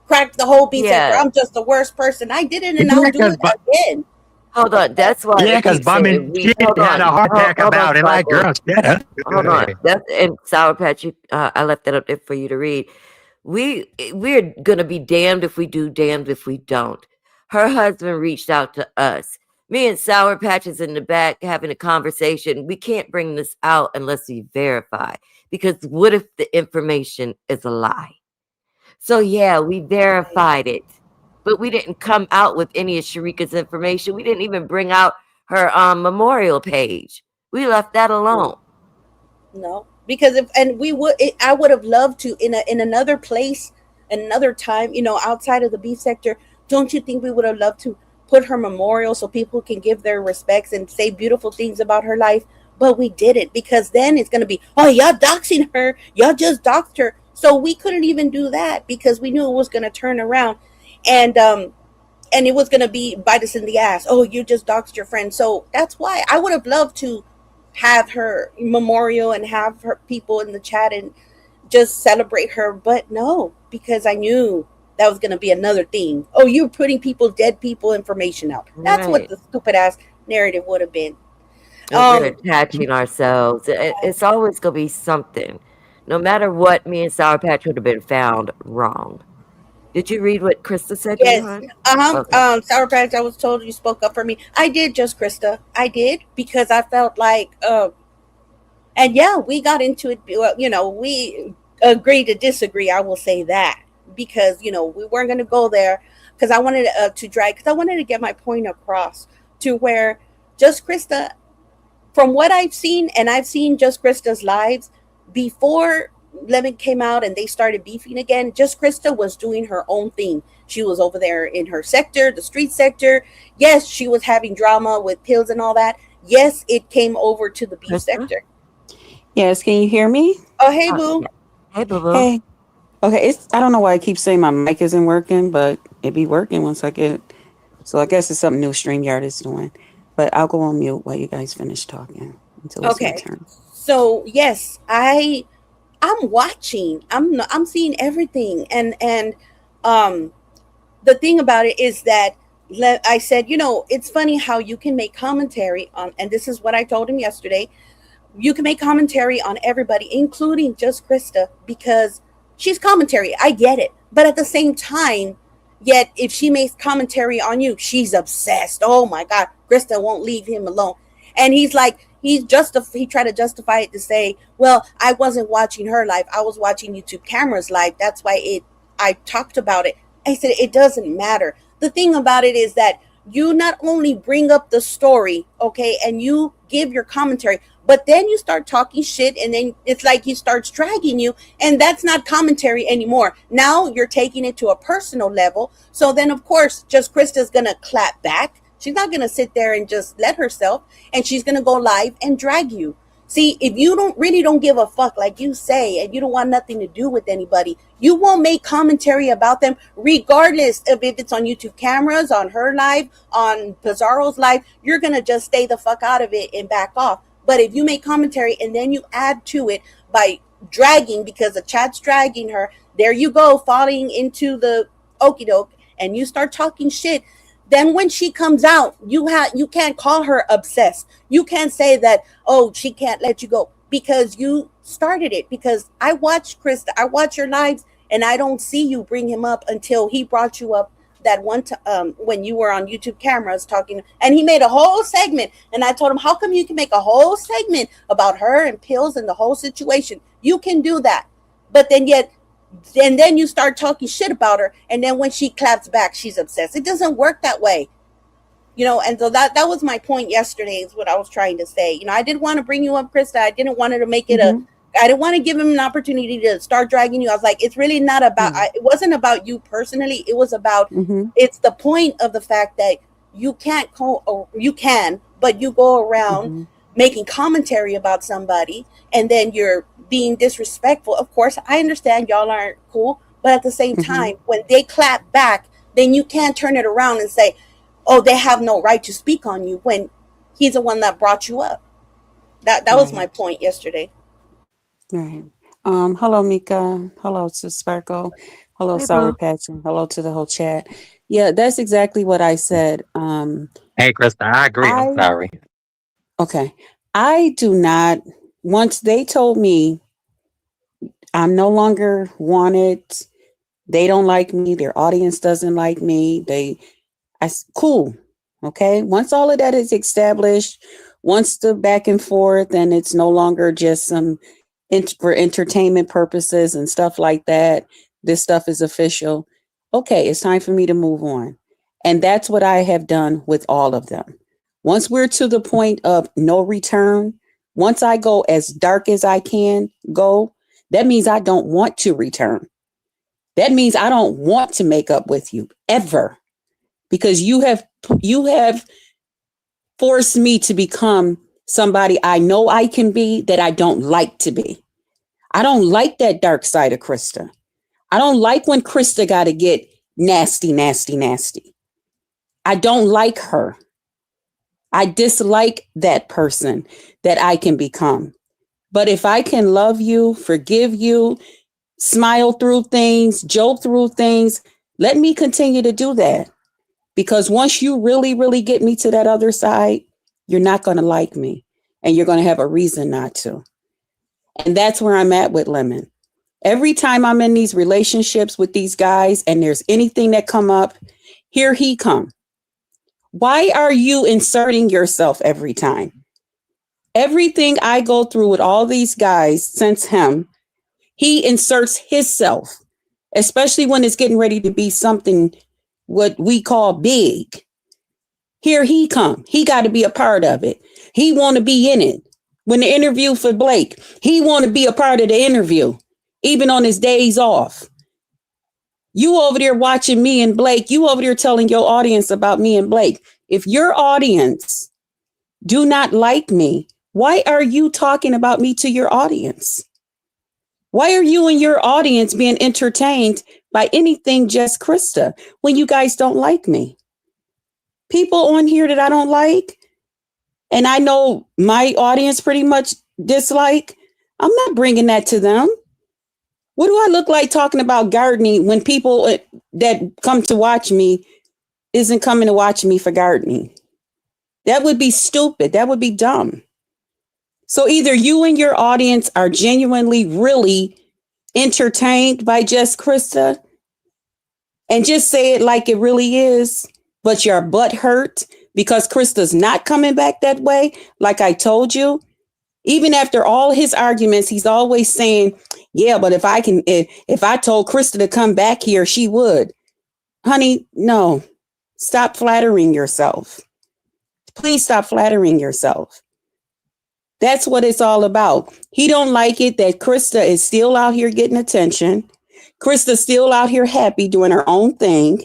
cracked the whole beat. Yeah. I'm just the worst person. I did it and I'll do it again. Hold on, that's why. Yeah, because Bumming shit had a heart attack about it. Like, girl, shut up. Hold on, and Sour Patch, I left that up there for you to read. We're gonna be damned if we do, damned if we don't. Her husband reached out to us. Me and Sour Patch is in the back having a conversation. We can't bring this out unless we verify. Because what if the information is a lie? So yeah, we verified it. But we didn't come out with any of Sharika's information. We didn't even bring out her memorial page. We left that alone. No, because I would have loved to in another place, another time, outside of the beef sector. Don't you think we would have loved to put her memorial so people can give their respects and say beautiful things about her life? But we didn't, because then it's going to be, oh, y'all doxing her. Y'all just doxed her. So we couldn't even do that because we knew it was going to turn around. And it was going to be bite us in the ass. Oh, you just doxed your friend. So that's why I would have loved to have her memorial and have her people in the chat and just celebrate her. But no, because I knew that was going to be another thing. Oh, you're putting dead people information out. That's what the stupid ass narrative would have been. We're attaching ourselves. It's always going to be something. No matter what, me and Sour Patch would have been found wrong. Did you read what Krista said? Yes. Okay. Sour Patch, I was told you spoke up for me. I did, just Krista. I did, because I felt like, and yeah, we got into it. We agreed to disagree. I will say that, because, we weren't going to go there because I wanted because I wanted to get my point across to where just Krista, from what I've seen, and I've seen just Krista's lives before Lemon came out and they started beefing again, just Krista was doing her own thing. She was over there in her sector, the street sector. Yes, she was having drama with pills and all that. Yes, it came over to the beef sector. Yes, can you hear me? Oh, hey, boo. Hey, boo. Hey. Okay, I don't know why I keep saying my mic isn't working, but it be working once I get it. So I guess it's something new StreamYard is doing. But I'll go on mute while you guys finish talking until it's my Okay. turn. So yes, I'm watching. I'm seeing everything, and the thing about it is that I said, it's funny how you can make commentary on, and this is what I told him yesterday. You can make commentary on everybody, including just Krista, because she's commentary. I get it, but at the same time, yet if she makes commentary on you, she's obsessed. Oh my God, Krista won't leave him alone, and he's like. He tried to justify it to say, well, I wasn't watching her live. I was watching YouTube cameras live. That's why I talked about it. I said, it doesn't matter. The thing about it is that you not only bring up the story, okay, and you give your commentary, but then you start talking shit, and then it's like he starts dragging you, and that's not commentary anymore. Now you're taking it to a personal level. So then, of course, just Krista's going to clap back. She's not going to sit there and just let herself, and she's going to go live and drag you. See, if you don't give a fuck, like you say, and you don't want nothing to do with anybody, you won't make commentary about them, regardless of if it's on YouTube cameras, on her live, on Pizarro's live. You're going to just stay the fuck out of it and back off. But if you make commentary and then you add to it by dragging, because the chat's dragging her, there you go, falling into the okie doke, and you start talking shit. Then when she comes out, you can't call her obsessed. You can't say that, oh, she can't let you go, because you started it. Because I watch Krista, I watch your lives, and I don't see you bring him up until he brought you up that one time when you were on YouTube cameras talking, and he made a whole segment. And I told him, how come you can make a whole segment about her and pills and the whole situation? You can do that, but then then you start talking shit about her, and then when she claps back, she's obsessed. It doesn't work that way, and so that was my point yesterday, is what I was trying to say. I didn't want to bring you up, Krista. I didn't want to make it I didn't want to give him an opportunity to start dragging you. I was like, it's really not about it wasn't about you personally. It was about it's the point of the fact that you can't but you go around making commentary about somebody, and then you're being disrespectful. Of course, I understand y'all aren't cool, but at the same time, when they clap back, then you can't turn it around and say, oh, they have no right to speak on you, when he's the one that brought you up. That was my point yesterday. Right. Hello, Mieka. Hello to Sparkle. Hello, Hey, Sour boo. Patch. And hello to the whole chat. Yeah, that's exactly what I said. Hey, Krista, I agree. I'm sorry. Okay. I do not, once they told me I'm no longer wanted, they don't like me, their audience doesn't like me, cool. Okay. Once all of that is established, once the back and forth, and it's no longer just some for entertainment purposes and stuff like that, this stuff is official. Okay, it's time for me to move on. And that's what I have done with all of them. Once we're to the point of no return, once I go as dark as I can go, that means I don't want to return. That means I don't want to make up with you ever, because you have forced me to become somebody I know I can be that I don't like to be. I don't like that dark side of Krista. I don't like when Krista got to get nasty, nasty, nasty. I don't like her. I dislike that person that I can become. But if I can love you, forgive you, smile through things, joke through things, let me continue to do that. Because once you really, really get me to that other side, you're not going to like me, and you're going to have a reason not to. And that's where I'm at with Lemon. Every time I'm in these relationships with these guys and there's anything that come up, here he come. Why are you inserting yourself every time? Everything I go through with all these guys since him, he inserts himself, especially when it's getting ready to be something what we call big. Here he come. He got to be a part of it. He want to be in it. When the interview for Blake, he want to be a part of the interview, even on his days off. You over there watching me and Blake, you over there telling your audience about me and Blake. If your audience do not like me, why are you talking about me to your audience? Why are you and your audience being entertained by anything Just Krista when you guys don't like me? People on here that I don't like, and I know my audience pretty much dislike, I'm not bringing that to them. What do I look like talking about gardening when people that come to watch me isn't coming to watch me for gardening? That would be stupid. That would be dumb. So either you and your audience are genuinely really entertained by Just Krista and just say it like it really is, but your butt hurt because Krista's not coming back that way. Like I told you, even after all his arguments, he's always saying, yeah, but if I told Krista to come back here, she would. Honey, no, stop flattering yourself. Please stop flattering yourself. That's what it's all about. He don't like it that Krista is still out here getting attention. Krista's still out here happy doing her own thing.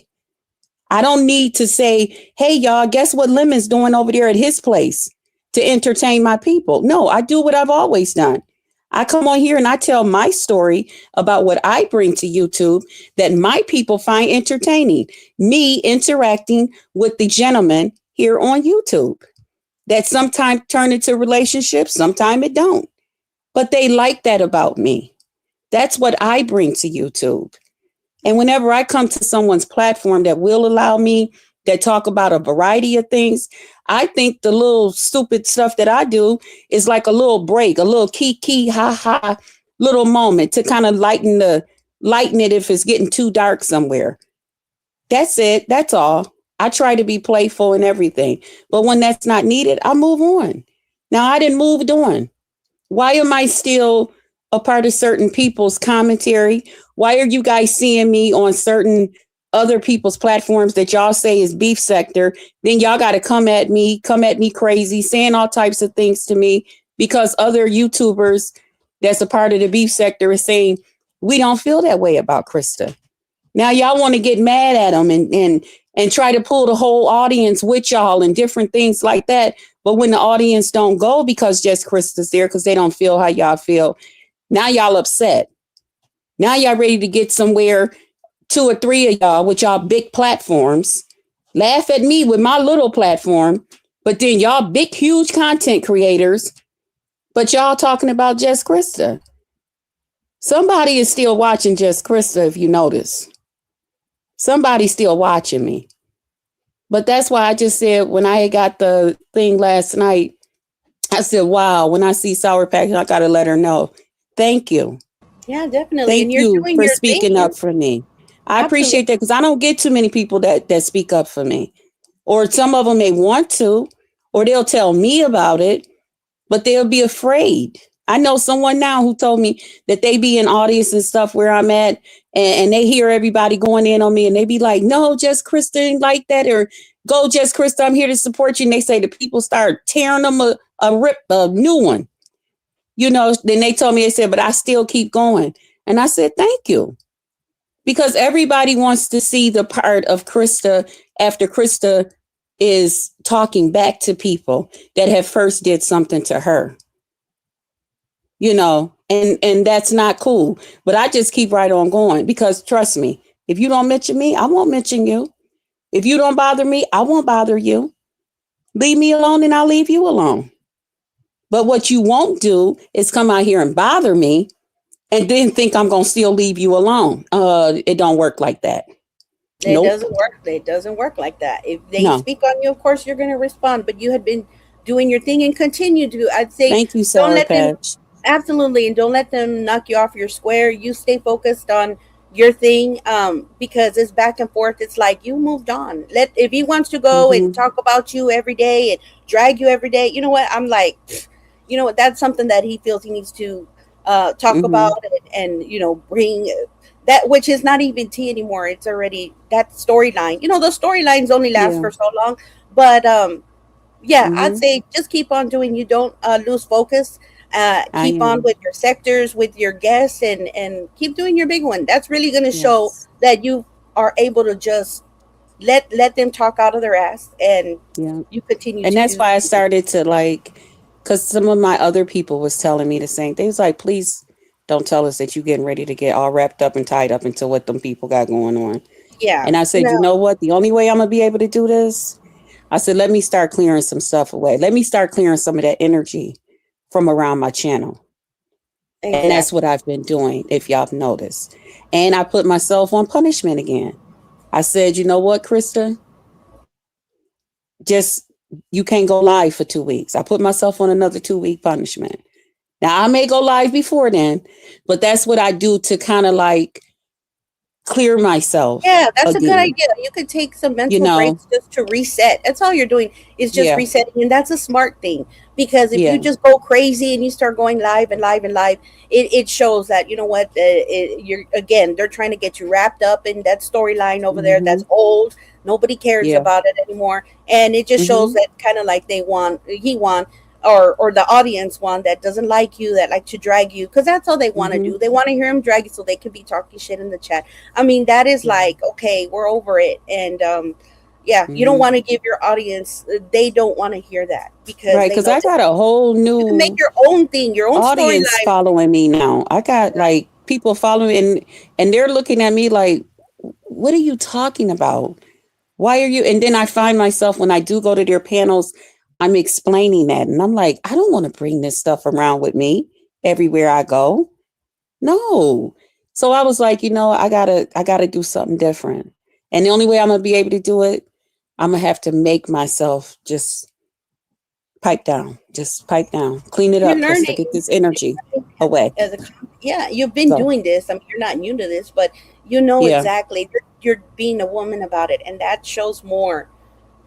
I don't need to say, hey, y'all, guess what Lemon's doing over there at his place to entertain my people. No, I do what I've always done. I come on here and I tell my story about what I bring to YouTube that my people find entertaining. Me interacting with the gentleman here on YouTube. That sometimes turn into relationships, sometimes it don't. But they like that about me. That's what I bring to YouTube. And whenever I come to someone's platform that will allow me, that talk about a variety of things, I think the little stupid stuff that I do is like a little break, a little kiki, ha ha, little moment to kind of lighten it if it's getting too dark somewhere. That's it. That's all. I try to be playful and everything. But when that's not needed, I move on. Now, I didn't move on. Why am I still a part of certain people's commentary? Why are you guys seeing me on certain other people's platforms that y'all say is beef sector? Then y'all got to come at me crazy, saying all types of things to me because other YouTubers that's a part of the beef sector is saying, we don't feel that way about Krista. Now y'all want to get mad at them and try to pull the whole audience with y'all and different things like that. But when the audience don't go because Just Krista's there because they don't feel how y'all feel, now y'all upset. Now y'all ready to get somewhere, 2 or 3 of y'all with y'all big platforms, laugh at me with my little platform, but then y'all big, huge content creators, but y'all talking about Just Krista. Somebody is still watching Just Krista, if you notice. Somebody's still watching me. But that's why I just said when I got the thing last night, I said, wow, when I see Sour Patch, I got to let her know. Thank you. Yeah, definitely. Thank And you're you doing for your speaking thing. up for me. I appreciate that because I don't get too many people that speak up for me. Or some of them may want to, or they'll tell me about it, but they'll be afraid. I know someone now who told me that they be in audience and stuff where I'm at and they hear everybody going in on me and they be like, no, Just Krista ain't like that, or go Just Krista, I'm here to support you. And they say the people start tearing them a new one. You know, then they told me, they said, but I still keep going. And I said, thank you. Because everybody wants to see the part of Krista after Krista is talking back to people that have first did something to her. You know, and that's not cool. But I just keep right on going because trust me, if you don't mention me, I won't mention you. If you don't bother me, I won't bother you. Leave me alone and I'll leave you alone. But what you won't do is come out here and bother me and then think I'm going to still leave you alone. It don't work like that. It doesn't work. It doesn't work like that. If they speak on you, of course, you're going to respond. But you had been doing your thing and continue to do. I'd say, thank you, don't let them. Patch. Absolutely, and don't let them knock you off your square. You stay focused on your thing, because it's back and forth. It's like you moved on. If he wants to go and talk about you every day and drag you every day, you know what? I'm like, you know what? That's something that he feels he needs to talk about and you know, bring that, which is not even tea anymore. It's already that storyline. You know, the storylines only last for so long, but I'd say just keep on doing. You don't lose focus. Keep on with your sectors, with your guests, and keep doing your big one. That's really going to show that you are able to just let them talk out of their ass, and you continue. And that's why I started to because some of my other people was telling me the same thing. It was like, please Don't tell us that you're getting ready to get all wrapped up and tied up into what them people got going on. Yeah. And I said, you know what? The only way I'm going to be able to do this, I said, let me start clearing some stuff away. Let me start clearing some of that energy from around my channel. Exactly. And that's what I've been doing, if y'all have noticed. And I put myself on punishment again. I said, you know what, Krista? You can't go live for 2 weeks. I put myself on another 2-week punishment. Now, I may go live before then, but that's what I do to kind of like clear myself. Yeah, that's again. A good idea. You could take some mental breaks just to reset. That's all you're doing is just resetting. And that's a smart thing, because if you just go crazy and you start going live and live and live, it shows that, you know what, they're trying to get you wrapped up in that storyline over there that's old. Nobody cares about it anymore. And it just shows that kind of like he won, or the audience one that doesn't like you, that like to drag you, because that's all they want to do. They want to hear him drag you so they can be talking shit in the chat. I mean, that is like, okay, we're over it. And you don't want to give your audience, they don't want to hear that, because I got a whole new, you can make your own thing, your own audience following me now. I got like people following, and they're looking at me like, what are you talking about? Why are you? And then I find myself, when I do go to their panels, I'm explaining that. And I'm like, I don't want to bring this stuff around with me everywhere I go. No. So I was like, I gotta do something different. And the only way I'm going to be able to do it, I'm going to have to make myself just pipe down, clean it up just to get this energy away. You've been doing this. I mean, you're not new to this, but exactly. You're being a woman about it. And that shows more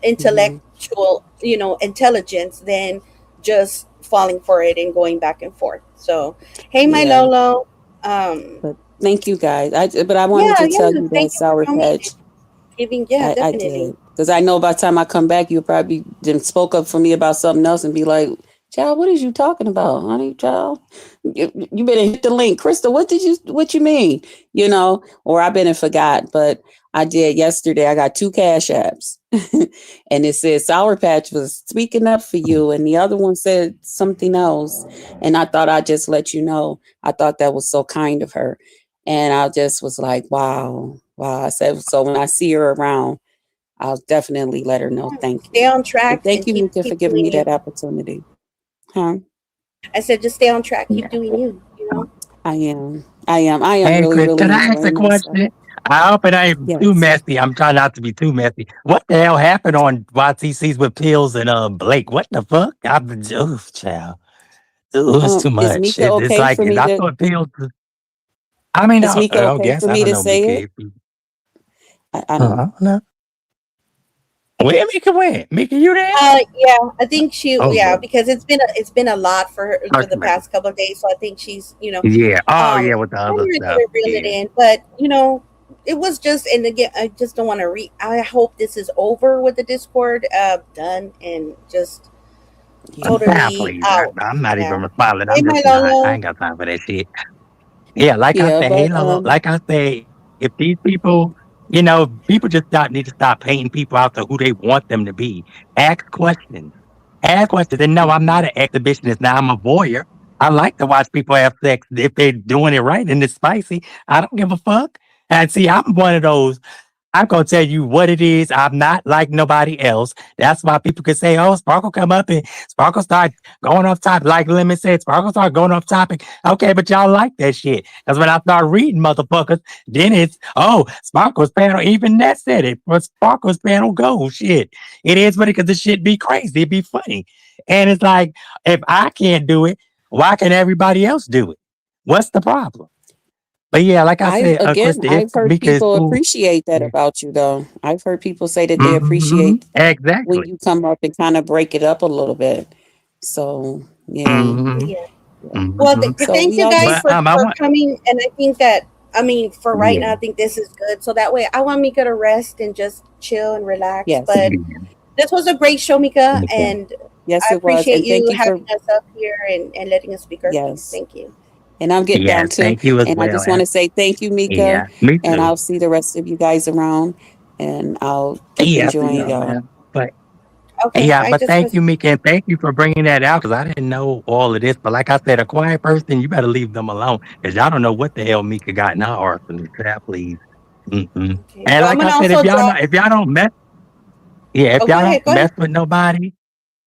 intellectual, intelligence than just falling for it and going back and forth. So, hey, my Lolo. But thank you guys. But I wanted to tell you that Sour Patch. Definitely. I did, because I know by the time I come back, you'll probably then spoke up for me about something else and be like, child, what is you talking about, honey, child? You better hit the link. Krista, what you mean? Or I better forgot, but I did yesterday. I got 2 Cash Apps and it said Sour Patch was speaking up for you. And the other one said something else. And I thought I'd just let you know. I thought that was so kind of her. And I just was like, wow. I said, so when I see her around, I'll definitely let her know. Thank you. Stay on track. And thank you, Mieka, for giving me that opportunity. Huh? I said, just stay on track. Keep doing you. I am. Hey, really, Chris, really. Can I ask a question? I hope it ain't too messy. I'm trying not to be too messy. What the hell happened on YTCs with Pills and Blake? What the fuck? Child. It's too much. Is Mieka okay it's like, for me I thought Pills. I mean, is Mieka okay for me to say it? I don't know. Where Mieka went? Mieka, you there? I think she. Because it's been a lot for her for the past couple of days. So I think she's, Yeah. With the other stuff. Reel it in, but it was just. And again, I just don't want to I hope this is over with the Discord, done, and just totally out. I'm not even responding. I ain't got time for that shit. Yeah, I said, Halo. Like I say, if these people. People just need to stop painting people out to who they want them to be. Ask questions. And no, I'm not an exhibitionist. Now I'm a voyeur. I like to watch people have sex if they're doing it right and it's spicy. I don't give a fuck. And see, I'm one of those. I'm going to tell you what it is. I'm not like nobody else. That's why people can say, oh, Sparkle come up and Sparkle start going off topic. Like Lemon said, Sparkle start going off topic. Okay, but y'all like that shit. Because when I start reading motherfuckers, then it's, Sparkle's panel. Even that said it. But Sparkle's panel go. Shit. It is what it, because the shit be crazy. It be funny. And it's like, if I can't do it, why can everybody else do it? What's the problem? But yeah, like I said, Krista, I've heard people appreciate that about you, though. I've heard people say that they appreciate exactly when you come up and kind of break it up a little bit. So Well, thank you guys for coming, and I think that for right now, I think this is good. So that way, I want Mieka to rest and just chill and relax. Yes. But this was a great show, Mieka, and I appreciate you having us up here and letting us speak our piece. Thank you. And I'm getting down too. Thank you and I just want to say thank you, Mieka. Yeah, me too. And I'll see the rest of you guys around. And I'll keep enjoying y'all. But Okay, Yeah, I but just thank was. you, Mika, and thank you for bringing that out because I didn't know all of this. But like I said, a quiet person, you better leave them alone because y'all don't know what the hell Mika got in her arsenal. Child, please. Mm-mm. Okay. And Well, I'm like I gonna said, also drop. if y'all don't mess, yeah, if Oh, go y'all ahead. don't Go ahead. mess with nobody.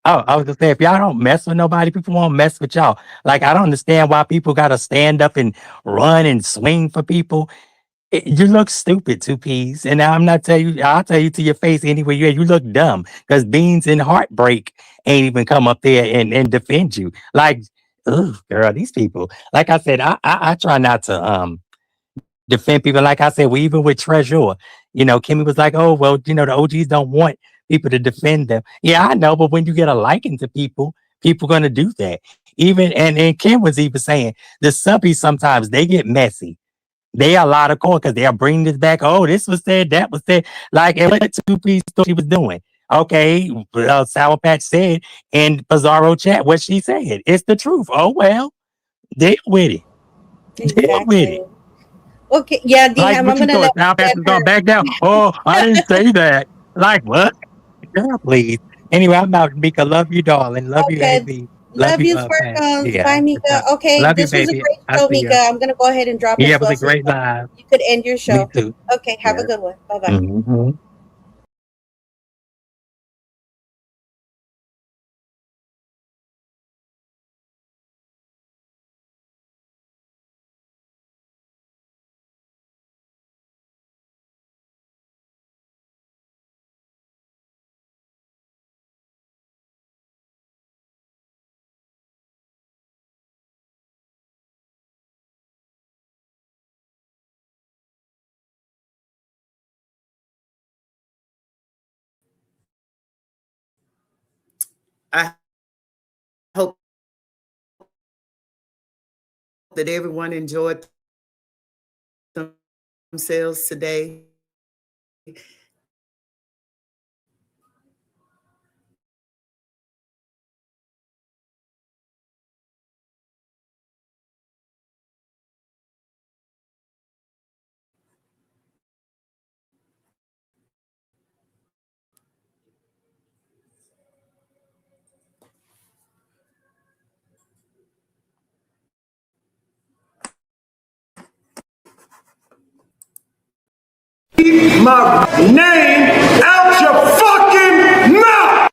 Oh, I was gonna say, if y'all don't mess with nobody, people won't mess with y'all. Like I don't understand why people gotta stand up and run and swing for people. You look stupid, two peas. And I'm not telling you, I'll tell you to your face anyway. You look dumb because Beans and Heartbreak ain't even come up there and defend you. Like, ugh, girl, these people. Like I said, I try not to defend people. Like I said, we even with Treasure, Kimmy was like, oh well, the OGs don't want people to defend them. Yeah, I know, but when you get a liking to people, people gonna do that. Even and Kim was even saying the subbies sometimes they get messy. They are a lot of corn because they'll bring this back. Oh, this was said, that was said. Like every two-piece thought she was doing. Okay, Sour Patch said in Bizarro chat what she said. It's the truth. Oh well, deal with it. Deal with Exactly. it. Okay. Yeah, Like DM. I'm what you gonna thought? Sour Patch let is her. gonna back down. Oh, I didn't say that. Like what? Girl, please. Anyway, I'm out, Mika. Love you, darling. Love you, Okay. AB. Love Love you, you, Pat. Sparkles. Yeah. Bye, Mika. Okay, Love you, this was a baby. great I show, see Mika. ya. I'm gonna go ahead and drop Yeah, as it was well, a so you great live. could end your Me show. too. Okay. Have a Yeah. good one. Bye bye. Mm-hmm. I hope that everyone enjoyed themselves today. Keep my name out your fucking mouth!